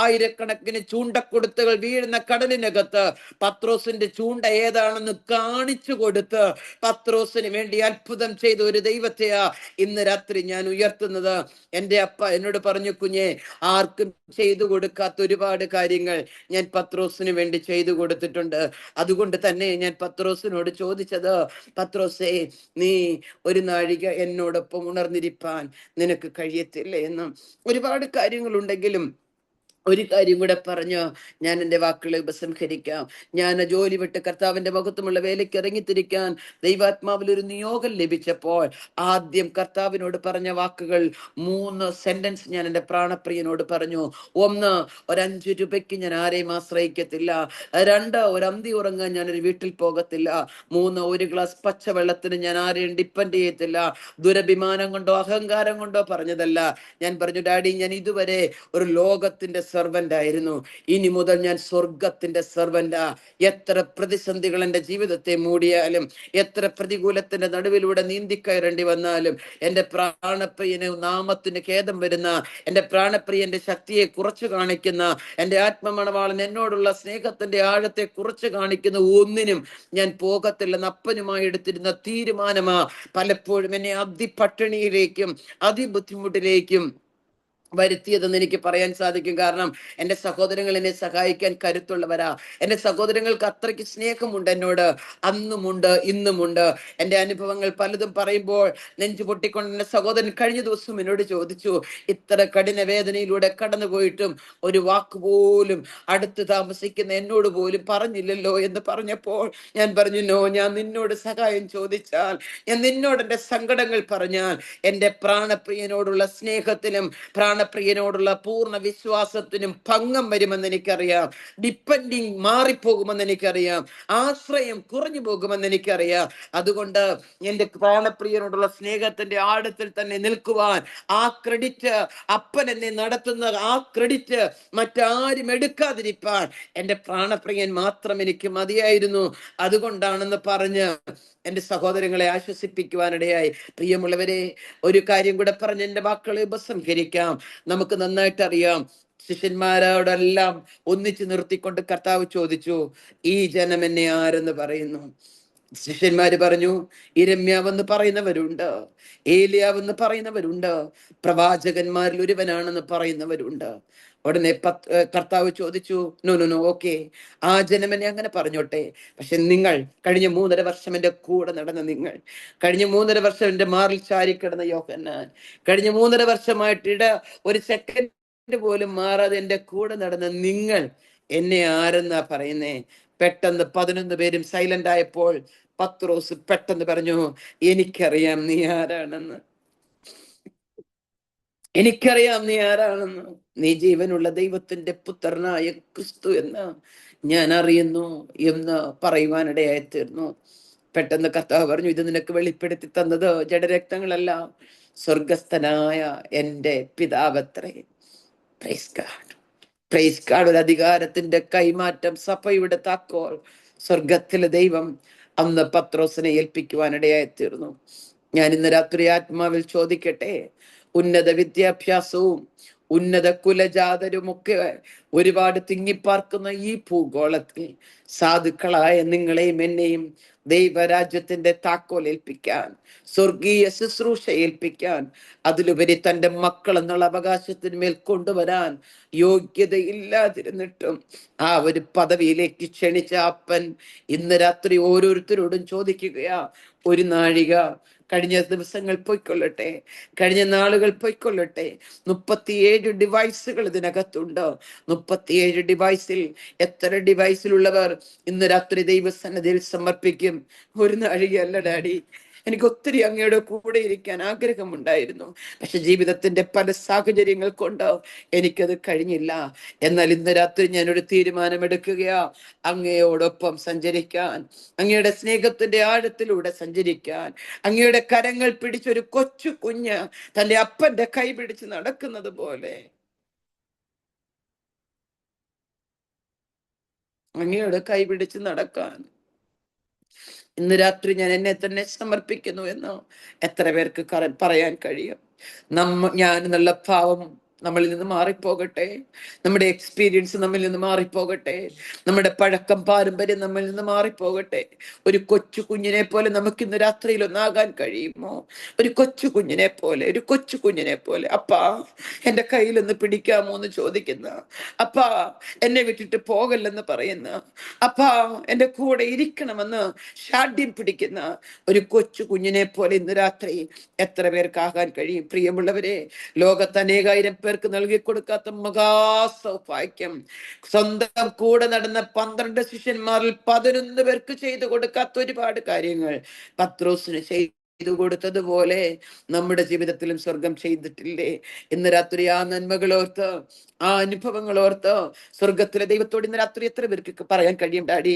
ആയിരക്കണക്കിന് ചൂണ്ടക്കൊടുത്തുകൾ വീഴുന്ന കടലിനകത്ത് പത്രോസിന്റെ ചൂണ്ട ഏതാണെന്ന് കാണിച്ചു കൊടുത്ത് പത്രോസിന് വേണ്ടി അത്ഭുതം ചെയ്ത ഒരു ദൈവത്തെയാ ഇന്ന് രാത്രി ഞാൻ ഉയർത്തുന്നത്. എൻ്റെ അപ്പ എന്നോട് പറഞ്ഞു, കുഞ്ഞെ, ആർക്കും ചെയ്തു കൊടുക്കാത്ത ഒരുപാട് കാര്യങ്ങൾ ഞാൻ പത്രോസിന് വേണ്ടി ചെയ്തു കൊടുത്തിട്ടുണ്ട്. അതുകൊണ്ട് തന്നെ ഞാൻ പത്രോസിനോട് ചോദിച്ചത്, പത്രോസേ, നീ ഒരു നാഴിക എന്നോടൊപ്പം ഉണർന്നിരിപ്പാൻ നിനക്ക് കഴിയത്തില്ല എന്ന്. ഒരുപാട് കാര്യങ്ങളുണ്ടെങ്കിലും ഒരു കാര്യം കൂടെ പറഞ്ഞ് ഞാൻ എൻ്റെ വാക്കുകളെ ഉപസംഹരിക്കാം. ഞാൻ ജോലി വിട്ട് കർത്താവിന്റെ മഹത്വമുള്ള വേലയ്ക്ക് ഇറങ്ങിത്തിരിക്കാൻ ദൈവാത്മാവിൽ ഒരു നിയോഗം ലഭിച്ചപ്പോൾ ആദ്യം കർത്താവിനോട് പറഞ്ഞ വാക്കുകൾ 3 സെന്റൻസ് ഞാൻ എൻ്റെ പ്രാണപ്രിയനോട് പറഞ്ഞു. 1, ഒരു 5 രൂപയ്ക്ക് ഞാൻ ആരെയും ആശ്രയിക്കത്തില്ല. 2, ഒരു അന്തി ഉറങ്ങാൻ ഞാനൊരു വീട്ടിൽ പോകത്തില്ല. 3, ഒരു ഗ്ലാസ് പച്ചവെള്ളത്തിന് ഞാൻ ആരെയും ഡിപ്പെൻഡ് ചെയ്യത്തില്ല. ദുരഭിമാനം കൊണ്ടോ അഹങ്കാരം കൊണ്ടോ പറഞ്ഞതല്ല. ഞാൻ പറഞ്ഞു, ഡാഡി, ഞാൻ ഇതുവരെ ഒരു ലോകത്തിന്റെ സെർവന്റ് ആയിരുന്നു, ഇനി മുതൽ ഞാൻ സ്വർഗത്തിന്റെ സെർവന്റാ. എത്ര പ്രതിസന്ധികൾ എൻ്റെ ജീവിതത്തെ മൂടിയാലും, എത്ര പ്രതികൂലത്തിന്റെ നടുവിലൂടെ നീന്തിക്കയറേണ്ടി വന്നാലും, എൻ്റെ പ്രാണപ്രിയന് നാമത്തിന് ഖേദം വരുന്ന, എൻ്റെ പ്രാണപ്രിയന്റെ ശക്തിയെ കുറച്ചു കാണിക്കുന്ന, എൻ്റെ ആത്മമണവാളൻ എന്നോടുള്ള സ്നേഹത്തിന്റെ ആഴത്തെ കുറച്ചു കാണിക്കുന്ന ഒന്നിനും ഞാൻ പോകത്തില്ലെന്ന് അപ്പനുമായി എടുത്തിരുന്ന തീരുമാനമാ പലപ്പോഴും എന്നെ അതിപട്ടിണിയിലേക്കും അതിബുദ്ധിമുട്ടിലേക്കും വരുത്തിയതെന്ന് എനിക്ക് പറയാൻ സാധിക്കും. കാരണം എൻ്റെ സഹോദരങ്ങൾ എന്നെ സഹായിക്കാൻ കരുത്തുള്ളവരാ. എൻ്റെ സഹോദരങ്ങൾക്ക് അത്രയ്ക്ക് സ്നേഹമുണ്ട് എന്നോട്, അന്നുമുണ്ട് ഇന്നുമുണ്ട്. എൻ്റെ അനുഭവങ്ങൾ പലതും പറയുമ്പോൾ നെഞ്ചു പൊട്ടിക്കൊണ്ട് എൻ്റെ സഹോദരൻ കഴിഞ്ഞ ദിവസം എന്നോട് ചോദിച്ചു, ഇത്ര കഠിന വേദനയിലൂടെ കടന്നുപോയിട്ടും ഒരു വാക്കുപോലും അടുത്ത് താമസിക്കുന്ന എന്നോട് പോലും പറഞ്ഞില്ലല്ലോ എന്ന് പറഞ്ഞപ്പോൾ ഞാൻ പറഞ്ഞു, നോ, ഞാൻ നിന്നോട് സഹായം ചോദിച്ചാൽ, ഞാൻ നിന്നോട് എൻ്റെ സങ്കടങ്ങൾ പറഞ്ഞാൽ, എൻ്റെ പ്രാണപ്രിയനോടുള്ള സ്നേഹത്തിലും പ്രാണപ്രിയനോടുള്ള പൂർണ്ണ വിശ്വാസത്തിനും ഭംഗം വരുമെന്ന് എനിക്കറിയാം. ഡിപ്പെൻഡിങ് മാറിപ്പോകുമെന്ന് എനിക്കറിയാം. ആശ്രയം കുറഞ്ഞു പോകുമെന്ന് എനിക്കറിയാം. അതുകൊണ്ട് എൻ്റെ പ്രാണപ്രിയനോടുള്ള സ്നേഹത്തിന്റെ ആഴത്തിൽ തന്നെ നിൽക്കുവാൻ ആ ക്രെഡിറ്റ്, അപ്പൻ എന്നെ നടത്തുന്ന ആ ക്രെഡിറ്റ് മറ്റാരും എടുക്കാതിരിപ്പാൻ എൻ്റെ പ്രാണപ്രിയൻ മാത്രം എനിക്ക് മതിയായിരുന്നു. അതുകൊണ്ടാണെന്ന് പറഞ്ഞ് എൻ്റെ സഹോദരങ്ങളെ ആശ്വസിപ്പിക്കുവാനിടയായി. പ്രിയമുള്ളവരെ, ഒരു കാര്യം കൂടെ പറഞ്ഞ് എൻ്റെ വാക്കുകളെ ഉപസംഹരിക്കാം. നമുക്ക് നന്നായിട്ട് അറിയാം, ശിഷ്യന്മാരോടെല്ലാം ഒന്നിച്ചു നിർത്തിക്കൊണ്ട് കർത്താവ് ചോദിച്ചു, ഈ ജനം എന്നെ ആരെന്ന് പറയുന്നു? ശിഷ്യന്മാര് പറഞ്ഞു, ഇരമ്യാവെന്ന് പറയുന്നവരുണ്ട്, ഏലിയാവെന്ന് പറയുന്നവരുണ്ട്, പ്രവാചകന്മാരിൽ ഒരുവനാണെന്ന് പറയുന്നവരുണ്ട്. ഉടനെ കർത്താവ് ചോദിച്ചു, നോ നോ നോ ഓക്കെ, ആ ജനമെന്നെ അങ്ങനെ പറഞ്ഞോട്ടെ. പക്ഷെ നിങ്ങൾ, കഴിഞ്ഞ 3.5 വർഷം എൻ്റെ കൂടെ നടന്ന നിങ്ങൾ, കഴിഞ്ഞ 3.5 വർഷം എൻ്റെ മാറിൽ ചാരിക്കിടന്ന യോഹന്നാൻ, കഴിഞ്ഞ 3.5 വർഷമായിട്ട് ഒരു സെക്കൻഡ് പോലും മാറാതെ എൻ്റെ കൂടെ നടന്ന നിങ്ങൾ എന്നെ ആരെന്നാ പറയുന്നേ? പെട്ടെന്ന് 11 പേരും സൈലന്റ് ആയപ്പോൾ പത്രോസ് പെട്ടെന്ന് പറഞ്ഞു, എനിക്കറിയാം നീ ആരാണെന്ന്. എനിക്കറിയാം നീ ആരാണെന്ന്. നീ ജീവനുള്ള ദൈവത്തിന്റെ പുത്രനായ ക്രിസ്തു എന്ന് ഞാൻ അറിയുന്നു എന്ന് പറയുവാനിടയായി തീർന്നു. പെട്ടെന്ന് കർത്താവ് പറഞ്ഞു, ഇത് നിനക്ക് വെളിപ്പെടുത്തി തന്നത് ജഡരക്തങ്ങളല്ല, സ്വർഗസ്ഥനായ എൻ്റെ പിതാവത്രേ. Praise God, praise God. ഒരു അധികാരത്തിന്റെ കൈമാറ്റം, സഭയുടെ താക്കോൽ സ്വർഗത്തിലെ ദൈവം അന്ന് പത്രോസിനെ ഏൽപ്പിക്കുവാനിടയായി തീർന്നു. ഞാൻ ഇന്ന് രാത്രി ആത്മാവിൽ ചോദിക്കട്ടെ, ഉന്നത വിദ്യാഭ്യാസവും ഉന്നത കുലജാതരുമൊക്കെ ഒരുപാട് തിങ്ങിപ്പാർക്കുന്ന ഈ ഭൂഗോളത്തിൽ സാധുക്കളായ നിങ്ങളെയും എന്നെയും ദൈവരാജ്യത്തിന്റെ താക്കോൽ ഏൽപ്പിക്കാൻ, സ്വർഗീയ ശുശ്രൂഷ ഏൽപ്പിക്കാൻ, അതിലുപരി തന്റെ മക്കൾ എന്നുള്ള അവകാശത്തിന്മേൽ കൊണ്ടുവരാൻ യോഗ്യതയില്ലാതിരുന്നിട്ടും ആ ഒരു പദവിയിലേക്ക് ക്ഷണിച്ച അപ്പൻ ഇന്ന് രാത്രി ഓരോരുത്തരോടും ചോദിക്കുകയാ, ഒരു നാഴിക, കഴിഞ്ഞ ദിവസങ്ങൾ പൊയ്ക്കൊള്ളട്ടെ, കഴിഞ്ഞ നാളുകൾ പൊയ്ക്കൊള്ളട്ടെ, 37 ഡിവൈസുകൾ ഇതിനകത്തുണ്ട്. 37 ഡിവൈസിൽ എത്ര ഡിവൈസിലുള്ളവർ ഇന്ന് രാത്രി ദൈവസന്നിധിയിൽ സമർപ്പിക്കും? ഒരു നാഴികയല്ല ഡാഡി, എനിക്ക് ഒത്തിരി അങ്ങയുടെ കൂടെ ഇരിക്കാൻ ആഗ്രഹമുണ്ടായിരുന്നു, പക്ഷെ ജീവിതത്തിന്റെ പല സാഹചര്യങ്ങൾ കൊണ്ട് എനിക്കത് കഴിഞ്ഞില്ല. എന്നാൽ ഇന്ന് രാത്രി ഞാനൊരു തീരുമാനമെടുക്കുകയാ, അങ്ങയോടൊപ്പം സഞ്ചരിക്കാൻ, അങ്ങയുടെ സ്നേഹത്തിന്റെ ആഴത്തിലൂടെ സഞ്ചരിക്കാൻ. അങ്ങയുടെ കരങ്ങൾ പിടിച്ചൊരു കൊച്ചു കുഞ്ഞ് തന്റെ അപ്പന്റെ കൈ പിടിച്ച് നടക്കുന്നത് പോലെ അങ്ങയുടെ കൈ പിടിച്ച് നടക്കാൻ ഇന്ന് രാത്രി ഞാൻ എന്നെ തന്നെ സമർപ്പിക്കുന്നു എന്ന് എത്ര പേർക്ക് പറയാൻ കഴിയും? ഞാൻ എന്നുള്ള ഭാവം നമ്മളിൽ നിന്ന് മാറിപ്പോകട്ടെ, നമ്മുടെ എക്സ്പീരിയൻസ് നമ്മിൽ നിന്ന് മാറിപ്പോകട്ടെ, നമ്മുടെ പഴക്കം പാരമ്പര്യം നമ്മിൽ നിന്ന് മാറിപ്പോകട്ടെ. ഒരു കൊച്ചു കുഞ്ഞിനെ പോലെ നമുക്ക് ഇന്ന് രാത്രിയിൽ ഒന്നാകാൻ കഴിയുമോ? ഒരു കൊച്ചു കുഞ്ഞിനെ പോലെ, ഒരു കൊച്ചു കുഞ്ഞിനെ പോലെ, അപ്പാ എന്റെ കയ്യിലൊന്ന് പിടിക്കാമോ എന്ന് ചോദിക്കുന്ന, അപ്പാ എന്നെ വിട്ടിട്ട് പോകല്ലെന്ന് പറയുന്ന, അപ്പാ എന്റെ കൂടെ ഇരിക്കണമെന്ന് ഷാഢ്യം പിടിക്കുന്ന ഒരു കൊച്ചു കുഞ്ഞിനെ പോലെ ഇന്ന് രാത്രി എത്ര പേർക്കാകാൻ കഴിയും? പ്രിയമുള്ളവരെ, ലോകത്ത് അനേകായിരം പേർക്ക് നൽകി കൊടുക്കാത്ത മഹാസൗഭാഗ്യം, സ്വന്തം കൂടെ നടന്ന 12 ശിഷ്യന്മാരിൽ 11 പേർക്ക് ചെയ്തു കൊടുക്കാത്ത ഒരുപാട് കാര്യങ്ങൾ പത്രോസിന് ചെയ്തു കൊടുത്തതുപോലെ നമ്മുടെ ജീവിതത്തിലും സ്വർഗം ചെയ്തിട്ടില്ലേ? ഇന്ന് രാത്രി ആ നന്മകളോർത്ത്, ആ അനുഭവങ്ങളോർത്ത് സ്വർഗത്തിലെ ദൈവത്തോട് ഇന്ന് രാത്രി എത്ര പേർക്ക് പറയാൻ കഴിയും? ഡാഡി,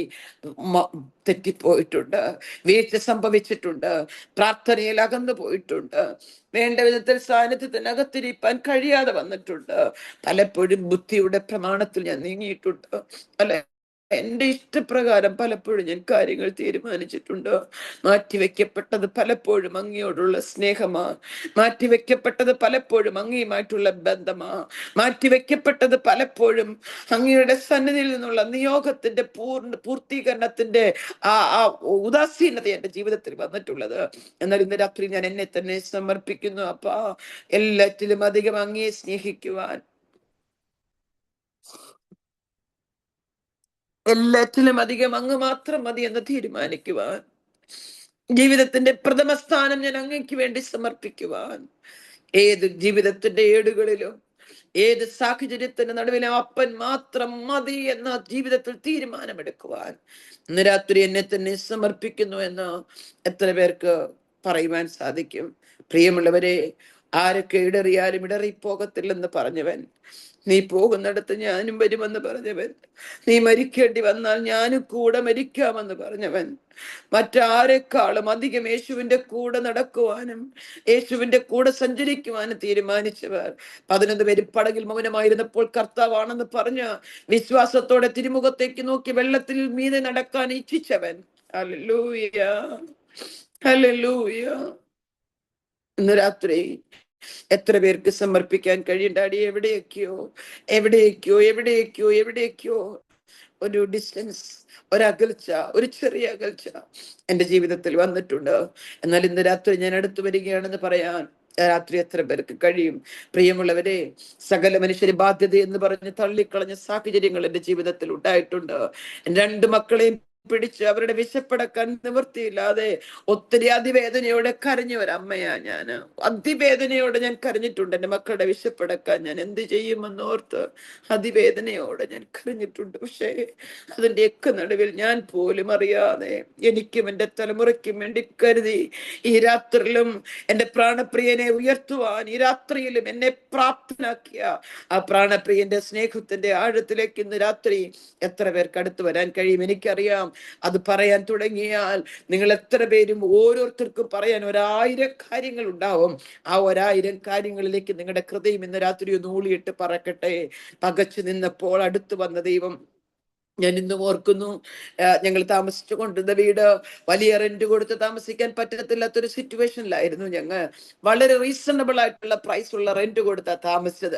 തെറ്റിപ്പോയിട്ടുണ്ട്, വീഴ്ച സംഭവിച്ചിട്ടുണ്ട്, പ്രാർത്ഥനയിൽ അകന്നു പോയിട്ടുണ്ട്, വേണ്ട വിധത്തിൽ സാന്നിധ്യത്തിനകത്തിരിക്കാൻ കഴിയാതെ വന്നിട്ടുണ്ട്, പലപ്പോഴും ബുദ്ധിയുടെ പ്രമാണത്തിൽ ഞാൻ നീങ്ങിയിട്ടുണ്ട്, അല്ലെ, എന്റെ ഇഷ്ടപ്രകാരം പലപ്പോഴും ഞാൻ കാര്യങ്ങൾ തീരുമാനിച്ചിട്ടുണ്ട്. മാറ്റിവെക്കപ്പെട്ടത് പലപ്പോഴും അങ്ങയോടുള്ള സ്നേഹമാ, മാറ്റിവെക്കപ്പെട്ടത് പലപ്പോഴും അങ്ങയുമായിട്ടുള്ള ബന്ധമാ, മാറ്റിവെക്കപ്പെട്ടത് പലപ്പോഴും അങ്ങയുടെ സന്നിധിയിൽ നിന്നുള്ള നിയോഗത്തിന്റെ പൂർത്തീകരണത്തിന്റെ ആ ഉദാസീനത എന്റെ ജീവിതത്തിൽ വന്നിട്ടുള്ളത്. എന്നാൽ ഇന്ന് രാത്രി ഞാൻ എന്നെ തന്നെ സമർപ്പിക്കുന്നു അപ്പാ, എല്ലാറ്റിലും അധികം അങ്ങയെ സ്നേഹിക്കുവാൻ, എല്ലാറ്റിലും അധികം അങ്ങ് മാത്രം മതി എന്ന് തീരുമാനിക്കുവാൻ, ജീവിതത്തിന്റെ പ്രഥമ സ്ഥാനം ഞാൻ അങ്ങയ്ക്ക് വേണ്ടി സമർപ്പിക്കുവാൻ, ഏത് ജീവിതത്തിന്റെ ഏടുകളിലും ഏത് സാഹചര്യത്തിന്റെ നടുവിലും അപ്പൻ മാത്രം മതി എന്ന ജീവിതത്തിൽ തീരുമാനമെടുക്കുവാൻ ഇന്ന് രാത്രി എന്നെ തന്നെ സമർപ്പിക്കുന്നു എന്ന് എത്ര പേർക്ക് പറയുവാൻ സാധിക്കും? പ്രിയമുള്ളവരെ, ആരൊക്കെ ഇടറിയാലും ഇടറിപ്പോകത്തില്ലെന്ന് പറഞ്ഞവൻ, നീ പോകുന്നിടത്ത് ഞാനും വരുമെന്ന് പറഞ്ഞവൻ, നീ മരിക്കേണ്ടി വന്നാൽ ഞാനും കൂടെ മരിക്കാമെന്ന് പറഞ്ഞവൻ, മറ്റാരെക്കാളും അധികം യേശുവിന്റെ കൂടെ നടക്കുവാനും യേശുവിന്റെ കൂടെ സഞ്ചരിക്കുവാനും തീരുമാനിച്ചവർ, 11 പേര് പടകിൽ മൗനമായിരുന്നപ്പോൾ കർത്താവാണെന്ന് പറഞ്ഞ വിശ്വാസത്തോടെ തിരുമുഖത്തേക്ക് നോക്കി വെള്ളത്തിൽ മീതെ നടക്കാൻ ഇച്ഛിച്ചവൻ. Hallelujah, hallelujah. ഇന്ന് രാത്രി എത്ര പേർക്ക് സമർപ്പിക്കാൻ കഴിയണ്ടാടി? എവിടെയൊക്കെയോ എവിടെയൊക്കെയോ എവിടെയൊക്കെയോ എവിടെയൊക്കെയോ ഒരു ഡിസ്റ്റൻസ്, ഒരകൽച്ച, ഒരു ചെറിയ അകൽച്ച എന്റെ ജീവിതത്തിൽ വന്നിട്ടുണ്ട്. എന്നാൽ ഇന്ന് രാത്രി ഞാൻ അടുത്തു വരികയാണെന്ന് പറയാൻ രാത്രി എത്ര പേർക്ക് കഴിയും? പ്രിയമുള്ളവരെ, സകല മനുഷ്യര് ബാധ്യത എന്ന് പറഞ്ഞ് തള്ളിക്കളഞ്ഞ സാഹചര്യങ്ങൾ എന്റെ ജീവിതത്തിൽ ഉണ്ടായിട്ടുണ്ട്. 2 മക്കളെയും പിടിച്ച് അവരുടെ വിശപ്പടക്കാൻ നിവൃത്തിയില്ലാതെ ഒത്തിരി അതിവേദനയോടെ കരഞ്ഞ ഒരമ്മയാ ഞാൻ. അതിവേദനയോടെ ഞാൻ കരഞ്ഞിട്ടുണ്ട്. എന്റെ മക്കളുടെ വിശപ്പടക്കാൻ ഞാൻ എന്ത് ചെയ്യുമെന്നോർത്ത് അതിവേദനയോടെ ഞാൻ കരഞ്ഞിട്ടുണ്ട്. പക്ഷേ അതിന്റെയൊക്കെ നടുവിൽ ഞാൻ പോലും അറിയാതെ എനിക്കും എന്റെ തലമുറയ്ക്കും വേണ്ടി കരുതി ഈ രാത്രിയിലും എന്റെ പ്രാണപ്രിയനെ ഉയർത്തുവാൻ ഈ രാത്രിയിലും എന്നെ പ്രാപ്തനാക്കിയ ആ പ്രാണപ്രിയന്റെ സ്നേഹത്തിന്റെ ആഴത്തിലേക്ക് ഇന്ന് രാത്രി എത്ര പേർക്ക് അടുത്ത് വരാൻ കഴിയും? എനിക്കറിയാം, അത് പറയാൻ തുടങ്ങിയാൽ നിങ്ങൾ എത്ര പേരും, ഓരോരുത്തർക്കും പറയാൻ 1000 കാര്യങ്ങൾ ഉണ്ടാവും. ആ 1000 കാര്യങ്ങളിലേക്ക് നിങ്ങളുടെ ഹൃദയം ഇന്ന് രാത്രി ഒന്ന് ഊളിയിട്ട് പറക്കട്ടെ. പകച്ചു നിന്നപ്പോൾ അടുത്ത് വന്ന ദൈവം ഞാൻ ഇന്നും ഓർക്കുന്നു, ഞങ്ങൾ താമസിച്ചു കൊണ്ടിരുന്ന വീട് വലിയ റെന്റ് കൊടുത്ത് താമസിക്കാൻ പറ്റത്തില്ലാത്തൊരു സിറ്റുവേഷനിലായിരുന്നു. ഞങ്ങൾ വളരെ റീസണബിൾ ആയിട്ടുള്ള പ്രൈസ് ഉള്ള റെന്റ് കൊടുത്താ താമസിച്ചത്.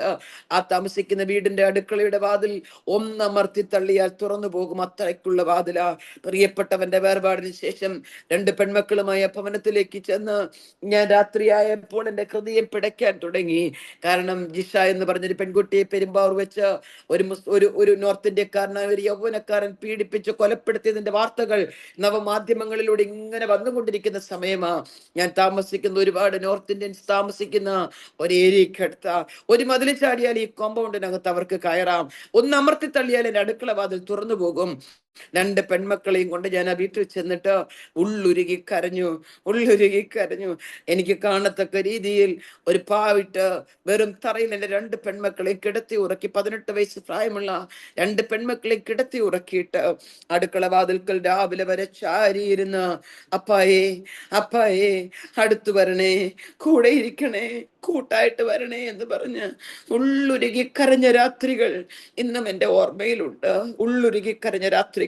ആ താമസിക്കുന്ന വീടിന്റെ അടുക്കളയുടെ വാതിൽ ഒന്നമർത്തി തള്ളിയാൽ തുറന്നു പോകും, അത്രയ്ക്കുള്ള വാതിലാ. പ്രിയപ്പെട്ടവന്റെ വേർപാടിന് ശേഷം 2 പെൺമക്കളുമായി ആ ഭവനത്തിലേക്ക് ചെന്ന് ഞാൻ രാത്രിയായപ്പോൾ എന്റെ ഹൃദയം പിടയ്ക്കാൻ തുടങ്ങി. കാരണം ജിഷ എന്ന് പറഞ്ഞൊരു പെൺകുട്ടിയെ പെരുമ്പാവൂർ വെച്ച് ഒരു നോർത്ത് ഇന്ത്യക്കാരനായ ഒരു യൗവനക്കാരൻ പീഡിപ്പിച്ച് കൊലപ്പെടുത്തിയതിന്റെ വാർത്തകൾ നവമാധ്യമങ്ങളിലൂടെ ഇങ്ങനെ വന്നുകൊണ്ടിരിക്കുന്ന സമയമാ. ഞാൻ താമസിക്കുന്ന ഒരുപാട് നോർത്ത് ഇന്ത്യൻസ് താമസിക്കുന്ന ഒരു ഏരിയക്കടുത്ത ഒരു മതിൽ ചാടിയാൽ ഈ കോമ്പൗണ്ടിനകത്ത് അവർക്ക് കയറാം, ഒന്ന് അമർത്തി തള്ളിയാൽ എന്റെ അടുക്കള വാതിൽ തുറന്നു പോകും. 2 പെൺമക്കളെയും കൊണ്ട് ഞാൻ ആ വീട്ടിൽ ചെന്നിട്ട് ഉള്ളുരുകി കരഞ്ഞു. എനിക്ക് കാണത്തക്ക രീതിയിൽ ഒരു പാവിട്ട് വെറും തറയിൽ എന്റെ 2 പെൺമക്കളെ കിടത്തി ഉറക്കി, 18 വയസ്സ് പ്രായമുള്ള 2 പെൺമക്കളെ കിടത്തി ഉറക്കിയിട്ട് അടുക്കള വാതിൽക്കൽ രാവിലെ വരെ ചാരിയിരുന്ന് അപ്പായേ അടുത്തു വരണേ, കൂടെ ഇരിക്കണേ, കൂട്ടായിട്ട് വരണേ എന്ന് പറഞ്ഞ് ഉള്ളുരുകി കരഞ്ഞ രാത്രികൾ ഇന്നും എന്റെ ഓർമ്മയിലുണ്ട്. ഉള്ളുരുകി കരഞ്ഞ രാത്രികൾ.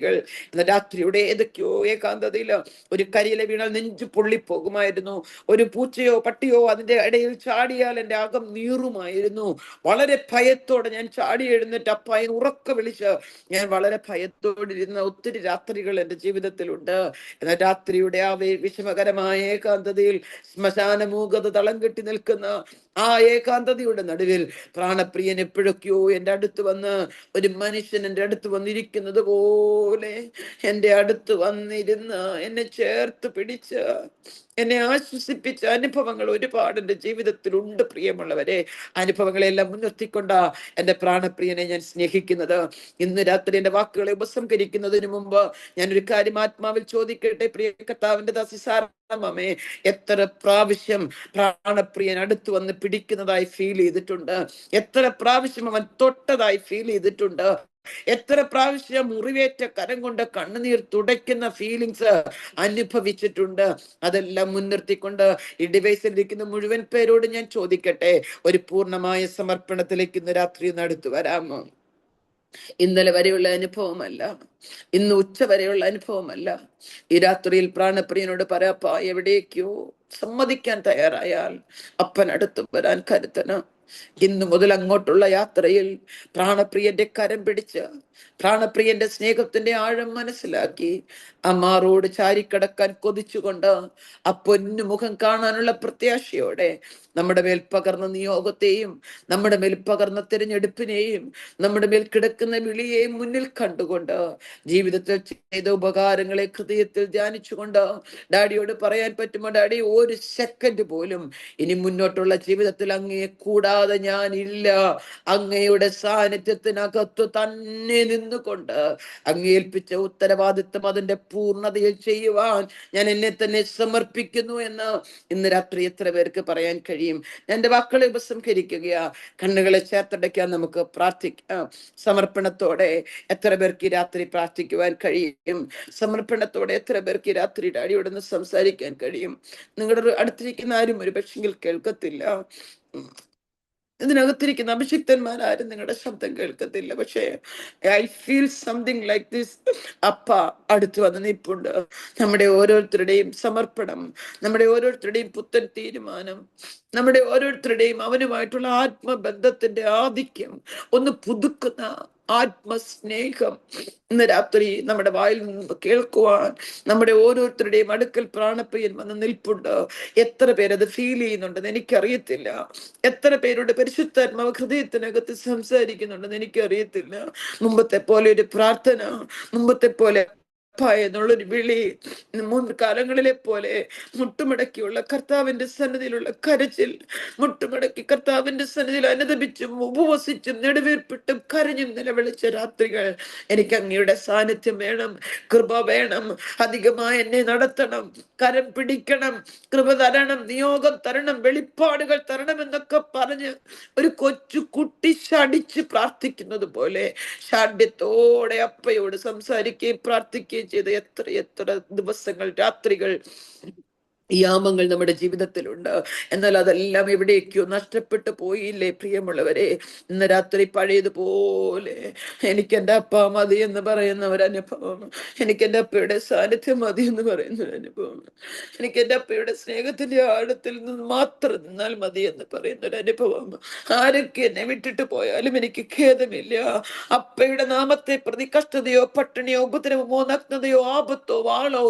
എന്ന രാത്രിയുടെ ഏതൊക്കെയോ ഏകാന്തതയില് ഒരു കരിയില വീണാൽ നെഞ്ചു പൊള്ളിപ്പോകുമായിരുന്നു. ഒരു പൂച്ചയോ പട്ടിയോ അതിന്റെ ഇടയിൽ ചാടിയാൽ എന്റെ അകം നീറുമായിരുന്നു. വളരെ ഭയത്തോടെ ഞാൻ ചാടി എഴുന്നേറ്റ് അപ്പായെ ഉറക്കെ വിളിച്ച് ഞാൻ വളരെ ഭയത്തോടിരുന്ന ഒത്തിരി രാത്രികൾ എന്റെ ജീവിതത്തിലുണ്ട്. എന്നാൽ രാത്രിയുടെ ആ വിഷമകരമായ ഏകാന്തതയിൽ ശ്മശാനമൂകത തളം കെട്ടി നിൽക്കുന്ന ആ ഏകാന്തതയുടെ നടുവിൽ പ്രാണപ്രിയൻ എപ്പോഴൊക്കെയോ എന്റെ അടുത്ത് വന്ന്, ഒരു മനുഷ്യൻ എന്റെ അടുത്ത് വന്നിരിക്കുന്നത് പോലെ എന്റെ അടുത്ത് വന്നിരുന്ന് എന്നെ ചേർത്ത് പിടിച്ച് എന്നെ ആശ്വസിപ്പിച്ച അനുഭവങ്ങൾ ഒരുപാട് എന്റെ ജീവിതത്തിലുണ്ട്. പ്രിയമുള്ളവരെ, അനുഭവങ്ങളെല്ലാം മുൻനിർത്തിക്കൊണ്ടാ എന്റെ പ്രാണപ്രിയനെ ഞാൻ സ്നേഹിക്കുന്നത്. ഇന്ന് രാത്രി എന്റെ വാക്കുകളെ ഉപസംഹരിക്കുന്നതിന് മുമ്പ് ഞാനൊരു കാര്യം ആത്മാവിൽ ചോദിക്കട്ടെ. പ്രിയ കർത്താവിന്റെ ദാസി സാറാമേ, എത്ര പ്രാവശ്യം പ്രാണപ്രിയൻ അടുത്ത് വന്ന് പിടിക്കുന്നതായി ഫീൽ ചെയ്തിട്ടുണ്ട്? എത്ര പ്രാവശ്യം അവൻ തൊട്ടതായി ഫീൽ ചെയ്തിട്ടുണ്ട്? എത്ര പ്രാവശ്യം മുറിവേറ്റ കരം കൊണ്ട് കണ്ണുനീർ തുടയ്ക്കുന്ന ഫീലിങ്സ് അനുഭവിച്ചിട്ടുണ്ട്? അതെല്ലാം മുൻനിർത്തിക്കൊണ്ട് ഈ ഡിവൈസിൽ ഇരിക്കുന്ന മുഴുവൻ പേരോട് ഞാൻ ചോദിക്കട്ടെ, ഒരു പൂർണ്ണമായ സമർപ്പണത്തിലേക്ക് ഇന്ന് രാത്രി നടത്തു വരാമോ? ഇന്നലെ വരെയുള്ള അനുഭവമല്ല, ഇന്ന് ഉച്ച വരെയുള്ള അനുഭവമല്ല. ഈ രാത്രിയിൽ പ്രാണപ്രിയനോട് പറയാപ്പാ, എവിടേക്കോ സമ്മതിക്കാൻ തയ്യാറായാൽ അപ്പൻ അടുത്ത് വരാൻ കരുത്തന. ഇന്നു മുതൽ അങ്ങോട്ടുള്ള യാത്രയിൽ പ്രാണപ്രിയന്റെ കരം പിടിച്ച് പ്രാണപ്രിയന്റെ സ്നേഹത്തിന്റെ ആഴം മനസ്സിലാക്കി അമ്മാറോട് ചാരിക്കടക്കാൻ കൊതിച്ചുകൊണ്ട് ആ പൊന്നു മുഖം കാണാനുള്ള പ്രത്യാശയോടെ നമ്മുടെ മേൽ പകർന്ന നിയോഗത്തെയും നമ്മുടെ മേൽ പകർന്ന തിരഞ്ഞെടുപ്പിനെയും നമ്മുടെ മേൽ കിടക്കുന്ന വിളിയെയും മുന്നിൽ കണ്ടുകൊണ്ട് ജീവിതത്തിൽ ചെയ്ത ഉപകാരങ്ങളെ ഹൃദയത്തിൽ ധ്യാനിച്ചുകൊണ്ട് ഡാഡിയോട് പറയാൻ പറ്റുമോ, ഡാഡി, ഒരു സെക്കൻഡ് പോലും ഇനി മുന്നോട്ടുള്ള ജീവിതത്തിൽ അങ്ങയെ കൂടാതെ ഞാനില്ല. അങ്ങയുടെ സാന്നിധ്യത്തിനകത്ത് തന്നെ നിന്നുകൊണ്ട് അങ്ങേൽപ്പിച്ച ഉത്തരവാദിത്വം അതിന്റെ പൂർണ്ണതയിൽ ചെയ്യുവാൻ ഞാൻ എന്നെ തന്നെ സമർപ്പിക്കുന്നു എന്ന് ഇന്ന് രാത്രി എത്ര പേർക്ക് പറയാൻ കഴിയും? എന്റെ വാക്കുകളെ ഉപസംഹരിക്കുകയാ. കണ്ണുകളെ ചേർത്തടയ്ക്കാൻ നമുക്ക് പ്രാർത്ഥിക്കാം. സമർപ്പണത്തോടെ എത്ര പേർക്ക് ഈ രാത്രി പ്രാർത്ഥിക്കുവാൻ കഴിയും? സമർപ്പണത്തോടെ എത്ര പേർക്ക് ഈ രാത്രി ഡാഡിയോടൊന്ന് സംസാരിക്കാൻ കഴിയും? നിങ്ങളുടെ അടുത്തിരിക്കുന്ന ആരും ഒരു പക്ഷെങ്കിൽ കേൾക്കത്തില്ല. ഇതിനകത്തിരിക്കുന്ന അഭിഷിക്തന്മാരാരും നിങ്ങളുടെ ശബ്ദം കേൾക്കത്തില്ല. പക്ഷേ I feel something like this. അപ്പ അടുത്ത് വന്ന് നിൽപ്പുണ്ട്. നമ്മുടെ ഓരോരുത്തരുടെയും സമർപ്പണം, നമ്മുടെ ഓരോരുത്തരുടെയും പുത്തൻ തീരുമാനം, നമ്മുടെ ഓരോരുത്തരുടെയും അവനുമായിട്ടുള്ള ആത്മബന്ധത്തിന്റെ ആധിക്യം ഒന്ന് പുതുക്കുന്ന ആത്മസ്നേഹം ഇന്ന് രാത്രി നമ്മുടെ വായിൽ നിന്ന് കേൾക്കുവാൻ നമ്മുടെ ഓരോരുത്തരുടെയും അടുക്കൽ പ്രാണപ്രിയൻ വന്ന് നിൽപ്പുണ്ട്. എത്ര പേരത് ഫീൽ ചെയ്യുന്നുണ്ടെന്ന് എനിക്കറിയത്തില്ല. എത്ര പേരുടെ പരിശുദ്ധാത്മാവ് ഹൃദയത്തിനകത്ത് സംസാരിക്കുന്നുണ്ടെന്ന് എനിക്കറിയത്തില്ല. മുമ്പത്തെ പോലെ ഒരു പ്രാർത്ഥന, മുമ്പത്തെ പോലെ എന്നുള്ളൊരു വിളി, മുൻകാലങ്ങളിലെ പോലെ മുട്ടുമടക്കിയുള്ള കർത്താവിന്റെ സന്നിധിയിലുള്ള കരച്ചിൽ, മുട്ടുമടക്കി കർത്താവിന്റെ സന്നിധിയിൽ അനുദപിച്ചും ഉപവസിച്ചും നെടുവീർപ്പിട്ടും കരഞ്ഞും നിലവിളിച്ച രാത്രികൾ. എനിക്ക് അങ്ങയുടെ സാന്നിധ്യം വേണം, കൃപ വേണം, അധികമായി എന്നെ നടത്തണം, കരം പിടിക്കണം, കൃപ തരണം, നിയോഗം തരണം, വെളിപ്പാടുകൾ തരണം എന്നൊക്കെ പറഞ്ഞ് ഒരു കൊച്ചു കുട്ടി ശടിച്ച് പ്രാർത്ഥിക്കുന്നത് പോലെ ഷാഢ്യത്തോടെ അപ്പയോട് സംസാരിക്കുകയും പ്രാർത്ഥിക്കുകയും ചെയ്ത് എത്ര ദിവസങ്ങൾ, രാത്രികൾ യാമങ്ങൾ നമ്മുടെ ജീവിതത്തിലുണ്ട്. എന്നാൽ അതെല്ലാം എവിടേക്കോ നഷ്ടപ്പെട്ടു പോയില്ലേ പ്രിയമുള്ളവരെ? ഇന്ന് രാത്രി പഴയതുപോലെ എനിക്ക് എൻ്റെ അപ്പ മതി എന്ന് പറയുന്ന ഒരനുഭവം, എനിക്ക് എൻ്റെ അപ്പയുടെ സാന്നിധ്യം മതി എന്ന് പറയുന്ന ഒരു അനുഭവം, എനിക്ക് എൻ്റെ അപ്പയുടെ സ്നേഹത്തിന്റെ ആഴത്തിൽ നിന്ന് മാത്രം നിന്നാൽ മതി എന്ന് പറയുന്ന ഒരു അനുഭവം. ആരൊക്കെ എന്നെ വിട്ടിട്ട് പോയാലും എനിക്ക് ഖേദമില്ല. അപ്പയുടെ നാമത്തെ പ്രതി കഷ്ടതയോ പട്ടിണിയോ ഉപദ്രവമോ നഗ്നതയോ ആപത്തോ വാളോ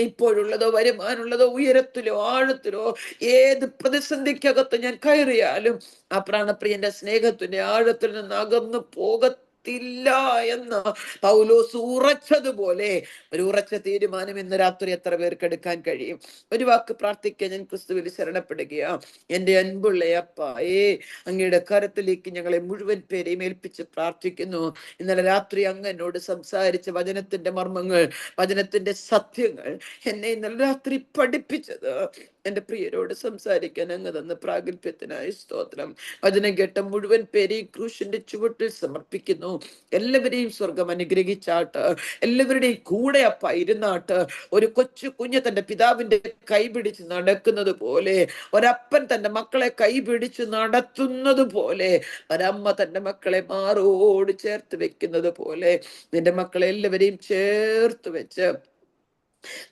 ഇപ്പോഴുള്ളതോ വരുമാനുള്ളതോ ഉയരത്തിലോ ആഴത്തിലോ ഏത് പ്രതിസന്ധിക്കകത്ത് ഞാൻ കയറിയാലും ആ പ്രാണപ്രിയന്റെ സ്നേഹത്തിന്റെ ആഴത്തിൽ നിന്ന് അകന്നു പോകത്തില്ല എന്ന് പൗലോസ് ഉറച്ചതുപോലെ ഒരു ഉറച്ച തീരുമാനം ഇന്ന് രാത്രി എത്ര പേർക്ക് എടുക്കാൻ കഴിയും? ഒരു വാക്ക് പ്രാർത്ഥിക്കാൻ ഞാൻ ക്രിസ്തുവിൽ ശരണപ്പെടുകയാ. എന്റെ അൻപുള്ള അപ്പായേ, അങ്ങയുടെ കരത്തിലേക്ക് ഞങ്ങളെ മുഴുവൻ പേരെയും ഏൽപ്പിച്ച് പ്രാർത്ഥിക്കുന്നു. ഇന്നലെ രാത്രി അങ്ങ് എന്നോട് സംസാരിച്ച വചനത്തിന്റെ മർമ്മങ്ങൾ, വചനത്തിന്റെ സത്യങ്ങൾ എന്നെ ഇന്നലെ രാത്രി പഠിപ്പിച്ചത് എന്റെ പ്രിയരോട് സംസാരിക്കാൻ അങ്ങ് തന്ന പ്രാഗൽഭ്യത്തിനായി സ്തോത്രം. വചനം കേട്ട മുഴുവൻ പേരെയും ക്രൂശിന്റെ ചുവട്ടിൽ സമർപ്പിക്കുന്നു. എല്ലാവരെയും സ്വർഗം അനുഗ്രഹിച്ചാട്ട്, എല്ലാവരുടെയും കൂടെ അപ്പ ഇരുന്നാട്ട്, ഒരു കൊച്ചു കുഞ്ഞ് തന്റെ പിതാവിന്റെ കൈ പിടിച്ച് നടക്കുന്നത് പോലെ, ഒരപ്പൻ തന്റെ മക്കളെ കൈ പിടിച്ച് നടത്തുന്നത് പോലെ, ഒരമ്മ തന്റെ മക്കളെ മാറോട് ചേർത്ത് വെക്കുന്നത് പോലെ നിന്റെ മക്കളെ എല്ലാവരെയും ചേർത്ത് വെച്ച്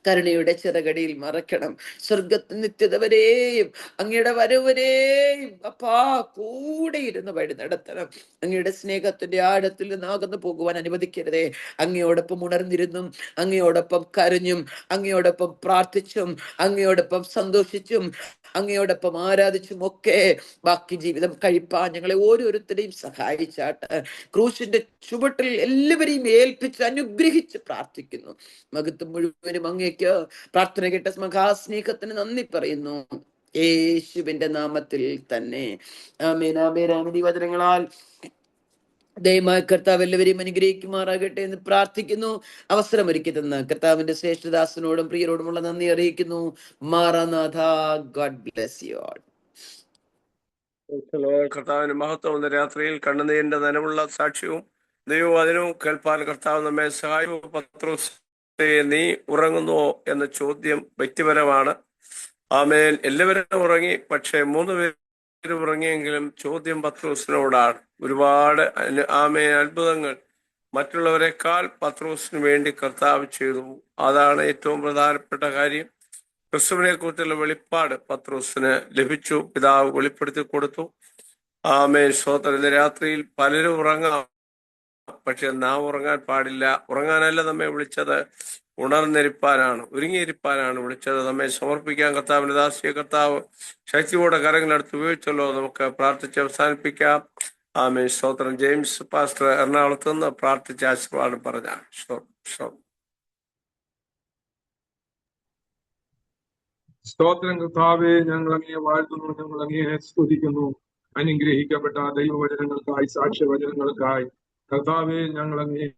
കരുണയുടെ ചിറകടിയിൽ മറക്കണം. സ്വർഗത്തിൽ നിത്യത വരെയും അങ്ങയുടെ വരവരെയും അപ്പാ കൂടെ ഇരുന്ന് വഴി നടത്തണം. അങ്ങയുടെ സ്നേഹത്തിന്റെ ആഴത്തിൽ നിന്ന് അകന്നു പോകുവാൻ അനുവദിക്കരുതേ. അങ്ങയോടൊപ്പം ഉണർന്നിരുന്നും അങ്ങയോടൊപ്പം കരഞ്ഞും അങ്ങയോടൊപ്പം പ്രാർത്ഥിച്ചും അങ്ങയോടൊപ്പം സന്തോഷിച്ചും അങ്ങയോടൊപ്പം ആരാധിച്ചും ഒക്കെ ബാക്കി ജീവിതം കഴിപ്പാൻ ഞങ്ങളെ ഓരോരുത്തരെയും സഹായിച്ചാട്ട് ക്രൂശിന്റെ ചുവട്ടിൽ എല്ലാവരെയും ഏൽപ്പിച്ച് അനുഗ്രഹിച്ച് പ്രാർത്ഥിക്കുന്നു. മഹത്വം മുഴുവനും അങ്ങേക്ക്. പ്രാർത്ഥന കേട്ട മഹാസ്നേഹത്തിന് നന്ദി പറയുന്നു, യേശുവിന്റെ നാമത്തിൽ തന്നെ. ആമേൻ ആമേൻ ആമേൻ. ഈ വചനങ്ങളാൽ ദയമായ കർത്താവ് എല്ലാവരെയും അനുഗ്രഹിക്കുമാറാകട്ടെ എന്ന് പ്രാർത്ഥിക്കുന്നു. അവസരമൊരുക്കി തന്ന കർത്താവിന്റെ ശ്രേഷ്ഠദാസനോടും പ്രിയരോടുമുള്ള നന്ദി അറിയിക്കുന്നു. Maranatha. God bless you all. കർത്താവിന്റെ മഹത്വം എന്ന രാത്രിയിൽ കണ്ണുനീരിന്റെ നനവുള്ള സാക്ഷ്യവും ദൈവവചനവും കേൾപ്പാൻ കർത്താവ് നമ്മെ സഹായിക്കും. പത്രോസേ, നീ ഉറങ്ങുന്നുവോ എന്ന ചോദ്യം വ്യക്തിപരമാണ്. ആമേൻ. എല്ലാവരും ഉറങ്ങി, പക്ഷെ 3 പേര് ഉറങ്ങിയെങ്കിലും ചോദ്യം പത്രോസിനോടാണ്. ഒരുപാട് ആമേൻ അത്ഭുതങ്ങൾ മറ്റുള്ളവരെക്കാൾ പത്രോസിന് വേണ്ടി കർത്താവ് ചെയ്തു. അതാണ് ഏറ്റവും പ്രധാനപ്പെട്ട കാര്യം. ക്രിസ്തുവിനെ കുറിച്ചുള്ള വെളിപ്പാട് പത്രോസിന് ലഭിച്ചു. പിതാവ് വെളിപ്പെടുത്തി കൊടുത്തു. ആമേൻ. സ്തോത്രം. ഇന്ന് രാത്രിയിൽ പലരും ഉറങ്ങാം, പക്ഷെ നാം ഉറങ്ങാൻ പാടില്ല. ഉറങ്ങാനല്ല നമ്മെ വിളിച്ചത്, ഉണർന്നിരിപ്പാനാണ്, ഒരുങ്ങിയിരിപ്പാനാണ് വിളിച്ചത്. നമ്മെ സമർപ്പിക്കാൻ കർത്താവിന്റെ ദാസിയെ കർത്താവ് ശക്തിയോടെ കരങ്ങളെടുത്ത് ഉപയോഗിച്ചല്ലോ. നമുക്ക് പ്രാർത്ഥിച്ച് അവസാനിപ്പിക്കാം. ആമേൻ. സ്തോത്രം. ജെയിംസ് പാസ്റ്റർ എറണാകുളത്ത് നിന്ന് പ്രാർത്ഥിച്ച ആശീർവാദം പറഞ്ഞ സ്തോത്രം. കർത്താവേ, ഞങ്ങൾ അങ്ങയെ വാഴ്ത്തുന്നു, ഞങ്ങൾ അങ്ങയെ സ്തുതിക്കുന്നു. അനുഗ്രഹിക്കപ്പെട്ട ദൈവവചനങ്ങൾക്കായി, സാക്ഷ്യവചനങ്ങൾക്കായി കർത്താവേ ഞങ്ങൾ അങ്ങയെ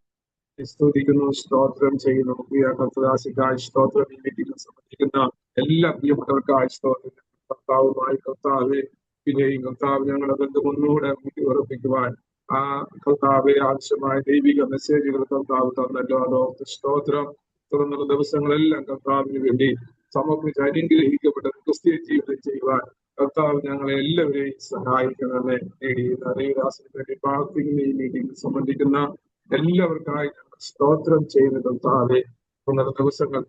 സ്തുതിക്കുന്നു, സ്തോത്രം ചെയ്യുന്നു. പ്രിയ കർത്തദാസിക്കായി സ്തോത്രം. ഈ മീറ്റിംഗിൽ സംബന്ധിക്കുന്ന എല്ലാ പ്രിയപ്പെട്ടവർക്കായി സ്തോത്രം. കർത്താവുമായി കർത്താവെ പിന്നെയും കർത്താവ് ഞങ്ങളുടെ ബന്ധം ഒന്നുകൂടെ ഉറപ്പിക്കുവാൻ ആ കർത്താവെ ആവശ്യമായ ദൈവിക മെസ്സേജുകൾ കർത്താവ് തന്നല്ലോ. അതോർത്ത് സ്തോത്രം. തുടർന്നുള്ള ദിവസങ്ങളെല്ലാം കർത്താവിന് വേണ്ടി സമർപ്പിച്ച് അനുഗ്രഹിക്കപ്പെട്ട ക്രിസ്തീയ ജീവിതം ചെയ്യുവാൻ കർത്താവ് ഞങ്ങളെ എല്ലാവരെയും സഹായിക്കണമെന്ന് നേടിയിരുന്ന ദൈവദാസന് വേണ്ടി പ്രാർത്ഥിക്കുന്ന ഈ മീറ്റിംഗിൽ സംബന്ധിക്കുന്ന എല്ലാവർക്കായി ഞങ്ങൾ സ്തോത്രം ചെയ്യുന്ന കർത്താവെ തുടർന്നുള്ള ദിവസങ്ങൾ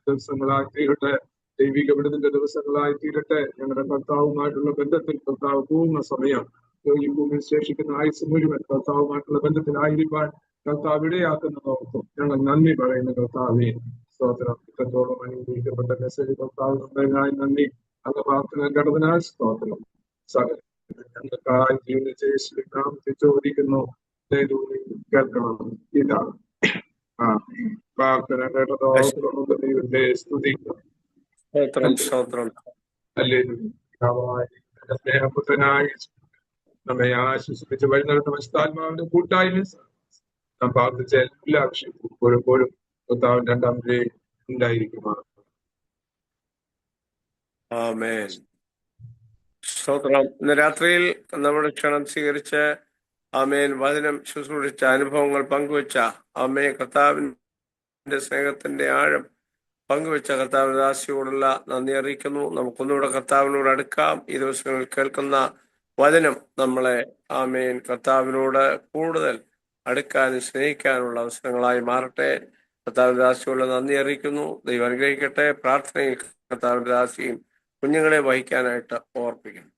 ദിവസങ്ങളായി തീരട്ടെ, ദൈവിക വിടുതലിന്റെ ദിവസങ്ങളായി തീരട്ടെ. ഞങ്ങളുടെ കർത്താവുമായിട്ടുള്ള ബന്ധത്തിൽ കർത്താവ് പൂർണ്ണ സമയം ഈ ഭൂമിയിൽ ശേഷിക്കുന്ന ആയുസ് മുഴുവൻ കർത്താവുമായിട്ടുള്ള ബന്ധത്തിലായിരിക്കാൻ കർത്താവ് ഇടയാക്കുന്നതോർത്തും ഞങ്ങൾ നന്ദി പറയുന്ന കർത്താവെ സ്തോത്രം. ഇത്രത്തോളം അനുഗ്രഹിക്കപ്പെട്ട മെസ്സേജ് കർത്താവ് നന്നായി നന്ദി. അങ്ങ് പ്രാർത്ഥന ഘടകനാൽ സ്തോത്രം. സകല ഞങ്ങൾക്കായി ജീവിത നാമത്തെ ചോദിക്കുന്നു, കേൾക്കണം. ഇതാണ് പ്രാർത്ഥന കേട്ടതോർത്തും ദൈവത്തെ സ്തുതിക്കുന്നു. സ്നേഹപുത്രനായി നമ്മെ ആശ്വസിപ്പിച്ച് വഴി നടത്തുന്ന വിശുദ്ധാത്മാവിന്റെ കൂട്ടായ്മ നാം പ്രാർത്ഥിച്ച എല്ലാ വിഷയവും ഇപ്പോഴും കർത്താവിന്റെ രണ്ടാം ഉണ്ടായിരിക്കുമാണ്. ആമേൻ. സ്തോത്രം. ഇന്ന് രാത്രിയിൽ നമ്മുടെ ക്ഷണം സ്വീകരിച്ച് ആമേൻ വചനം ശുശ്രൂഷിച്ച അനുഭവങ്ങൾ പങ്കുവെച്ച ആമേ കർത്താവിന്റെ സ്നേഹത്തിന്റെ ആഴം പങ്കുവെച്ച കർത്താവിന്റെ ദാസിയോടുള്ള നന്ദി അറിയിക്കുന്നു. നമുക്കൊന്നുകൂടെ കർത്താവിനോട് അടുക്കാം. ഈ ദിവസങ്ങളിൽ കേൾക്കുന്ന വചനം നമ്മളെ ആമേൻ കർത്താവിനോട് കൂടുതൽ അടുക്കാനും സ്നേഹിക്കാനുള്ള അവസരങ്ങളായി മാറട്ടെ. കർത്താവിന്റെ ദാസിയോടുള്ള നന്ദി അറിയിക്കുന്നു. ദൈവം അനുഗ്രഹിക്കട്ടെ. പ്രാർത്ഥനയിൽ കർത്താവിന്റെ ദാസിയും കുഞ്ഞുങ്ങളെ വഹിക്കാനായിട്ട് ഓർപ്പിക്കുന്നു.